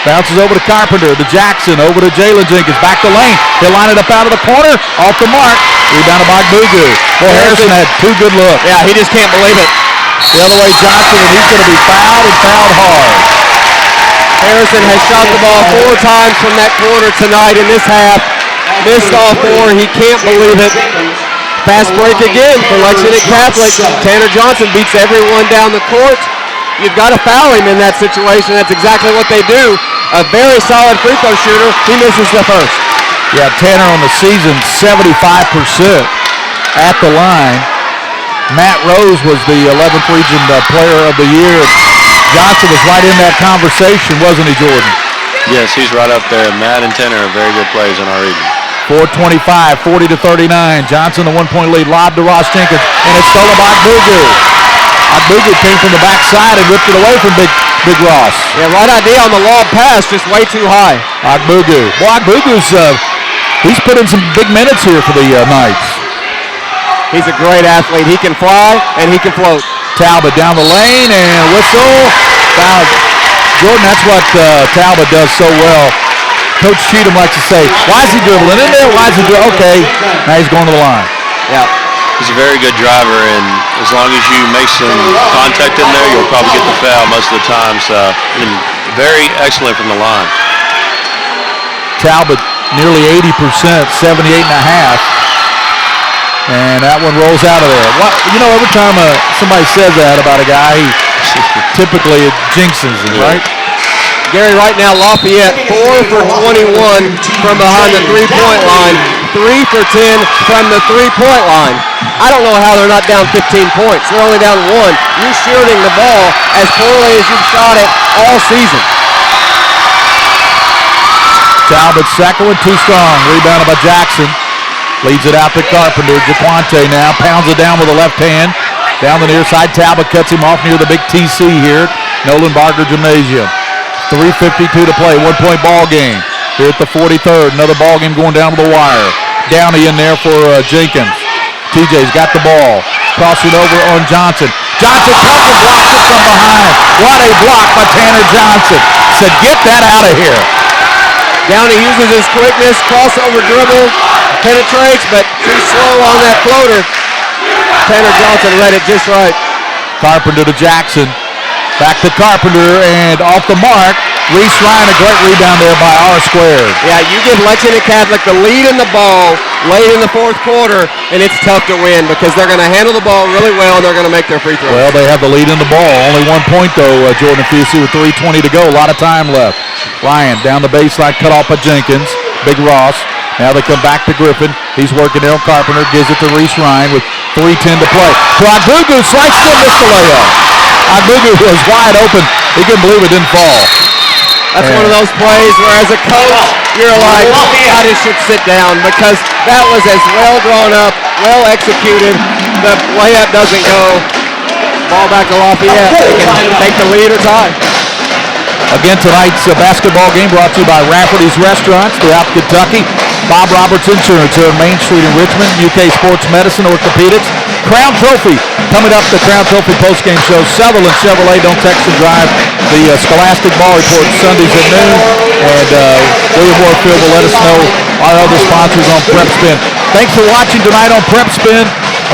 bounces over to Carpenter, to Jackson, over to Jalen Jenkins, back to Lane, he'll line it up out of the corner, off the mark, rebounded by Ogbugu. Well, Harrison had 2 good looks. Yeah, he just can't believe it. The other way Johnson, and he's going to be fouled and fouled hard. Harrison has shot the ball 4 times from that corner tonight in this half. Missed all 4. He can't believe it. Fast break again for Lexington Catholic. Tanner Johnson beats everyone down the court. You've got to foul him in that situation. That's exactly what they do. A very solid free throw shooter. He misses the first. Yeah, Tanner on the season, 75% at the line. Matt Rose was the 11th region player of the year. Johnson was right in that conversation, wasn't he, Jordan? Yes, he's right up there. Matt and Tanner are very good players in our region. 4:25, 40-39. Johnson, the 1-point lead, lobbed to Ross Jenkins, and it's stolen by Agbugu. Agbugu came from the backside and ripped it away from Big Ross. Yeah, right idea on the lob pass, just way too high. Agbugu. Well, Agbugu's, he's put in some big minutes here for the Knights. He's a great athlete. He can fly and he can float. Talbot down the lane and whistle. Foul. Jordan, that's what Talbot does so well. Coach Cheatham likes to say, why is he dribbling in there? Why is he dribbling? Okay, now he's going to the line. Yeah. He's a very good driver, and as long as you make some contact in there, you'll probably get the foul most of the time. So, very excellent from the line. Talbot nearly 80%, 78.5. And that one rolls out of there. Every time somebody says that about a guy, typically it jinxes him, right? Gary, right now, Lafayette 4 for 21 from behind the three-point line, 3 for 10 from the three-point line. I don't know how they're not down 15 points. They're only down 1. You're shooting the ball as poorly as you've shot it all season. Talbot's second one too strong. Rebounded by Jackson. Leads it out to Carpenter. Jaquante now pounds it down with the left hand. Down the near side, Talbot cuts him off near the big TC here. Nolan Barker Gymnasium. 3:52 to play, 1-point ball game. Here at the 43rd, another ball game going down to the wire. Downey in there for Jenkins. TJ's got the ball. Crossing over on Johnson. Johnson comes and blocks it from behind. What a block by Tanner Johnson. Said, get that out of here. Downey uses his quickness, crossover dribble, penetrates, but too slow on that floater. Tanner Johnson read it just right. Carpenter to Jackson. Back to Carpenter, and off the mark, Reese Ryan, a great rebound there by R-squared. Yeah, you give Lexington Catholic the lead in the ball late in the fourth quarter, and it's tough to win because they're going to handle the ball really well, and they're going to make their free throws. Well, they have the lead in the ball. Only 1 point, though, Jordan Fusey with 3:20 to go. A lot of time left. Ryan down the baseline, cut off by Jenkins. Big Ross. Now they come back to Griffin. He's working there on Carpenter. Gives it to Reese Ryan with 3:10 to play. So Agbugu sliced in, missed the layup. Agbugu was wide open. He couldn't believe it didn't fall. That's one of those plays where as a coach, you're like, I just should sit down because that was as well drawn up, well executed. The layup doesn't go. Ball back to Lafayette. They can take the lead or tie. Again, tonight's basketball game brought to you by Rafferty's Restaurants throughout Kentucky. Bob Roberts Insurance here on Main Street in Richmond. UK Sports Medicine, Orthopedics. Crown Trophy. Coming up, the Crown Trophy postgame show. Sutherland Chevrolet, don't text and drive. The Scholastic Ball Report Sundays at noon. And William Warfield will let us know our other sponsors on PrepSpin. Thanks for watching tonight on PrepSpin.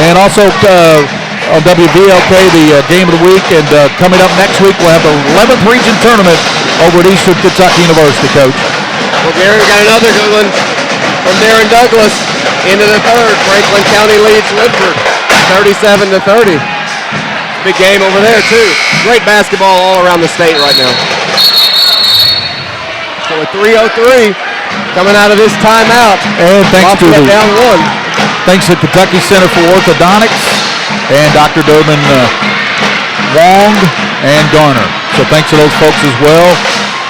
And also on WVLK, the game of the week. And coming up next week, we'll have the 11th region tournament over at Eastern Kentucky University, Coach. Well, Gary, we got another good one from Darren Douglas into the third. Franklin County leads Woodford 37-30. Big game over there, too. Great basketball all around the state right now. So a 3:03 coming out of this timeout. And thanks to down 1. Thanks to Kentucky Center for Orthodontics and Dr. Durbin Wong and Garner. So thanks to those folks as well.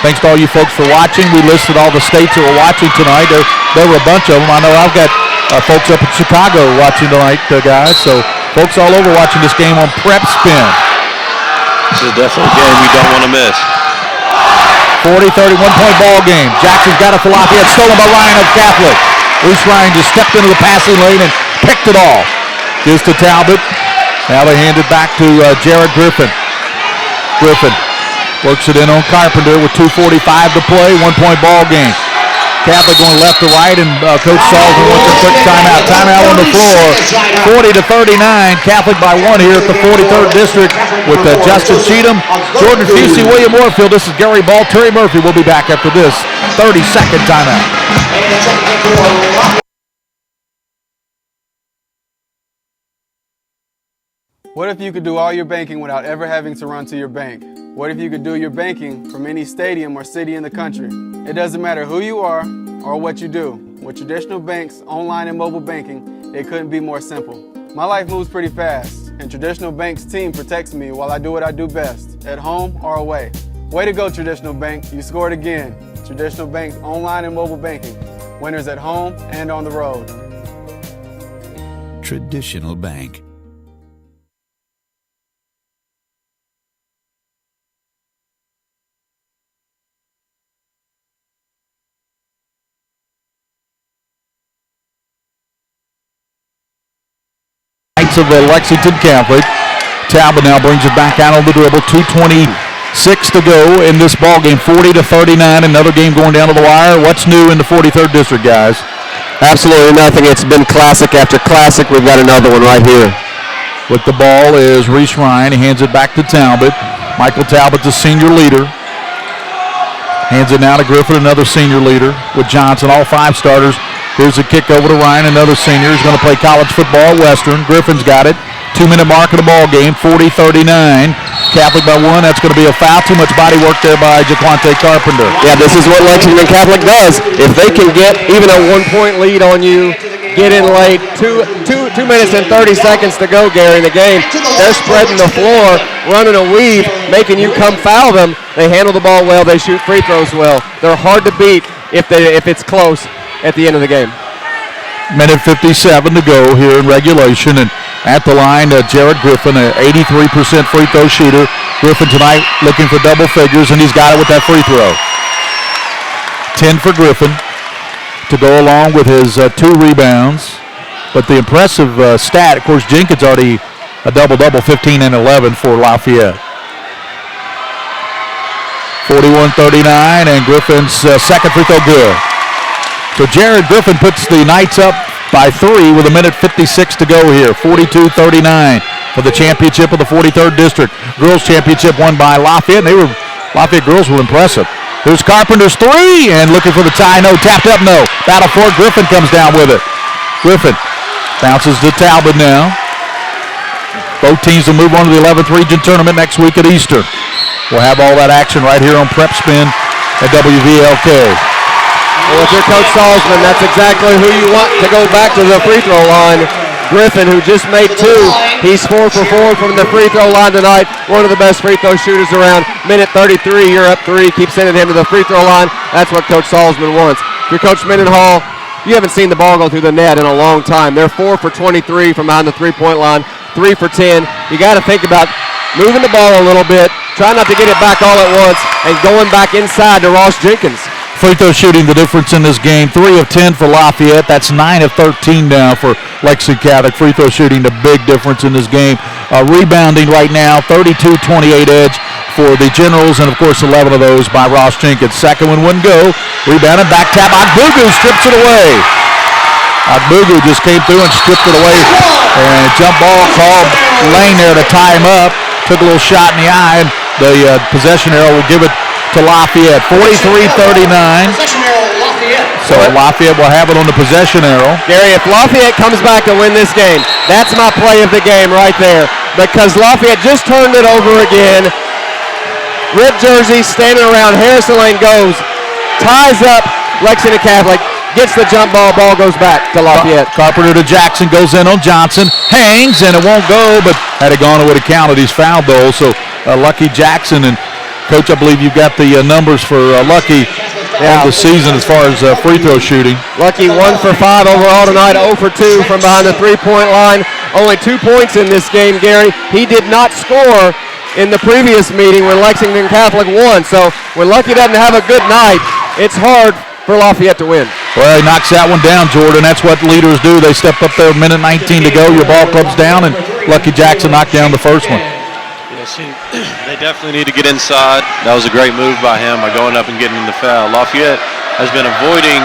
Thanks to all you folks for watching. We listed all the states that were watching tonight. There were a bunch of them. I know I've got folks up in Chicago watching tonight, guys. So folks all over watching this game on PrepSpin. This is definitely a game you don't want to miss. 40-30, 1-point ball game. Jackson's got it for Lafayette. Stolen by Ryan of Catholic. Reese Ryan just stepped into the passing lane and picked it off. Gives to Talbot. Now they hand it back to Jared Griffin. Griffin works it in on Carpenter with 2:45 to play. 1-point ball game. Catholic going left to right, and Coach Sullivan wants a quick timeout. Timeout on the floor. 40-39. Catholic by 1 here at the 43rd District with Justin Cheatham, Jordan Fusey, William Moorfield. This is Gary Ball, Terry Murphy. We'll be back after this 30-second timeout. What if you could do all your banking without ever having to run to your bank? What if you could do your banking from any stadium or city in the country? It doesn't matter who you are or what you do. With traditional banks, online and mobile banking, it couldn't be more simple. My life moves pretty fast, and Traditional Bank's team protects me while I do what I do best, at home or away. Way to go, Traditional Bank. You scored again. Traditional Bank's online and mobile banking. Winners at home and on the road. Traditional Bank. Of the Lexington Catholic. Talbot now brings it back out on the dribble. 2:26 to go in this ball game. 40-39. Another game going down to the wire. What's new in the 43rd District, guys? Absolutely nothing. It's been classic after classic. We've got another one right here. With the ball is Reese Ryan. He hands it back to Talbot. Michael Talbot, the senior leader. Hands it now to Griffin, another senior leader with Johnson, all 5 starters. Here's a kick over to Ryan, another senior. He's going to play college football at Western. Griffin's got it. 2-minute mark of the ball game, 40-39. Catholic by 1. That's going to be a foul. Too much body work there by Jaquante Carpenter. Yeah, this is what Lexington Catholic does. If they can get even a 1-point lead on you, get in late, 2 minutes and 30 seconds to go, Gary, in the game. They're spreading the floor, running a weave, making you come foul them. They handle the ball well. They shoot free throws well. They're hard to beat if it's close at the end of the game. Minute 57 to go here in regulation, and at the line, Jared Griffin, an 83% free throw shooter. Griffin tonight looking for double figures, and he's got it with that free throw. 10 for Griffin to go along with his 2 rebounds. But the impressive stat, of course, Jenkins already a double-double, 15 and 11 for Lafayette. 41-39, and Griffin's second free throw good. So Jared Griffin puts the Knights up by 3 with a minute 56 to go here. 42-39 for the championship of the 43rd District. Girls championship won by Lafayette. Lafayette girls were impressive. Here's Carpenter's 3, and looking for the tie. No, tapped up, no. Battle for it. Griffin comes down with it. Griffin bounces to Talbot now. Both teams will move on to the 11th region tournament next week at Easter. We'll have all that action right here on PrepSpin at WVLK. Well, if you're Coach Salzman, that's exactly who you want to go back to the free throw line. Griffin, who just made 2. He's 4 for 4 from the free throw line tonight. One of the best free throw shooters around. Minute 33, you're up 3. Keep sending him to the free throw line. That's what Coach Salzman wants. If you're Coach Mendenhall, you haven't seen the ball go through the net in a long time. They're 4 for 23 from behind the three-point line, 3 for 10. You got to think about moving the ball a little bit, try not to get it back all at once, and going back inside to Ross Jenkins. Free throw shooting the difference in this game. 3 of 10 for Lafayette. That's 9 of 13 now for Lexington Catholic. Free throw shooting the big difference in this game. Rebounding right now, 32-28 edge for the Generals, and of course 11 of those by Ross Jenkins. Second one wouldn't go. Rebounded, back tap. Agbugu strips it away. Agbugu just came through and stripped it away. And jump ball called Lane there to tie him up. Took a little shot in the eye, and the possession arrow will give it to Lafayette. 43-39. So Lafayette will have it on the possession arrow. Gary, if Lafayette comes back to win this game, that's my play of the game right there. Because Lafayette just turned it over again. Red jersey standing around. Harrison Lane goes, ties up Lexington Catholic, gets the jump ball, ball goes back to Lafayette. Carpenter to Jackson, goes in on Johnson, hangs, and it won't go, but had it gone, it would have counted. He's fouled though, so Lucky Jackson. And Coach, I believe you've got the numbers for Lucky on the season as far as free throw shooting. Lucky 1 for 5 overall tonight, 0 for 2 from behind the three-point line. Only 2 points in this game, Gary. He did not score in the previous meeting when Lexington Catholic won. So when Lucky doesn't have a good night, it's hard for Lafayette to win. Well, he knocks that one down, Jordan. That's what leaders do. They step up there, minute 19 to go. Your ball club's down, and Lucky Jackson knocked down the first one. They definitely need to get inside. That was a great move by him by going up and getting in the foul. Lafayette has been avoiding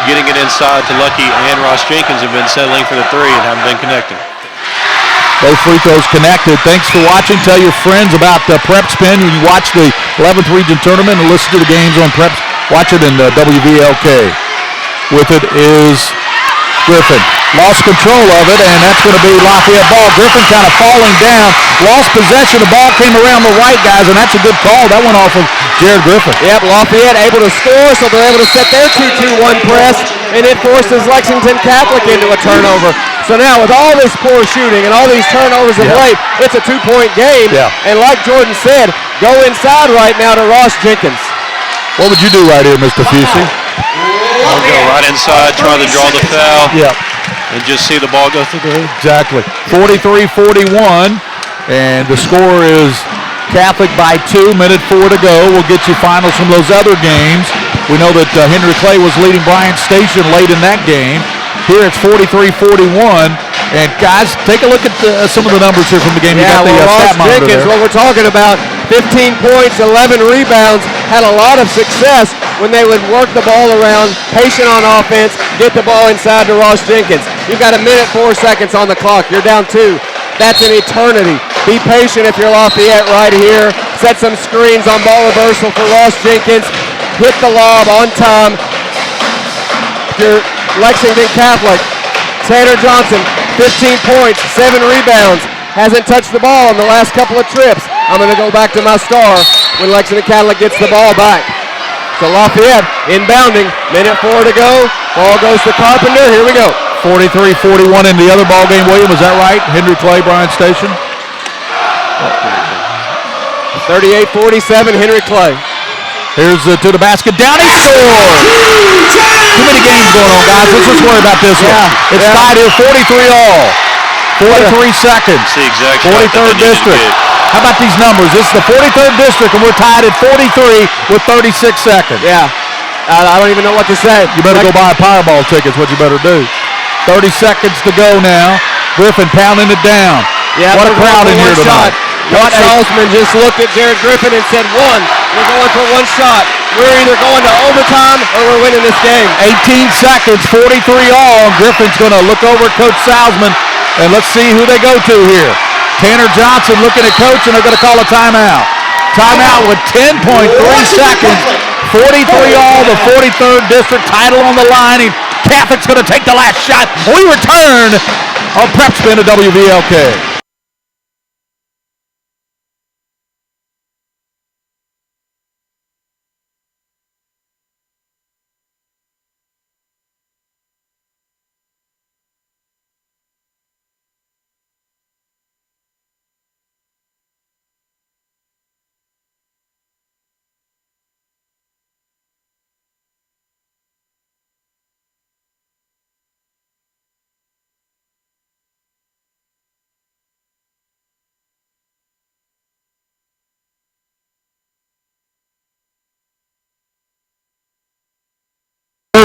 getting it inside to Lucky and Ross Jenkins, have been settling for the three and haven't been connecting. Both free throws connected. Thanks for watching. Tell your friends about PrepSpin. When you watch the 11th Region Tournament and listen to the games on Preps, watch it in WVLK. With it is Griffin. Lost control of it, and that's going to be Lafayette ball. Griffin kind of falling down. Lost possession. The ball came around the right, guys, and that's a good call. That went off of Jared Griffin. Yep, Lafayette able to score, so they're able to set their 2-2-1 press, and it forces Lexington Catholic into a turnover. So now with all this poor shooting and all these turnovers of late, it's a 2-point game. Yeah. And like Jordan said, go inside right now to Ross Jenkins. What would you do right here, Mr. Fusey? I'll go right inside, try to draw the foul. Yep. And just see the ball go through the hoop. Exactly. 43-41, and the score is Catholic by 2, minute 4 to go. We'll get you finals from those other games. We know that Henry Clay was leading Bryant Station late in that game. Here it's 43-41, and guys, take a look at some of the numbers here from the game. Yeah, you got the Ross stat monitor Jenkins, there. what we're talking about, 15 points, 11 rebounds, had a lot of success when they would work the ball around, patient on offense, get the ball inside to Ross Jenkins. You've got a minute, 4 seconds on the clock. You're down 2. That's an eternity. Be patient if you're Lafayette right here. Set some screens on ball reversal for Ross Jenkins. Hit the lob on time. If you're Lexington Catholic, Tanner Johnson, 15 points, 7 rebounds. Hasn't touched the ball in the last couple of trips. I'm going to go back to my star when Lexington Catholic gets the ball back. So Lafayette inbounding, minute 4 to go. Ball goes to Carpenter. Here we go. 43-41 in the other ball game, William. Is that right? Henry Clay, Bryant Station. 38-47, Henry Clay. Here's to the basket. Down he scores. Too many games going on, guys. Let's just worry about this one. It's tied here, 43-all. 43 seconds. That's the exact 43rd district. How about these numbers? This is the 43rd district, and we're tied at 43 with 36 seconds. Yeah. I don't even know what to say. You better go buy a Powerball ticket. Is what you better do. 30 seconds to go now. Griffin pounding it down. Yeah, what a crowd in here tonight. Coach Salzman just looked at Jared Griffin and said, we're going for one shot. We're either going to overtime or we're winning this game. 18 seconds, 43-all. Griffin's going to look over at Coach Salzman, and let's see who they go to here. Tanner Johnson looking at Coach, and they're going to call a timeout. Timeout with 10.3 seconds. 43-all, the 43rd district title on the line. Catholic's going to take the last shot. We return on PrepSpin to WVLK.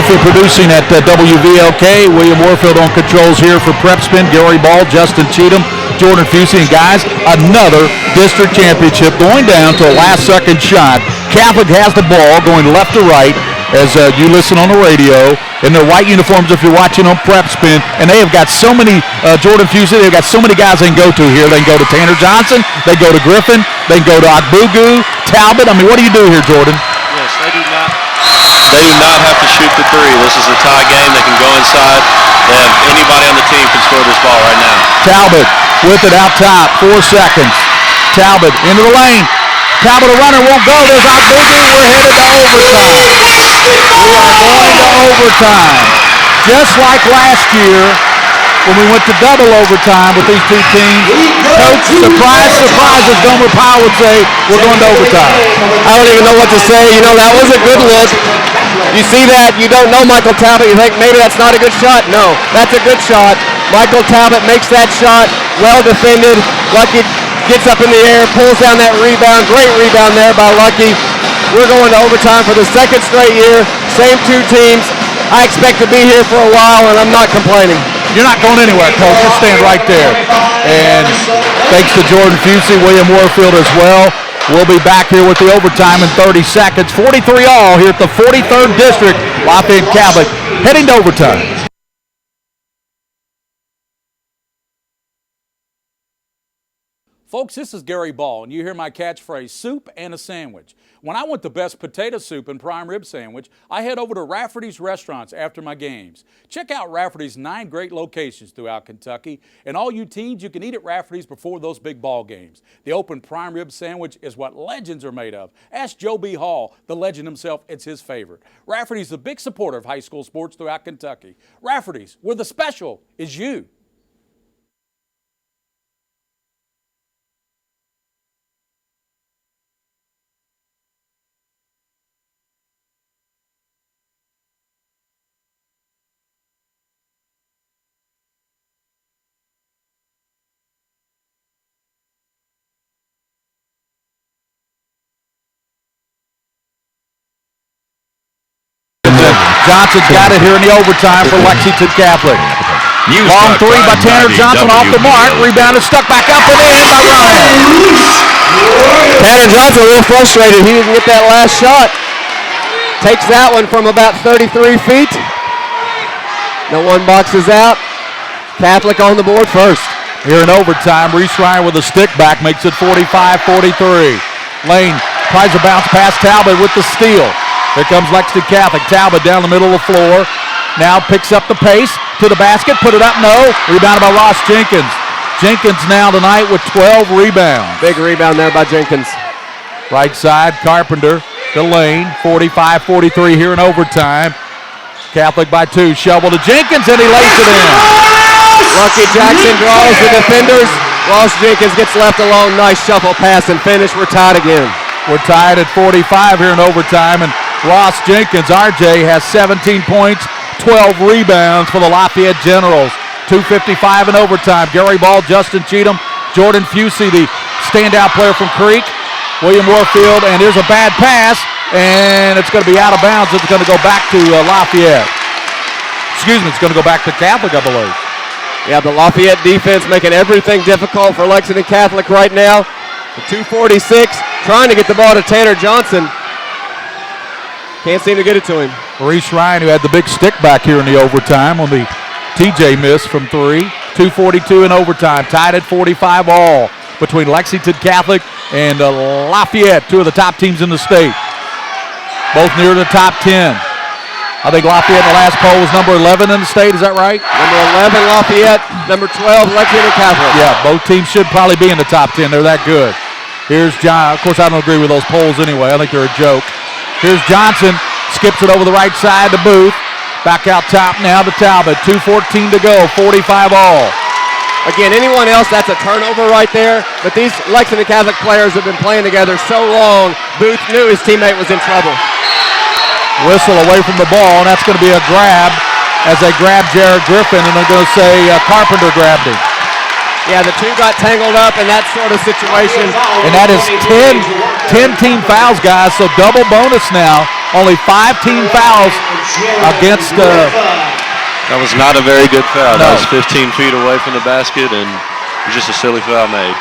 For producing at WVLK, William Warfield on controls here for PrepSpin, Gary Ball, Justin Cheatham, Jordan Fusey, and guys, another district championship going down to a last-second shot. Catholic has the ball going left to right as you listen on the radio in their white uniforms if you're watching on PrepSpin, and they have got so many, Jordan Fusey, they've got so many guys they can go to here. They can go to Tanner Johnson, they go to Griffin, they can go to Agbugu, Talbot. I mean, what do you do here, Jordan? Yes, they do not. They do not have to shoot the three. This is a tie game. They can go inside. They have anybody on the team can score this ball right now. Talbot with it out top. 4 seconds. Talbot into the lane. Talbot, a runner, won't go. There's Agbugu. We're headed to overtime. We are going to overtime. Just like last year when we went to double overtime with these two teams. Coach, surprise, surprise, as Gomer Powell would say, we're going to overtime. I don't even know what to say. You know, that was a good look. You see that, you don't know Michael Talbot, you think maybe that's not a good shot. No, that's a good shot. Michael Talbot makes that shot, well defended. Lucky gets up in the air, pulls down that rebound. Great rebound there by Lucky. We're going to overtime for the second straight year. Same two teams. I expect to be here for a while, and I'm not complaining. You're not going anywhere, Coach. Just stand right there. And thanks to Jordan Fusey, William Warfield as well. We'll be back here with the overtime in 30 seconds. 43 all here at the 43rd District. Lafayette Catholic heading to overtime. Folks, this is Gary Ball, and you hear my catchphrase, soup and a sandwich. When I want the best potato soup and prime rib sandwich, I head over to Rafferty's Restaurants after my games. Check out Rafferty's 9 great locations throughout Kentucky, and all you teens, you can eat at Rafferty's before those big ball games. The open prime rib sandwich is what legends are made of. Ask Joe B. Hall, the legend himself, it's his favorite. Rafferty's a big supporter of high school sports throughout Kentucky. Rafferty's, where the special is you. Johnson's got it here in the overtime for Lexington Catholic. Long three by Tanner Johnson off the mark. Rebounded, stuck back up and in by Ryan. Tanner Johnson a little frustrated. He didn't get that last shot. Takes that one from about 33 feet. No one boxes out. Catholic on the board first. Here in overtime, Reese Ryan with a stick back makes it 45-43. Lane tries to bounce past Talbot with the steal. Here comes Lexington Catholic. Talbot down the middle of the floor. Now picks up the pace to the basket. Put it up, no. Rebounded by Ross Jenkins. Jenkins now tonight with 12 rebounds. Big rebound there by Jenkins. Right side, Carpenter to Lane. 45-43 here in overtime. Catholic by 2. Shovel to Jenkins, and he lays it in. Lucky Jackson draws the defenders. Ross Jenkins gets left alone. Nice shuffle pass and finish. We're tied again. We're tied at 45 here in overtime, and Ross Jenkins, RJ, has 17 points, 12 rebounds for the Lafayette Generals. 2:55 in overtime. Gary Ball, Justin Cheatham, Jordan Fusey, the standout player from Creek, William Warfield, and there's a bad pass, and it's going to be out of bounds. It's going to go back to Lafayette. Excuse me, it's going to go back to Catholic, I believe. Yeah, the Lafayette defense making everything difficult for Lexington Catholic right now. 2:46, trying to get the ball to Tanner Johnson. Can't seem to get it to him. Reese Ryan, who had the big stick back here in the overtime on the TJ miss from 3. 2:42 in overtime, tied at 45 all between Lexington Catholic and Lafayette, 2 of the top teams in the state. Both near the top 10. I think Lafayette in the last poll was number 11 in the state, is that right? Number 11 Lafayette, number 12 Lexington Catholic. Yeah, both teams should probably be in the top 10. They're that good. Here's John. Of course, I don't agree with those polls anyway. I think they're a joke. Here's Johnson. Skips it over the right side to Booth. Back out top now to Talbot. 2:14 to go. 45 all. Again, anyone else, that's a turnover right there. But these Lexington Catholic players have been playing together so long, Booth knew his teammate was in trouble. Whistle away from the ball, and that's going to be a grab as they grab Jared Griffin, and they're going to say Carpenter grabbed him. Yeah, the two got tangled up in that sort of situation. And that is 10 team fouls, guys, so double bonus now. Only 5 team fouls against... that was not a very good foul. No. That was 15 feet away from the basket, and it was just a silly foul made.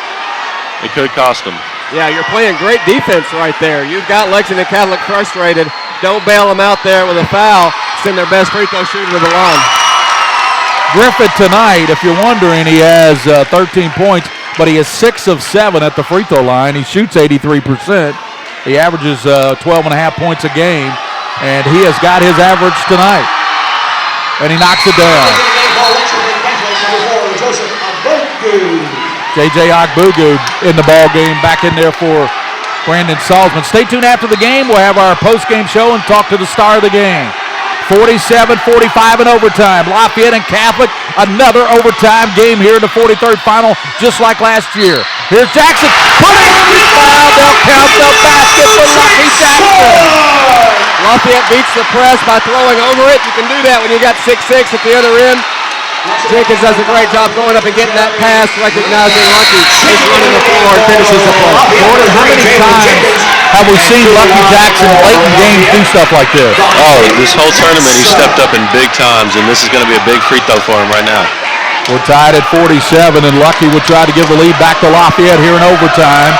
It could cost them. Yeah, you're playing great defense right there. You've got Lexington Catholic frustrated. Don't bail them out there with a foul. Send their best free throw shooter to the line. Griffith tonight, if you're wondering, he has 13 points, but he is 6 of 7 at the free throw line. He shoots 83%. He averages 12.5 points a game, and he has got his average tonight. And he knocks it down. J.J. Ogbugu in the ball game, back in there for Brandon Salzman. Stay tuned after the game. We'll have our post-game show and talk to the star of the game. 47-45 in overtime. Lafayette and Catholic, another overtime game here in the 43rd final, just like last year. Here's Jackson. Put it in the foul. They'll count the basket for Lucky Jackson. Lafayette beats the press by throwing over it. You can do that when you got 6'6" at the other end. Jenkins does a great job going up and getting that pass, recognizing Lucky. He's running the floor and finishes the play. Jordan, how many times have we seen Lucky Jackson late in games do stuff like this? Oh, this whole tournament he stepped up in big times, and this is going to be a big free throw for him right now. We're tied at 47, and Lucky will try to give the lead back to Lafayette here in overtime.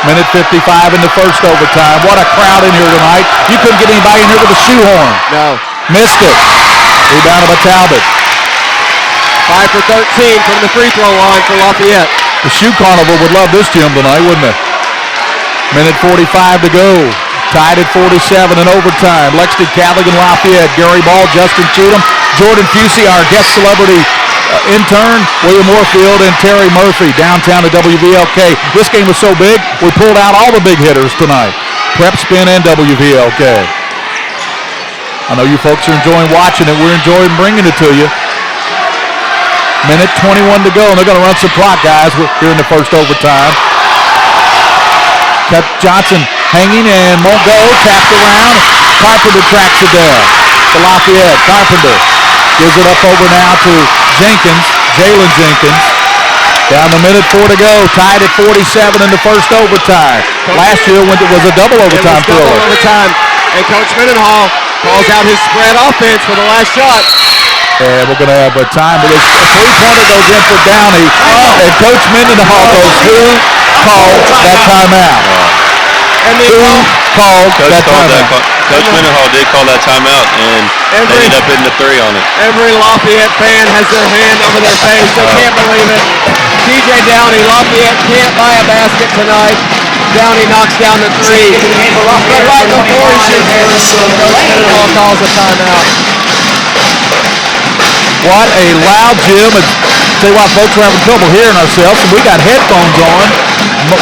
Minute 55 in the first overtime. What a crowd in here tonight. You couldn't get anybody in here with a shoehorn. No. Missed it. Rebounded by Talbot. 5 for 13 from the free throw line for Lafayette. The shoe carnival would love this gym tonight, wouldn't it? Minute 45 to go. Tied at 47 in overtime. Lexington Catholic and Lafayette. Gary Ball, Justin Cheatham, Jordan Fusey, our guest celebrity intern, William Moorfield, and Terry Murphy downtown at WVLK. This game was so big, we pulled out all the big hitters tonight. PrepSpin and WVLK. I know you folks are enjoying watching it. We're enjoying bringing it to you. Minute 21 to go, and they're going to run some clock, guys, here in the first overtime. Kept Johnson hanging and won't go. Tapped around. Carpenter tracks it down to Lafayette. Carpenter gives it up over now to Jenkins. Jalen Jenkins. Down to minute 4 to go. Tied at 47 in the first overtime. Last year when it was a double overtime thriller. Double overtime. And Coach Mendenhall calls out his spread offense for the last shot. And we're going to have a time. But a three-pointer goes in for Downey. And Coach Mendenhall goes, who called that timeout? Who called that timeout? Coach Mendenhall did call that timeout, and they ended up hitting the three on it. Every Lafayette fan has their hand over their face. They can't believe it. TJ Downey, Lafayette can't buy a basket tonight. Downey knocks down the three. But right before he shoots, Mendenhall calls a timeout. What a loud gym. Tell you what, folks, we're having trouble hearing ourselves, and we got headphones on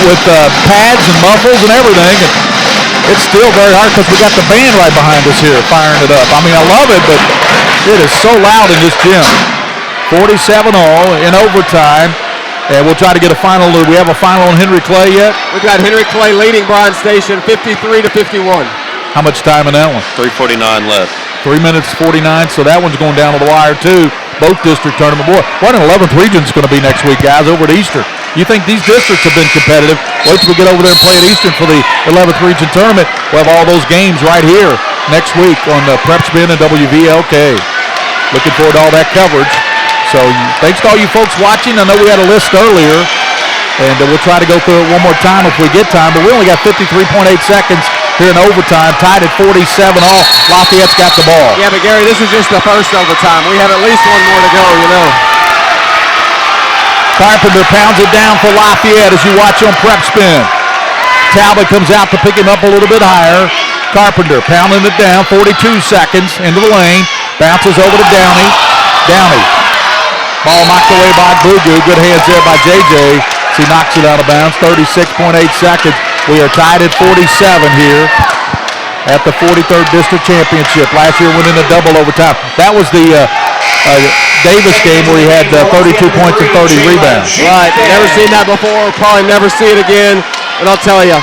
with pads and muffles and everything. And it's still very hard because we got the band right behind us here firing it up. I mean, I love it, but it is so loud in this gym. 47 all in overtime, and we'll try to get a final. Do we have a final on Henry Clay yet? We've got Henry Clay leading Bryan Station 53 to 51. How much time in that one? 3:49 left. 3 minutes 49, so that one's going down to the wire too. Both district tournament. Boy, what an 11th region's going to be next week, guys, over at Eastern. You think these districts have been competitive? Wait till we get over there and play at Eastern for the 11th region tournament. We'll have all those games right here next week on PrepSpin and WVLK. Looking forward to all that coverage. So thanks to all you folks watching. I know we had a list earlier, and we'll try to go through it one more time if we get time, but we only got 53.8 seconds here in overtime, tied at 47 all. Lafayette's got the ball. Yeah, but Gary, this is just the first overtime. We have at least one more to go, you know. Carpenter pounds it down for Lafayette as you watch on PrepSpin. Talbot comes out to pick him up a little bit higher. Carpenter pounding it down, 42 seconds into the lane. Bounces over to Downey. Downey. Ball knocked away by Boogoo. Good hands there by JJ. He knocks it out of bounds, 36.8 seconds. We are tied at 47 here at the 43rd District Championship. Last year went in a double overtime. That was the Davis game where he had 32 points and 30 rebounds. Right, never seen that before, probably never see it again. And I'll tell you,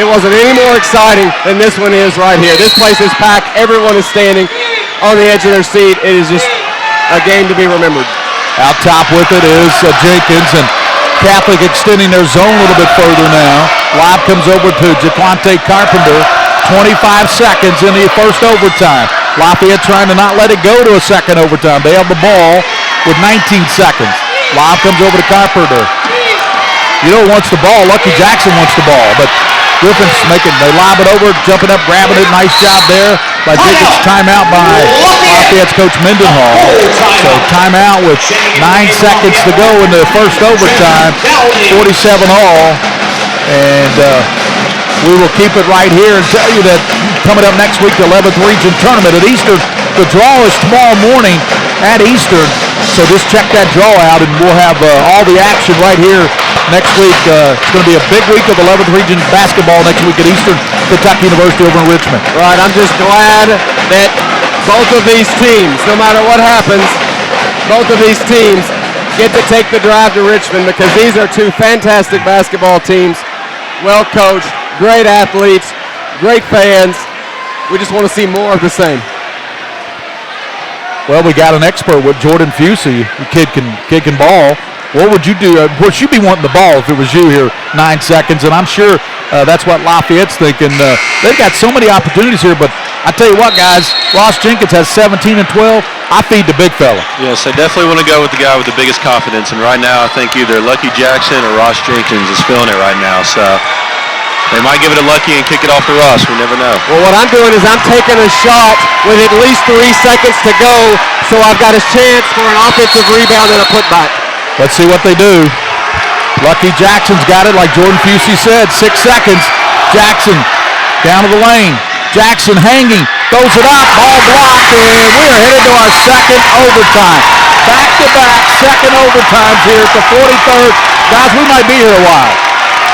it wasn't any more exciting than this one is right here. This place is packed. Everyone is standing on the edge of their seat. It is just a game to be remembered. Out top with it is Jenkins, and Catholic extending their zone a little bit further now. Lob comes over to Jaquante Carpenter. 25 seconds in the first overtime. Lafayette trying to not let it go to a second overtime. They have the ball with 19 seconds. Lob comes over to Carpenter. You know who wants the ball? Lucky Jackson wants the ball, but Griffin's they lob it over, jumping up, grabbing it. Nice job there by Jenkins. Timeout by Lafayette's coach Mendenhall. So timeout with 9 seconds to go in the first overtime. 47 all. And we will keep it right here and tell you that coming up next week, the 11th region tournament at Eastern. The draw is tomorrow morning at Eastern. So just check that draw out, and we'll have all the action right here next week. It's going to be a big week of 11th region basketball next week at Eastern Kentucky University over in Richmond. Right, I'm just glad that both of these teams, no matter what happens, both of these teams get to take the drive to Richmond, because these are two fantastic basketball teams, well coached, great athletes, great fans. We just want to see more of the same. Well, we got an expert with Jordan Fusey. The kid can ball. What would you do? Of course, you'd be wanting the ball if it was you here. 9 seconds, and I'm sure that's what Lafayette's thinking. They've got so many opportunities here, but I tell you what, guys, Ross Jenkins has 17 and 12. I feed the big fella. Yes, I definitely want to go with the guy with the biggest confidence, and right now I think either Lucky Jackson or Ross Jenkins is feeling it right now. So they might give it to Lucky and kick it off to Ross. We never know. Well, what I'm doing is I'm taking a shot with at least 3 seconds to go, so I've got a chance for an offensive rebound and a putback. Let's see what they do. Lucky Jackson's got it, like Jordan Fusey said, 6 seconds. Jackson down to the lane. Jackson hanging, throws it up, ball blocked, and we are headed to our second overtime. Back-to-back second overtimes here at the 43rd. Guys, we might be here a while.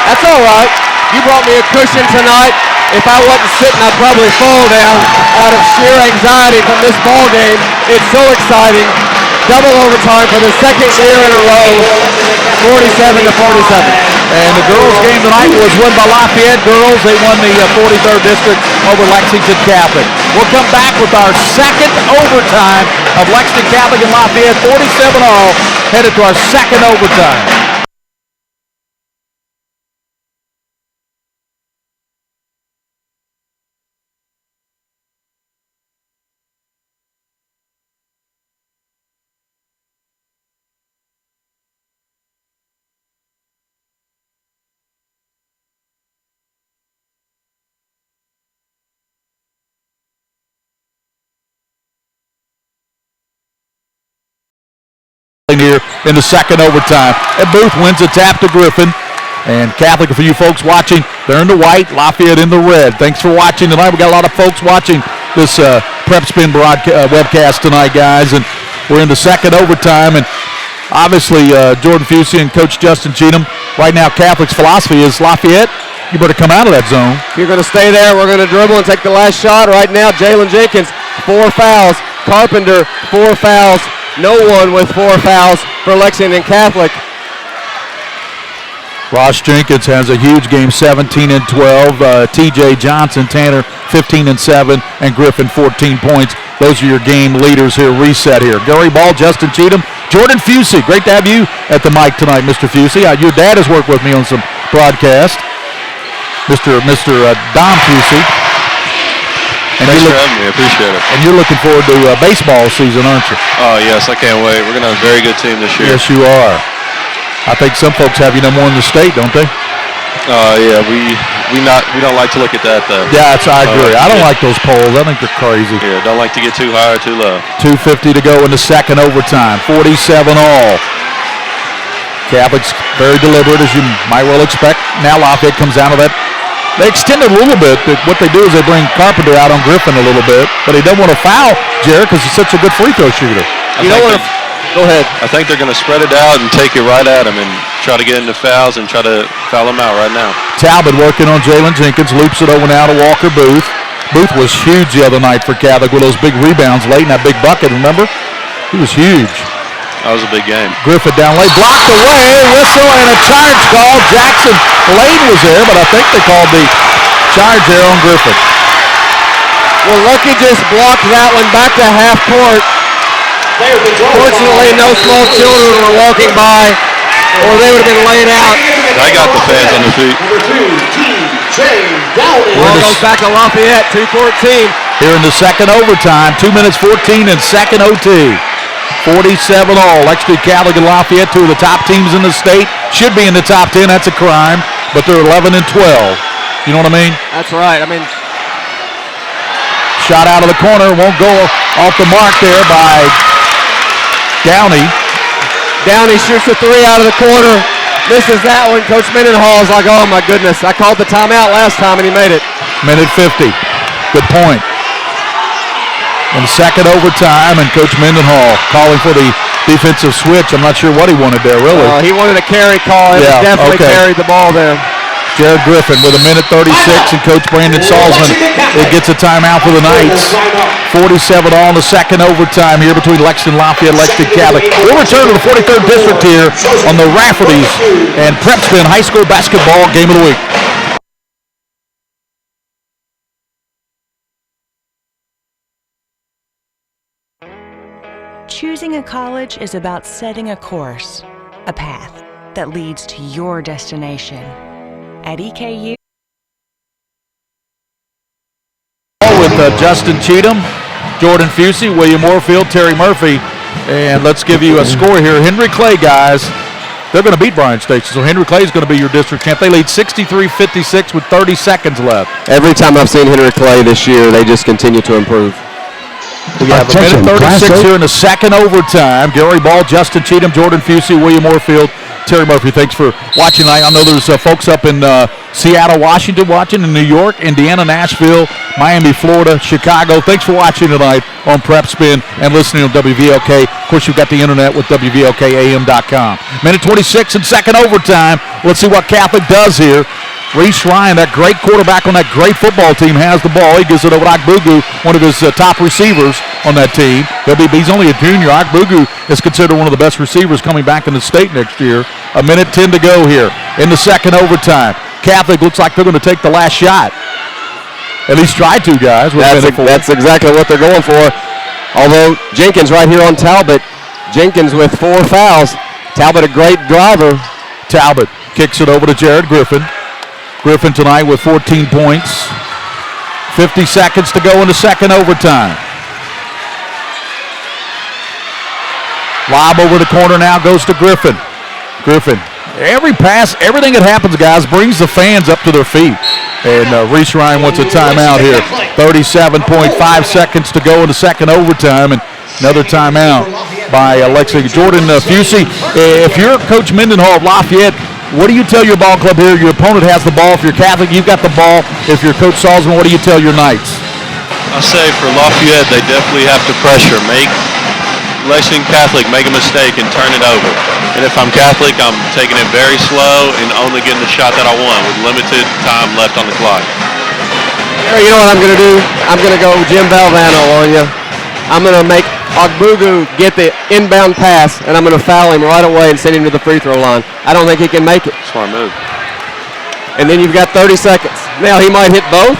That's all right. You brought me a cushion tonight. If I wasn't sitting, I'd probably fall down out of sheer anxiety from this ball game. It's so exciting. Double overtime for the second year in a row, 47-47. And the girls' game tonight was won by Lafayette girls. They won the 43rd District over Lexington Catholic. We'll come back with our second overtime of Lexington Catholic and Lafayette, 47-all, headed to our second overtime. Here in the second overtime. And Booth wins a tap to Griffin. And Catholic, for you folks watching, they're in the white, Lafayette in the red. Thanks for watching tonight. We got a lot of folks watching this PrepSpin webcast tonight, guys. And we're in the second overtime. And obviously, Jordan Fusey and Coach Justin Cheatham, right now Catholic's philosophy is Lafayette, you better come out of that zone. If you're going to stay there, we're going to dribble and take the last shot. Right now, Jalen Jenkins, 4 fouls. Carpenter, 4 fouls. No one with 4 fouls for Lexington Catholic. Ross Jenkins has a huge game, 17 and 12. TJ Johnson, Tanner, 15 and 7, and Griffin, 14 points. Those are your game leaders here. Reset here. Gary Ball, Justin Cheatham, Jordan Fusey. Great to have you at the mic tonight, Mr. Fusey. Your dad has worked with me on some broadcast, Mr. Dom Fusey. And thanks for having me. I appreciate it. And you're looking forward to baseball season, aren't you? Oh, yes. I can't wait. We're going to have a very good team this year. Yes, you are. I think some folks have you number 1 in the state, don't they? Yeah. We don't like to look at that, though. Yeah, I agree. I don't like those polls. I think they're crazy. Yeah, don't like to get too high or too low. 2:50 to go in the second overtime. 47-all. Catholics very deliberate, as you might well expect. Now Lafayette comes down to that. They extend it a little bit, but what they do is they bring Carpenter out on Griffin a little bit, but he doesn't want to foul Jared because he's such a good free throw shooter. You don't want to. Go ahead. I think they're going to spread it out and take it right at him and try to get into fouls and try to foul him out right now. Talbot working on Jalen Jenkins, loops it over now to Walker Booth. Booth was huge the other night for Catholic with those big rebounds late in that big bucket, remember? He was huge. That was a big game. Griffith down late, blocked away, whistle and a charge call. Jackson Lane was there, but I think they called the charge there on Griffith. Well, Lucky just blocked that one back to half court. Fortunately, no small children were walking by, or they would have been laid out. I got the fans on their feet. Ball goes back to Lafayette, 2:14. Here in the second overtime, 2 minutes 14 and second OT. 47-all. Lexington Catholic and Lafayette, 2 of the top teams in the state. Should be in the top 10. That's a crime. But they're 11 and 12. You know what I mean? That's right. I mean, shot out of the corner. Won't go off the mark there by Downey. Downey shoots a 3 out of the corner. Misses that one. Coach Mendenhall is like, oh my goodness. I called the timeout last time and he made it. Minute 50. Good point. In second overtime, and Coach Mendenhall calling for the defensive switch. I'm not sure what he wanted there, really. He wanted a carry call. He definitely carried the ball there. Jared Griffin with a minute 36, and Coach Brandon Salzman gets a timeout for the Knights. 47-all in the second overtime here between Lexington Lafayette and Lexington Catholic. We'll return to the 43rd District here on the Rafferty's and PrepSpin High School Basketball Game of the Week. Choosing a college is about setting a course, a path that leads to your destination. At EKU, With Justin Cheatham, Jordan Fusey, William Warfield, Terry Murphy. And let's give you a score here. Henry Clay, guys, they're going to beat Bryan Station. So Henry Clay is going to be your district champ. They lead 63-56 with 30 seconds left. Every time I've seen Henry Clay this year, they just continue to improve. We have a minute 36 here in the second overtime. Gary Ball, Justin Cheatham, Jordan Fusey, William Warfield, Terry Murphy. Thanks for watching tonight. I know there's folks up in Seattle, Washington watching, in New York, Indiana, Nashville, Miami, Florida, Chicago. Thanks for watching tonight on PrepSpin and listening on WVLK. Of course, you've got the internet with WVLKAM.com. Minute 26 in second overtime. Let's see what Catholic does here. Reese Ryan, that great quarterback on that great football team, has the ball. He gives it over to Akbugu, one of his top receivers on that team. He's only a junior. Akbugu is considered one of the best receivers coming back in the state next year. A minute 10 to go here in the second overtime. Catholic looks like they're going to take the last shot. At least try to, guys. That's exactly what they're going for. Although Jenkins right here on Talbot. Jenkins with 4 fouls. Talbot a great driver. Talbot kicks it over to Jared Griffin. Griffin tonight with 14 points. 50 seconds to go in the second overtime. Lob over the corner now goes to Griffin. Griffin, every pass, everything that happens, guys, brings the fans up to their feet. And Reese Ryan wants a timeout here. 37.5 seconds to go in the second overtime. And another timeout by Lexington. Jordan Fusey, if you're Coach Mendenhall of Lafayette, what do you tell your ball club here? Your opponent has the ball. If you're Catholic, you've got the ball. If you're Coach Salzman, what do you tell your Knights? I say for Lafayette, they definitely have to pressure. Make Lexington Catholic make a mistake and turn it over. And if I'm Catholic, I'm taking it very slow and only getting the shot that I want with limited time left on the clock. You know what I'm going to do? I'm going to go Jim Valvano on you. I'm going to make Akbugu get the inbound pass, and I'm going to foul him right away and send him to the free throw line. I don't think he can make it. Smart move. And then you've got 30 seconds. Now he might hit both,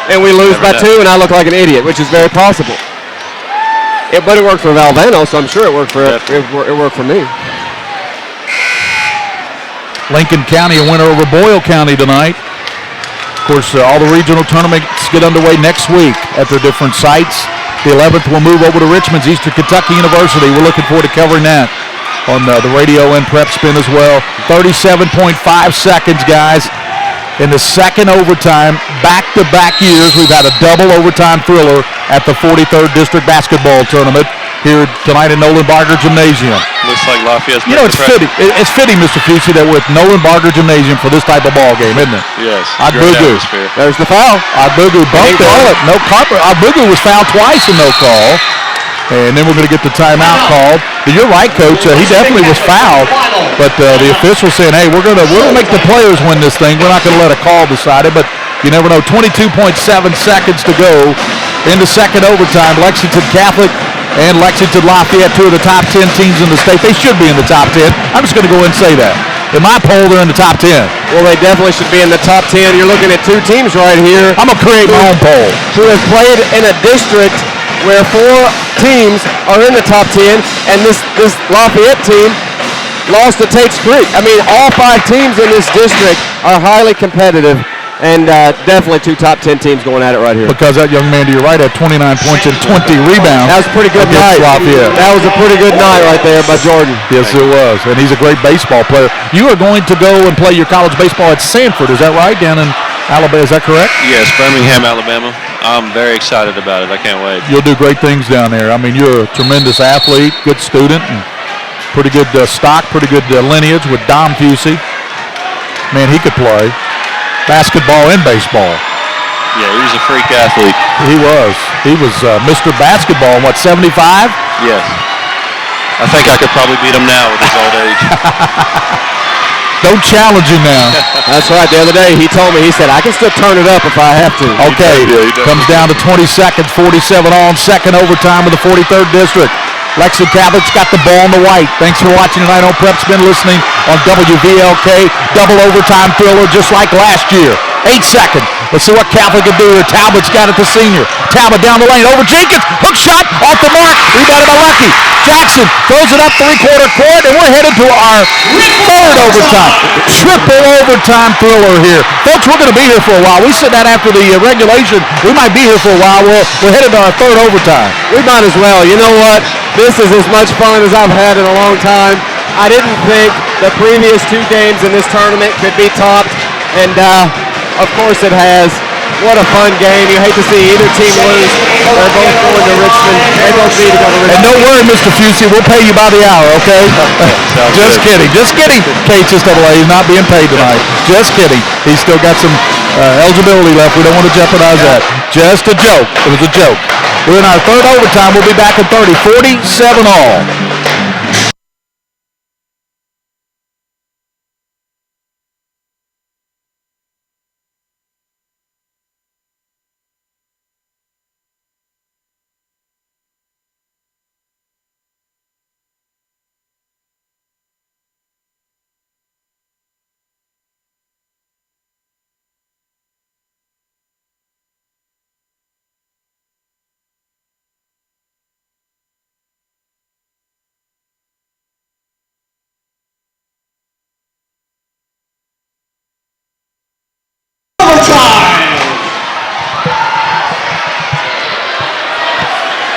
and we lose by 2, and I look like an idiot, which is very possible. But it worked for Valvano, so I'm sure it worked for me. Lincoln County a winner over Boyle County tonight. Of course, all the regional tournaments get underway next week at their different sites. The 11th will move over to Richmond's Eastern Kentucky University. We're looking forward to covering that on the radio and PrepSpin as well. 37.5 seconds, guys. In the second overtime, back-to-back years, we've had a double overtime thriller at the 43rd District Basketball Tournament here tonight at Nolan Barger Gymnasium. Looks like Lafayette's it's fitting. It's fitting, Mr. Fusey, that with Nolan Barger Gymnasium for this type of ball game, isn't it? Yes. Akbugu. There's the foul. Akbugu bumped it. No carpet. Akbugu was fouled twice and no call. And then we're going to get the timeout called. But you're right, Coach. He definitely was fouled. But the official saying, hey, we're going to make the players win this thing. We're not going to let a call decide it. But you never know. 22.7 seconds to go in the second overtime. Lexington Catholic and Lexington Lafayette, 2 of the top 10 teams in the state. They should be in the top 10. I'm just going to go ahead and say that. In my poll, they're in the top 10. Well, they definitely should be in the top 10. You're looking at 2 teams right here. I'm going to create my own poll. Who have played in a district where 4 teams are in the top 10, and this Lafayette team lost to Tate's Creek. I mean, all 5 teams in this district are highly competitive, and definitely 2 top 10 teams going at it right here. Because that young man to your right had 29 points and 20 rebounds. That was a pretty good night. Lafayette. That was a pretty good night right there by Jordan. Yes, it was, and he's a great baseball player. You are going to go and play your college baseball at Sanford, is that right, down in Alabama? Is that correct? Yes, Birmingham, Alabama. I'm very excited about it. I can't wait. You'll do great things down there. I mean, you're a tremendous athlete, good student, and pretty good stock, pretty good lineage with Dom Fusey. Man, he could play basketball and baseball. Yeah, he was a freak athlete. He was. He was Mr. Basketball, what, 75? Yes. I think I could probably beat him now with his old age. Don't challenge him now. That's right. The other day he told me, he said, I can still turn it up if I have to. Okay. Comes down to 20 seconds, 47 on, second overtime of the 43rd District. Lexington Catholic's got the ball in the white. Thanks for watching tonight on PrepSpin, listening on WVLK. Double overtime thriller just like last year. 8 seconds. Let's see what Catholic can do here. Talbot's got it to senior. Talbot down the lane over Jenkins. Hook shot off the mark. Rebounded by Lucky. Jackson throws it up three-quarter court, and we're headed to our third overtime. Triple overtime thriller here. Folks, we're going to be here for a while. We said that after the regulation. We might be here for a while. We're headed to our third overtime. We might as well. You know what? This is as much fun as I've had in a long time. I didn't think the previous two games in this tournament could be topped, and of course it has. What a fun game. You hate to see either team lose. They're both going to Richmond. They both need to go to Richmond. And don't worry, Mr. Fusey, we'll pay you by the hour, okay? Just kidding. Just kidding. KHSAA, he's not being paid tonight. Just kidding. He's still got some eligibility left. We don't want to jeopardize that. Just a joke. It was a joke. We're in our third overtime. We'll be back in 30. 47 all.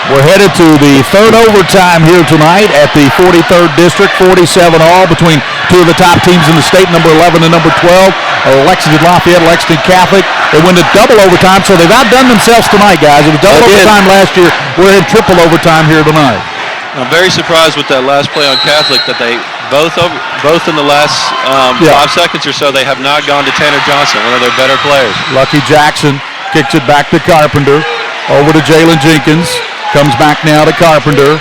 We're headed to the third overtime here tonight at the 43rd District, 47 all between two of the top teams in the state, number 11 and number 12, Lexington Lafayette, Lexington Catholic. They went to double overtime, so they've outdone themselves tonight, guys. It was double overtime last year. We're in triple overtime here tonight. I'm very surprised with that last play on Catholic that they both in the last 5 seconds or so, they have not gone to Tanner Johnson, one of their better players. Lucky Jackson kicks it back to Carpenter, over to Jalen Jenkins. Comes back now to Carpenter.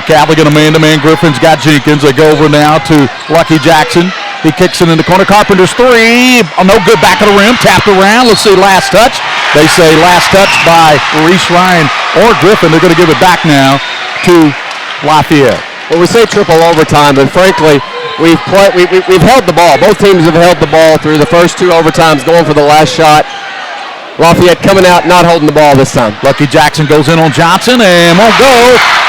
Catholic in a man-to-man. Griffin's got Jenkins. They go over now to Lucky Jackson. He kicks it in the corner. Carpenter's three. Oh, no good. Back of the rim. Tapped around. Let's see. Last touch. They say last touch by Reese Ryan or Griffin. They're going to give it back now to Lafayette. Well, we say triple overtime, but frankly, we've held the ball. Both teams have held the ball through the first two overtimes, going for the last shot. Lafayette coming out, not holding the ball this time. Lucky Jackson goes in on Johnson and won't go.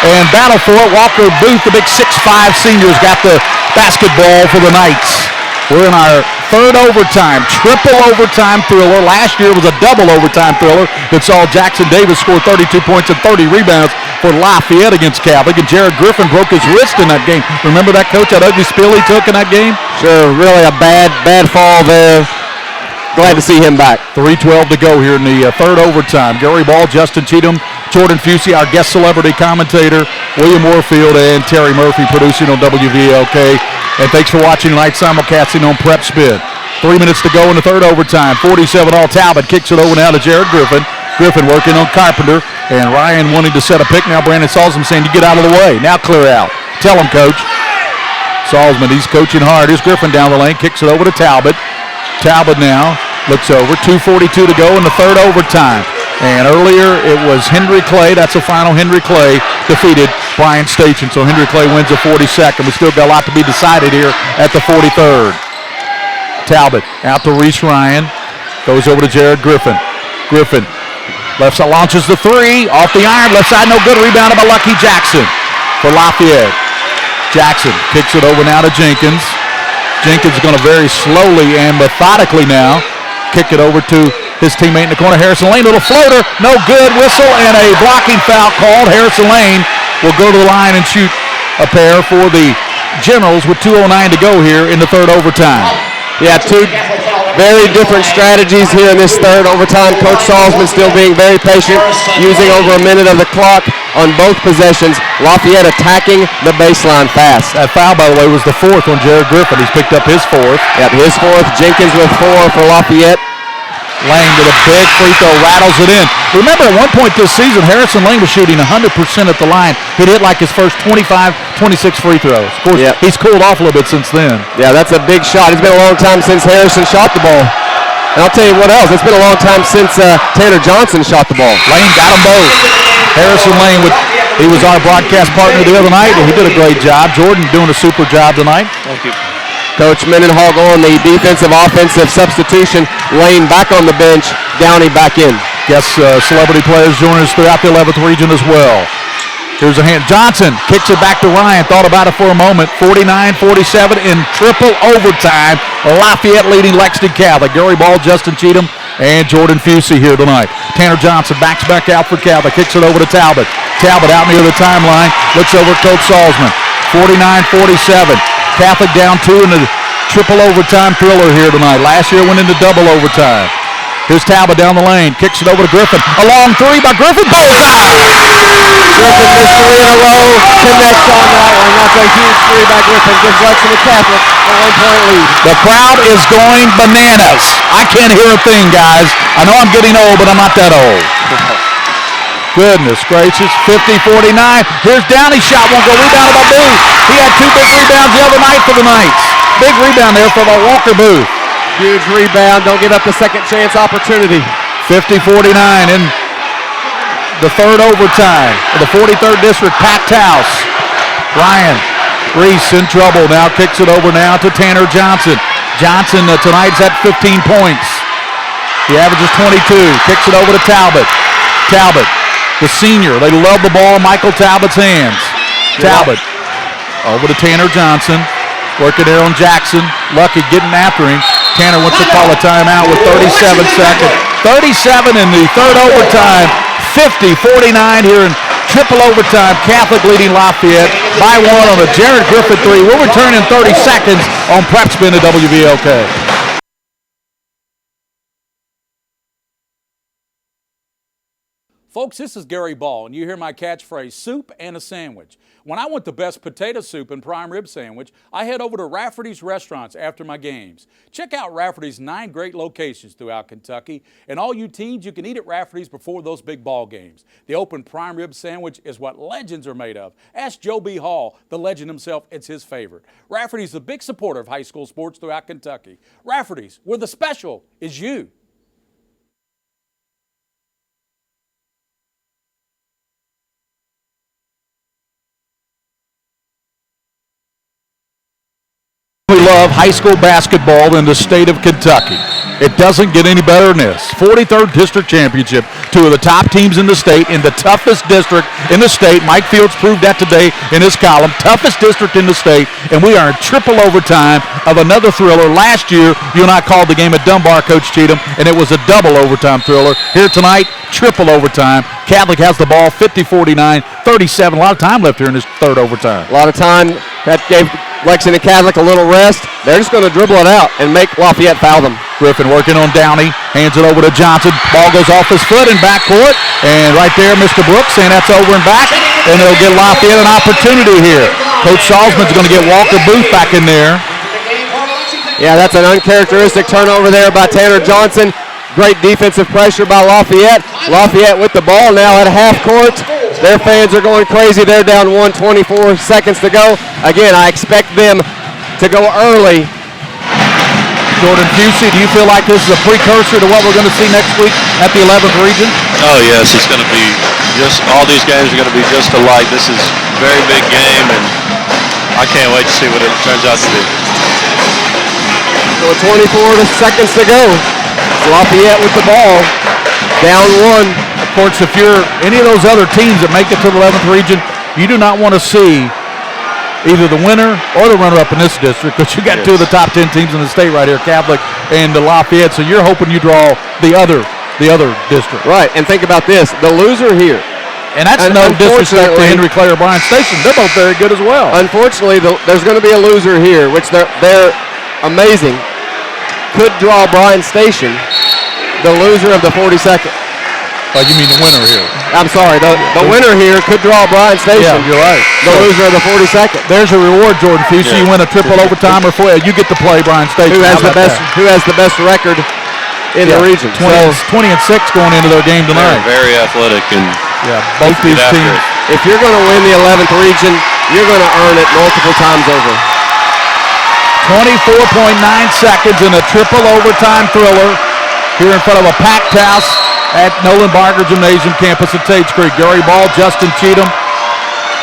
And battle for it. Walker Booth, the big 6'5 senior's got the basketball for the Knights. We're in our third overtime, triple overtime thriller. Last year was a double overtime thriller that saw Jackson Davis score 32 points and 30 rebounds for Lafayette against Catholic. And Jared Griffin broke his wrist in that game. Remember that, Coach, that ugly spill he took in that game? Sure, really a bad fall there. Glad to see him back. 3:12 to go here in the third overtime. Gary Ball, Justin Cheatham, Jordan Fusey, our guest celebrity commentator, William Warfield, and Terry Murphy producing on WVLK. And thanks for watching tonight, simulcasting on PrepSpin. 3 minutes to go in the third overtime. 47 all. Talbot kicks it over now to Jared Griffin. Griffin working on Carpenter. And Ryan wanting to set a pick. Now Brandon Salzman saying, you get out of the way. Now clear out. Tell him, Coach. Salzman, he's coaching hard. Here's Griffin down the lane. Kicks it over to Talbot. Talbot now looks over. 2:42 to go in the third overtime. And earlier it was Henry Clay. That's the final. Henry Clay defeated Brian Station. So Henry Clay wins the 42nd. We still got a lot to be decided here at the 43rd. Talbot out to Reese Ryan. Goes over to Jared Griffin. Griffin left side launches the three. Off the iron. Left side no good. Rebounded by Lucky Jackson for Lafayette. Jackson kicks it over now to Jenkins. Jenkins is going to very slowly and methodically now kick it over to his teammate in the corner, Harrison Lane. Little floater, no good. Whistle and a blocking foul called. Harrison Lane will go to the line and shoot a pair for the Generals with 2:09 to go here in the third overtime. Yeah, two very different strategies here in this third overtime. Coach Salzman still being very patient, using over a minute of the clock on both possessions. Lafayette attacking the baseline fast. That foul, by the way, was the fourth on Jared Griffin. He's picked up his fourth. Yep, his fourth. Jenkins with 4 for Lafayette. Lane with a big free throw, rattles it in. Remember, at one point this season, Harrison Lane was shooting 100% at the line. He'd hit like his first 25, 26 free throws. Of course, he's cooled off a little bit since then. Yeah, that's a big shot. It's been a long time since Harrison shot the ball. And I'll tell you what else. It's been a long time since Tanner Johnson shot the ball. Lane got them both. Harrison Lane, he was our broadcast partner the other night, and he did a great job. Jordan doing a super job tonight. Thank you. Coach Mendenhall on the defensive-offensive substitution. Lane back on the bench. Downey back in. Guess celebrity players join us throughout the 11th region as well. Here's a hand. Johnson kicks it back to Ryan. Thought about it for a moment. 49-47 in triple overtime. Lafayette leading Lexington Catholic. Gary Ball, Justin Cheatham, and Jordan Fusey here tonight. Tanner Johnson backs back out for Catholic. Kicks it over to Talbot. Talbot out near the timeline. Looks over Coach Salzman. 49-47. Catholic down 2 in the triple overtime thriller here tonight. Last year went into double overtime. Here's Talbot down the lane. Kicks it over to Griffin. A long 3 by Griffin. Bullseye! Griffin missed 3 in a row. Connects on that one. That's a huge 3 by Griffin. Gives Lexington Catholic a 1-point lead. The crowd is going bananas. I can't hear a thing, guys. I know I'm getting old, but I'm not that old. Goodness gracious, 50-49. Here's Downey, shot won't go, rebounded by Booth. He had 2 big rebounds the other night for the Knights. Big rebound there for Walker Booth. Huge rebound, don't give up the second chance opportunity. 50-49 in the third overtime of the 43rd District, packed house. Ryan Reese in trouble, now kicks it over now to Tanner Johnson. Johnson tonight's at 15 points. He averages 22, kicks it over to Talbot. Talbot. The senior, they love the ball in Michael Talbot's hands. Talbot over to Tanner Johnson, working there on Jackson. Lucky getting after him. Tanner wants to call a timeout with 37 seconds. 37 in the third overtime. 50-49 here in triple overtime. Catholic leading Lafayette by 1 on a Jared Griffin 3. We'll return in 30 seconds on PrepSpin at WVLK. Folks, this is Gary Ball, and you hear my catchphrase, soup and a sandwich. When I want the best potato soup and prime rib sandwich, I head over to Rafferty's Restaurants after my games. Check out Rafferty's 9 great locations throughout Kentucky, and all you teens, you can eat at Rafferty's before those big ball games. The open prime rib sandwich is what legends are made of. Ask Joe B. Hall, the legend himself, it's his favorite. Rafferty's a big supporter of high school sports throughout Kentucky. Rafferty's, where the special is you. We love high school basketball in the state of Kentucky. It doesn't get any better than this. 43rd District Championship, 2 of the top teams in the state, in the toughest district in the state. Mike Fields proved that today in his column. Toughest district in the state, and we are in triple overtime of another thriller. Last year, you and I called the game at Dunbar, Coach Cheatham, and it was a double overtime thriller. Here tonight, triple overtime. Catholic has the ball, 50-49, 37. A lot of time left here in this third overtime. A lot of time. That gave Lexington Catholic a little rest. They're just going to dribble it out and make Lafayette foul them. Griffin working on Downey, hands it over to Johnson. Ball goes off his foot in backcourt, and right there, Mr. Brooks saying that's over and back, and it'll get Lafayette an opportunity here. Coach Salzman's going to get Walker Booth back in there. Yeah, that's an uncharacteristic turnover there by Tanner Johnson. Great defensive pressure by Lafayette. Lafayette with the ball now at half court. Their fans are going crazy. They're down 24 seconds to go. Again, I expect them to go early. Jordan Fusey, do you feel like this is a precursor to what we're going to see next week at the 11th region? Oh, yes. It's going to be just, all these games are going to be just alike. This is a very big game, and I can't wait to see what it turns out to be. So 24 seconds to go. Lafayette with the ball. Down 1. Of course, if you're any of those other teams that make it to the 11th region, you do not want to see either the winner or the runner-up in this district, because you got 2 of the top 10 teams in the state right here, Catholic and the Lafayette. So you're hoping you draw the other district. Right, and think about this: the loser here. And that's no disrespect to Henry Clay or Bryan Station. They're both very good as well. Unfortunately, there's going to be a loser here, which they're amazing. Could draw Bryan Station, the loser of the 42nd. Oh, you mean the winner here? I'm sorry, the winner here could draw Bryan Station. Yeah, you're right. The loser of the 42nd. There's a reward, Jordan Fusey. You win a triple overtime or you get to play Bryan Station. Who has the best record in the region? 20 and 6 going into their game tonight. They're very athletic, and both these teams. If you're going to win the 11th region, you're going to earn it multiple times over. 24.9 seconds in a triple overtime thriller here in front of a packed house at Nolan Barger Gymnasium campus at Tage Creek. Gary Ball, Justin Cheatham,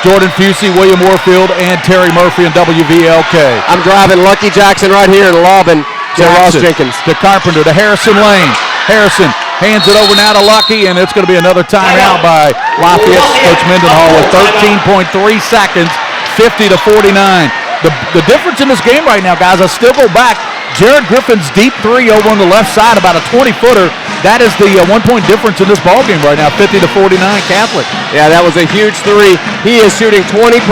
Jordan Fusey, William Warfield, and Terry Murphy and WVLK. I'm driving Lucky Jackson right here and lobbing to Ross Jenkins. To Carpenter, to Harrison Lane. Harrison hands it over now to Lucky, and it's going to be another timeout by Lafayette's Coach Mendenhall with 13.3 seconds, 50-49. The difference in this game right now, guys, I still go back. Jared Griffin's deep three over on the left side, about a 20-footer. That is the 1-point difference in this ballgame right now, 50-49 Catholic. Yeah, that was a huge three. He is shooting 20%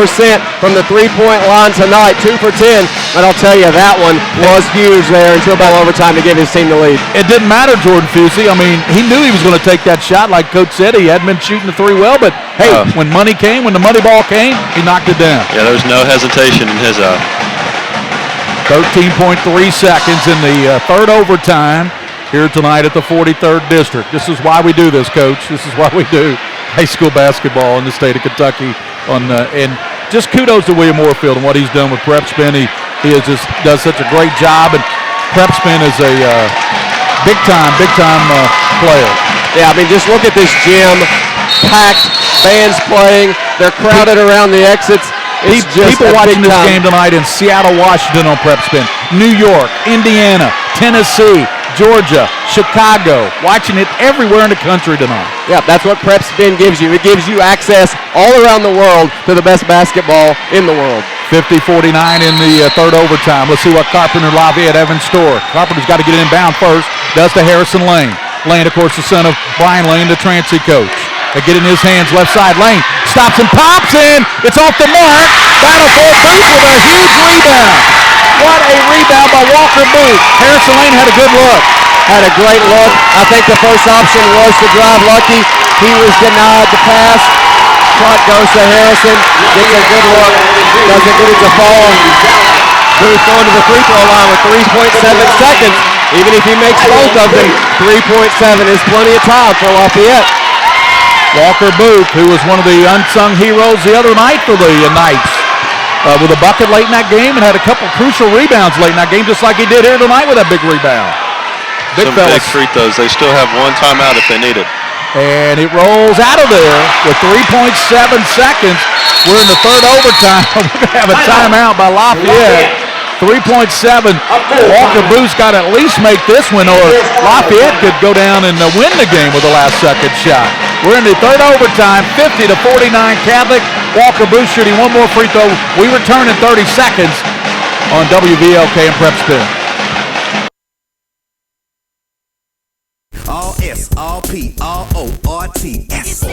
from the three-point line tonight, 2 for 10. But I'll tell you, that one was huge there until about overtime to give his team the lead. It didn't matter, Jordan Fusey. I mean, he knew he was going to take that shot. Like Coach said, he hadn't been shooting the three well. But, hey, when money came, when the money ball came, he knocked it down. Yeah, there was no hesitation in his eye. 13.3 seconds in the third overtime here tonight at the 43rd District. This is why we do this, Coach. This is why we do high school basketball in the state of Kentucky. And just kudos to William Warfield and what he's done with PrepSpin. He just does such a great job, and PrepSpin is a big-time player. Yeah, I mean, just look at this gym, packed, fans playing, they're crowded around the exits. People watching this game tonight in Seattle, Washington on PrepSpin, New York, Indiana, Tennessee, Georgia, Chicago, watching it everywhere in the country tonight. Yeah, that's what PrepSpin gives you. It gives you access all around the world to the best basketball in the world. 50-49 in the third overtime. Let's see what Carpenter Lafayette have in store. Carpenter's got to get inbound first. Does to Harrison Lane. Lane, of course, the son of Brian Lane, the Transy coach. They get in his hands, left side. Lane stops and pops in. It's off the mark. Battle for Booth with a huge rebound. What a rebound by Walker Booth. Harrison Lane had a good look. Had a great look. I think the first option was to drive Lucky. He was denied the pass. Shot goes to Harrison. Gets a good look. Doesn't get it to fall. Booth going to the free throw line with 3.7 seconds. Even if he makes both of them, 3.7 is plenty of time for Lafayette. Walker Booth, who was one of the unsung heroes the other night for the Knights, with a bucket late in that game and had a couple crucial rebounds late in that game, just like he did here tonight with that big rebound. Big free throws. They still have one timeout if they need it. And it rolls out of there with 3.7 seconds. We're in the third overtime. We're going to have a timeout by Lafayette. 3.7. Walker Booth's got to at least make this one, or Lafayette could go down and win the game with the last second shot. We're in the third overtime, 50-49 Catholic. Walker Booth shooting one more free throw. We return in 30 seconds on WVLK and PrepSpin. All S, all P, all O, R, T, S.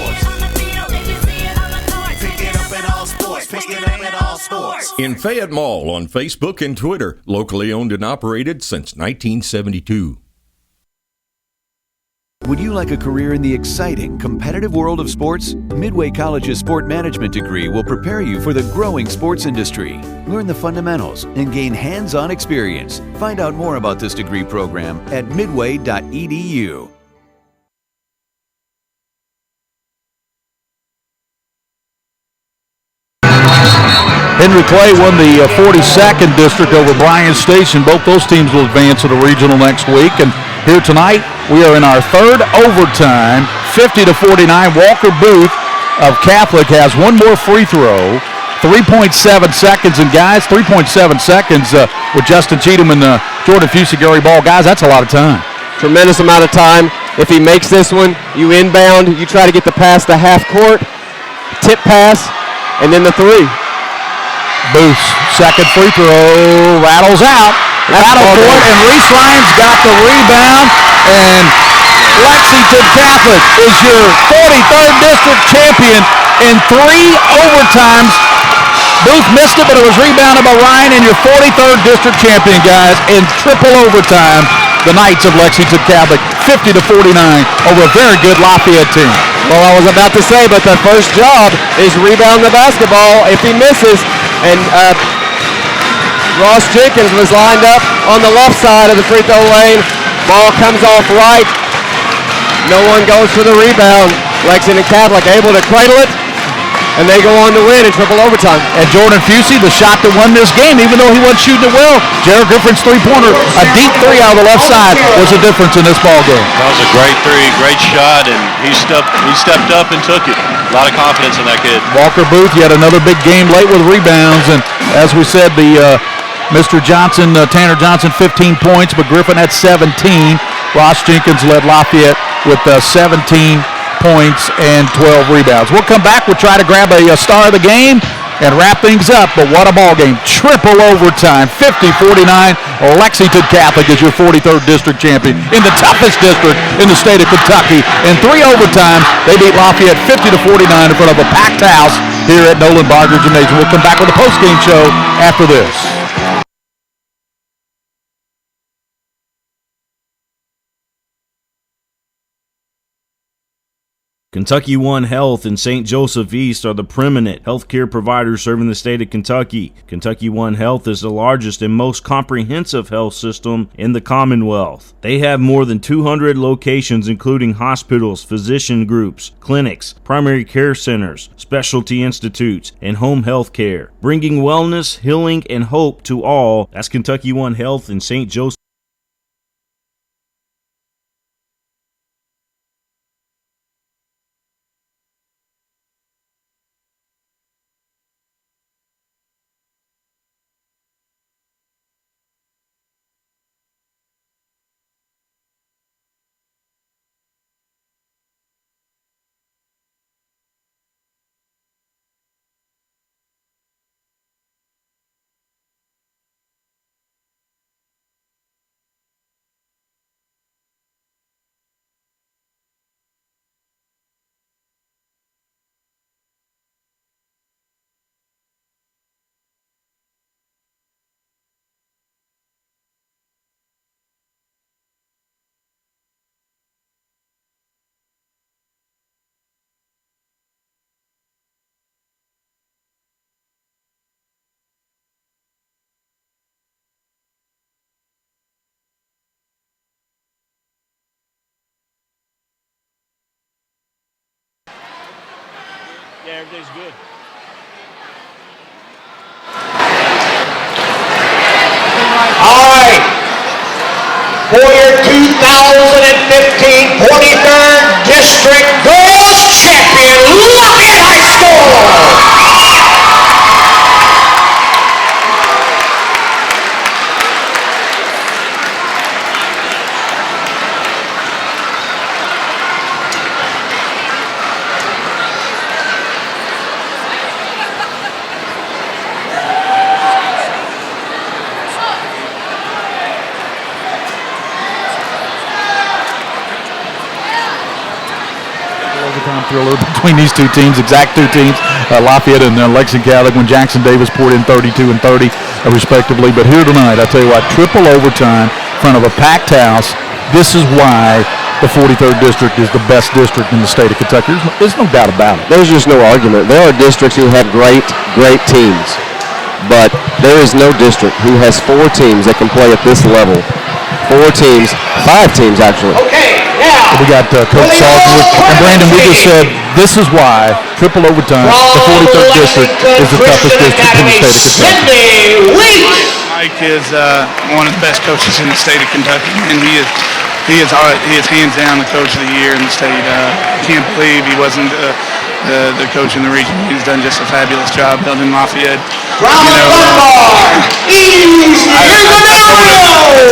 Pick it up in all sports. Pick it up in all sports. In Fayette Mall on Facebook and Twitter, locally owned and operated since 1972. Would you like a career in the exciting, competitive world of sports? Midway College's sport management degree will prepare you for the growing sports industry. Learn the fundamentals and gain hands-on experience. Find out more about this degree program at midway.edu. Henry Clay won the 42nd district over Bryan Station. Both those teams will advance to the regional next week. And here tonight, we are in our third overtime, 50-49. Walker Booth of Catholic has one more free throw, 3.7 seconds. And guys, 3.7 seconds with Justin Cheatham and Jordan Fusey, Gary Ball. Guys, that's a lot of time. Tremendous amount of time. If he makes this one, you inbound, you try to get the pass to half court, tip pass, and then the three. Booth's second free throw rattles out. Battle for it, and Reese Lyons got the rebound, and Lexington Catholic is your 43rd district champion in 3 overtimes. Booth missed it, but it was rebounded by Ryan, and your 43rd district champion, guys, in triple overtime. The Knights of Lexington Catholic, 50-49 over a very good Lafayette team. Well, I was about to say, but the first job is rebound the basketball. If he misses, and Ross Jenkins was lined up on the left side of the free throw lane. Ball comes off right. No one goes for the rebound. Lexington Catholic able to cradle it. And they go on to win in triple overtime. And Jordan Fusey, the shot that won this game, even though he wasn't shooting it well, Jared Griffin's three-pointer, a deep three out of the left side, was the difference in this ball game. That was a great three, great shot, and he stepped up and took it. A lot of confidence in that kid. Walker Booth, he had another big game late with rebounds, and as we said, the Mr. Johnson, Tanner Johnson, 15 points, but Griffin had 17. Ross Jenkins led Lafayette with 17 points and 12 rebounds. We'll come back. We'll try to grab a star of the game and wrap things up. But what a ball game. Triple overtime, 50-49. Lexington Catholic is your 43rd district champion in the toughest district in the state of Kentucky. In 3 overtimes, they beat Lafayette 50-49 in front of a packed house here at Nolan Barger Gymnasium. We'll come back with a post-game show after this. Kentucky One Health and St. Joseph East are the preeminent healthcare providers serving the state of Kentucky. Kentucky One Health is the largest and most comprehensive health system in the Commonwealth. They have more than 200 locations, including hospitals, physician groups, clinics, primary care centers, specialty institutes, and home health care, bringing wellness, healing, and hope to all. That's Kentucky One Health and St. Joseph. Yeah, everything's good. All right. For your 2015 43rd District Girls Champion, Lafayette High School. Thriller between these two teams, exact two teams, Lafayette and Lexington Catholic, when Jackson Davis poured in 32 and 30 respectively. But here tonight, I tell you what, triple overtime in front of a packed house. This is why the 43rd district is the best district in the state of Kentucky. There's no doubt about it. There's just no argument. There are districts who have great teams, but there is no district who has 4 teams that can play at this level. 4 teams, 5 teams actually. Okay, now we got Coach Salton and Brandon. We just said this is why triple overtime, the 43rd district is the toughest district in the state of Kentucky. Mike is one of the best coaches in the state of Kentucky, and he is hands down the coach of the year in the state. Can't believe he wasn't the coach in the region. He's done just a fabulous job building Lafayette. I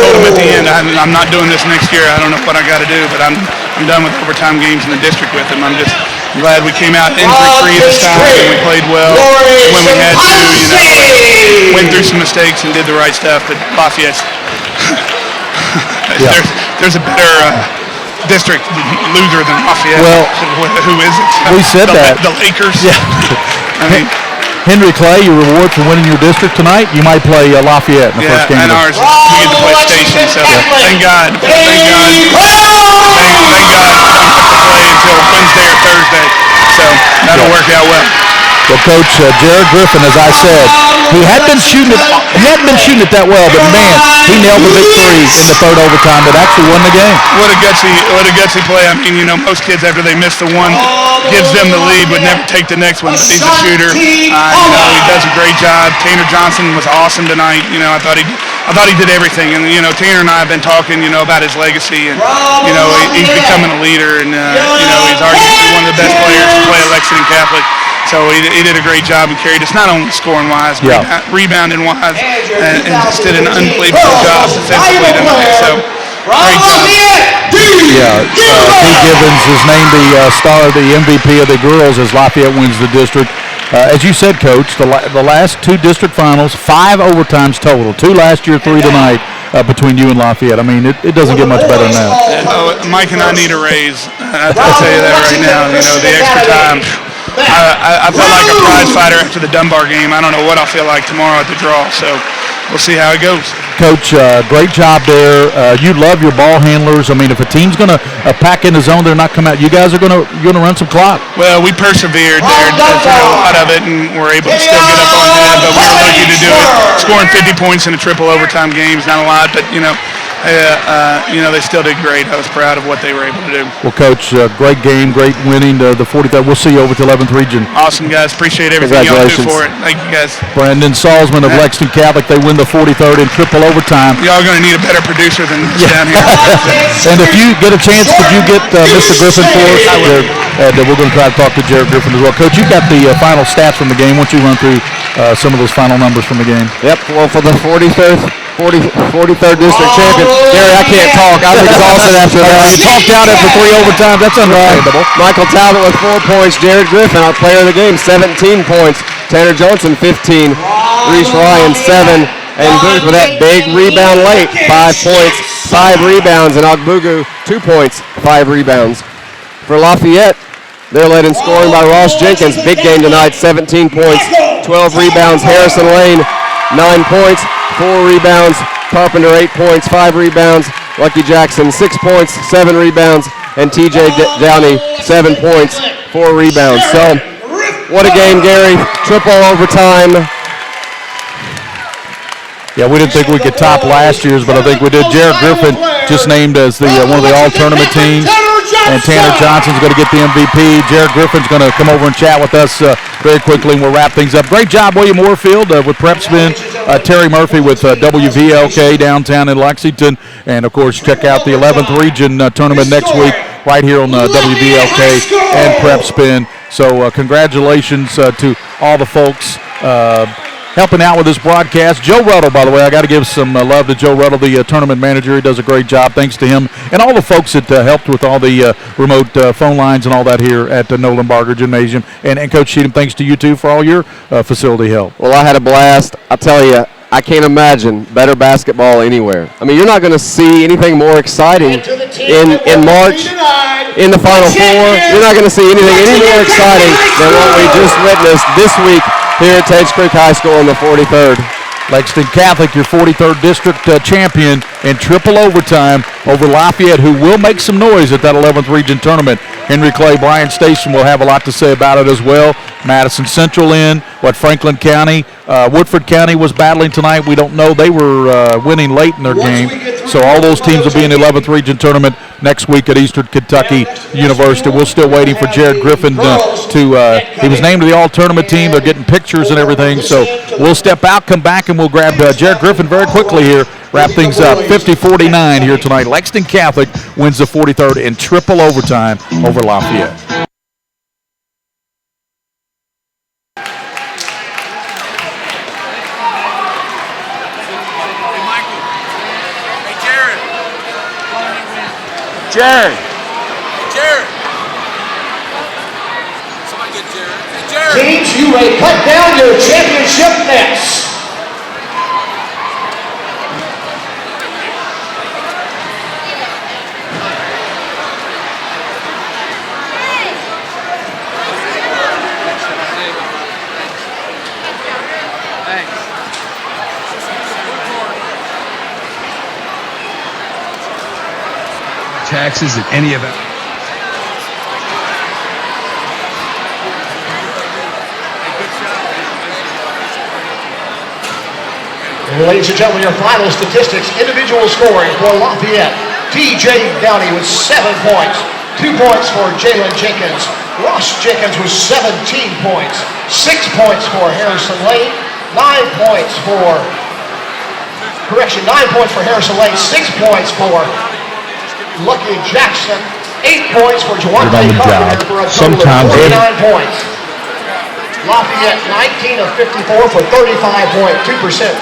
told him at the end, I'm not doing this next year. I don't know what I got to do, but I'm done with overtime games in the district with him. I'm just glad we came out injury-free this time and we played well when we had to. Went through some mistakes and did the right stuff, but Lafayette's there's a better district loser than Lafayette. Well, who is it? We said that. The Lakers. Yeah. I mean, Henry Clay, your reward for winning your district tonight, you might play Lafayette in the first game. And ours, we get to play Station, so thank God. Thank God. Thank God we don't have to play until Wednesday or Thursday, so that'll work out well. Well, Coach, Jared Griffin, as I said, he hadn't been shooting it that well, but man, he nailed the big three in the third overtime that actually won the game. What a gutsy play. I mean, most kids after they miss the one gives them the lead would never take the next one, but he's a shooter. He does a great job. Tanner Johnson was awesome tonight. I thought he did everything, and Tanner and I have been talking, about his legacy, and he's becoming a leader, and he's already one of the best players to play at Lexington Catholic. So he did a great job and carried us not only scoring wise, but rebounding wise, and just did an unbelievable job defensively tonight. So great job. Yeah, T. Gibbons is named the star of the MVP of the girls as Lafayette wins the district. As you said, Coach, the last two district finals, 5 overtimes total. 2 last year, 3 tonight between you and Lafayette. I mean, it doesn't get much better than that. Mike and I need a raise. I'll tell you that right now. The extra time. I felt like a prize fighter after the Dunbar game. I don't know what I'll feel like tomorrow at the draw, so we'll see how it goes. Coach, great job there. You love your ball handlers. I mean, if a team's going to pack in the zone, they're not coming out. You guys are going to run some clock. Well, we persevered there through a lot of it, and we're able to still get up on that, but we were lucky to do it. Scoring 50 points in a triple overtime game is not a lot, but, they still did great. I was proud of what they were able to do. Well, Coach, great game, great winning the 43rd. We'll see you over at the 11th Region. Awesome, guys. Appreciate everything y'all do for it. Thank you, guys. Brandon Salzman of Lexington Catholic, they win the 43rd in triple overtime. Y'all going to need a better producer than this down here. And if you get a chance, could you get Mr. Griffin for us? We're going to try to talk to Jared Griffin as well. Coach, you got the final stats from the game. Why don't you run through some of those final numbers from the game? Yep, well, for the 43rd district champion. Gary, I can't talk. I'm exhausted after that. You talked out after 3 overtimes. That's understandable. Michael Talbot with 4 points. Jared Griffin, our player of the game, 17 points. Tanner Johnson, 15. Reese Ryan, 7. And Booth with that big rebound late, 5 points, 5 rebounds. And Ogbugu, 2 points, 5 rebounds. For Lafayette, they're led in scoring by Ross Jenkins. Big game tonight, 17 points, 12 rebounds. Harrison Lane, 9 points, 4 rebounds. Carpenter, 8 points, 5 rebounds. Lucky Jackson, 6 points, 7 rebounds. And TJ Downey, 7 points, 4 rebounds. So, what a game, Gary. Triple overtime. Yeah, we didn't think we could top last year's, but I think we did. Jared Griffin just named as the one of the all-tournament teams. And Tanner Johnson's going to get the MVP. Jared Griffin's going to come over and chat with us very quickly, and we'll wrap things up. Great job, William Moorfield, with PrepSpin. Terry Murphy with WVLK downtown in Lexington. And, of course, check out the 11th Region tournament next week right here on WVLK and PrepSpin. So congratulations to all the folks helping out with this broadcast. Joe Ruddle, by the way, I got to give some love to Joe Ruddle, the tournament manager. He does a great job. Thanks to him and all the folks that helped with all the remote phone lines and all that here at the Nolan Barger Gymnasium. And Coach Cheatham, thanks to you, too, for all your facility help. Well, I had a blast. I'll tell you, I can't imagine better basketball anywhere. I mean, you're not going to see anything more exciting in March in the Final Four. You're not going to see anything any more exciting than what we just witnessed this week here at Tates Creek High School in the 43rd. Lexington Catholic, your 43rd district champion in triple overtime over Lafayette, who will make some noise at that 11th Region tournament. Henry Clay, Bryan Station will have a lot to say about it as well. Madison Central in, Franklin County, Woodford County was battling tonight. We don't know. They were winning late in their game. So all those teams will be in the 11th Region tournament next week at Eastern Kentucky University. We're still waiting for Jared Griffin he was named to the all-tournament team. They're getting pictures and everything. So we'll step out, come back, and we'll grab Jared Griffin very quickly here. Wrap things up. 50-49 here tonight. Lexington Catholic wins the 43rd in triple overtime over Lafayette. Jared. Jared. Somebody get Jared. Hey, Jared. Teams, you may cut down your championship nets. Taxes at any of it. Ladies and gentlemen, your final statistics. Individual scoring for Lafayette. T.J. Downey with 7 points. 2 points for Jalen Jenkins. Ross Jenkins with 17 points. 6 points for Harrison Lane. 9 points for Harrison Lane. 6 points for Lucky Jackson. 8 points for Jawante Carpenter for a total of 49 points. Lafayette 19 of 54 for 35.2%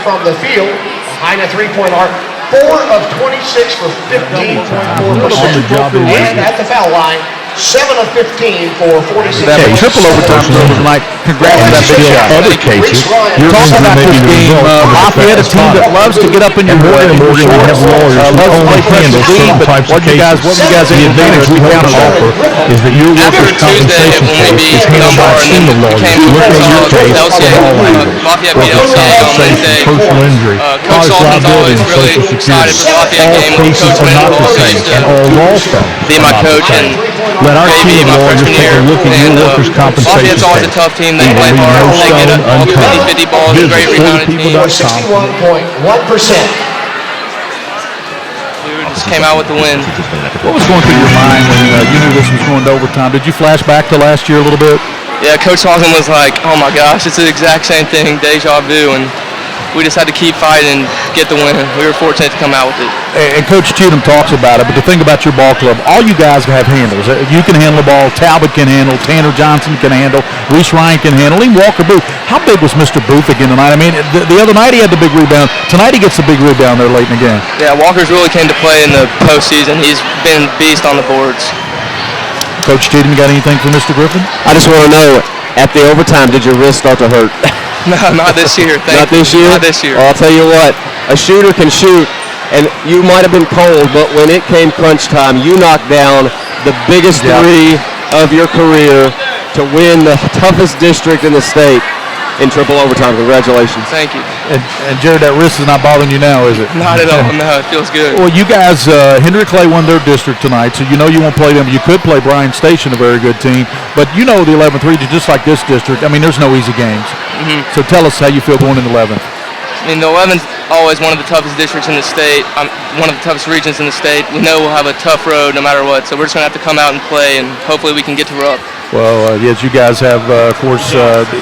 from the field. Behind the three-point arc, 4 of 26 for 15.4%. And at the foul line, 7 of 15 for 46. Triple overtime tonight. Congrats on that big shot. Other cases, you're talking about this game. Lafayette, a team that loves to get up in your way. Loves to play pressure team, but what you guys the advantage we found to offer is that your workers' compensation case is handled by a team of lawyers. Look at your case, Lafayette beat LCA on Wednesday. Personal injury, Coach Sullivan's always really excited for the Lafayette game. all cases are not the same, and all law firms Be my coach and let our team of lawyers take a look at your workers' compensation Lafayette's always a case. tough team. They play hard. They get up all the 50-50 balls. A great rebounding team. 61.1%. Just came out with the win. What was going through your mind when you knew this was going to overtime? Did you flash back to last year a little bit? Yeah, Coach Sullivan was like, oh my gosh, it's the exact same thing, deja vu, and we just had to keep fighting and get the win. We were fortunate to come out with it. And Coach Cheatham talks about it, but the thing about your ball club, all you guys have handles. You can handle the ball, Talbot can handle, Tanner Johnson can handle, Reese Ryan can handle, even Walker Booth. How big was Mr. Booth again tonight? I mean, the other night he had the big rebound. Tonight he gets the big rebound there late in the game. Yeah, Walker's really came to play in the postseason. He's been a beast on the boards. Coach Cheatham, you got anything for Mr. Griffin? I just want to know, at the overtime, did your wrist start to hurt? No, not this year. Not this year? Not this year. Well, I'll tell you what, a shooter can shoot, and you might have been cold, but when it came crunch time, you knocked down the biggest three of your career to win the toughest district in the state in triple overtime. Congratulations. Thank you. And Jared, that wrist is not bothering you now, is it? Not at all. No, it feels good. Well, you guys, Henry Clay won their district tonight, so you know you won't play them. You could play Bryan Station, a very good team, but you know the 11th region, just like this district. I mean, there's no easy games. So tell us how you feel going in the 11th. I mean, the 11th always one of the toughest districts in the state. One of the toughest regions in the state. We know we'll have a tough road no matter what, so we're just going to have to come out and play, and hopefully we can get to Rupp. Well, yes, you guys have, of course,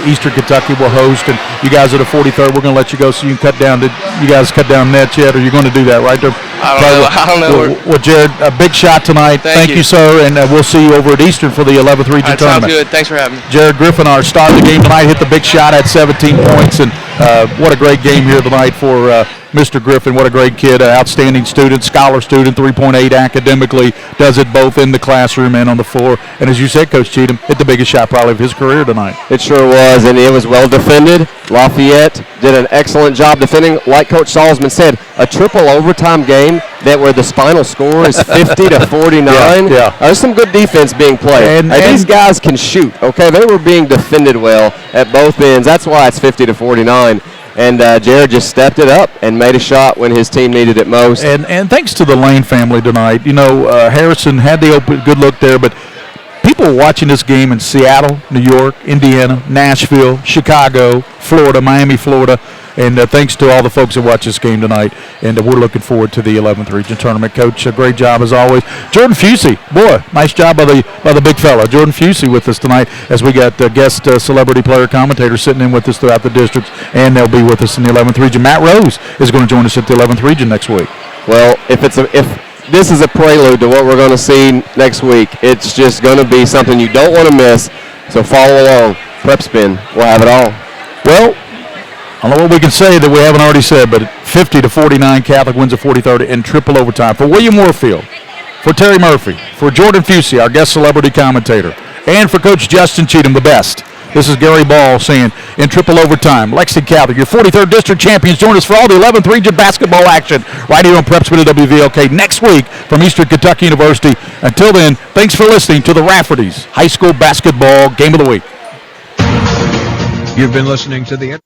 Eastern Kentucky will host, and you guys are the 43rd. We're going to let you go so you can cut down. Did you guys cut down nets yet, or you're going to do that right there? I don't know. Well, Jared, a big shot tonight. Thank you, sir, and we'll see you over at Eastern for the 11th region tournament. Sounds good. Thanks for having me. Jared Griffin, our star of the game tonight, hit the big shot at 17 points, and what a great game here tonight for Mr. Griffin. What a great kid, outstanding student, scholar student, 3.8 academically, does it both in the classroom and on the floor. And as you said, Coach Cheatham, hit the biggest shot probably of his career tonight. It sure was, and it was well defended. Lafayette did an excellent job defending. Like Coach Salzman said, a triple overtime game where the final score is 50 to 49. There's some good defense being played. And these guys can shoot, okay? They were being defended well at both ends. That's why it's 50 to 49. And Jared just stepped it up and made a shot when his team needed it most. And thanks to the Lane family tonight. You know, Harrison had the good look there, but people were watching this game in Seattle, New York, Indiana, Nashville, Chicago, Florida, Miami, Florida. And thanks to all the folks that watch this game tonight. And we're looking forward to the 11th region tournament. Coach, a great job as always. Jordan Fusey, boy, nice job by the big fella. Jordan Fusey with us tonight as we got guest celebrity player commentators sitting in with us throughout the districts. And they'll be with us in the 11th region. Matt Rose is going to join us at the 11th region next week. Well, if this is a prelude to what we're going to see next week, it's just going to be something you don't want to miss. So follow along. PrepSpin will have it all. Well, I don't know what we can say that we haven't already said, but 50 to 49, Catholic wins a 43rd in triple overtime. For William Warfield, for Terry Murphy, for Jordan Fusey, our guest celebrity commentator, and for Coach Justin Cheatham, the best. This is Gary Ball saying, in triple overtime, Lexington Catholic, your 43rd district champions, join us for all the 11th region basketball action right here on PrepSpin at WVLK next week from Eastern Kentucky University. Until then, thanks for listening to the Rafferty's High School Basketball Game of the Week. You've been listening to the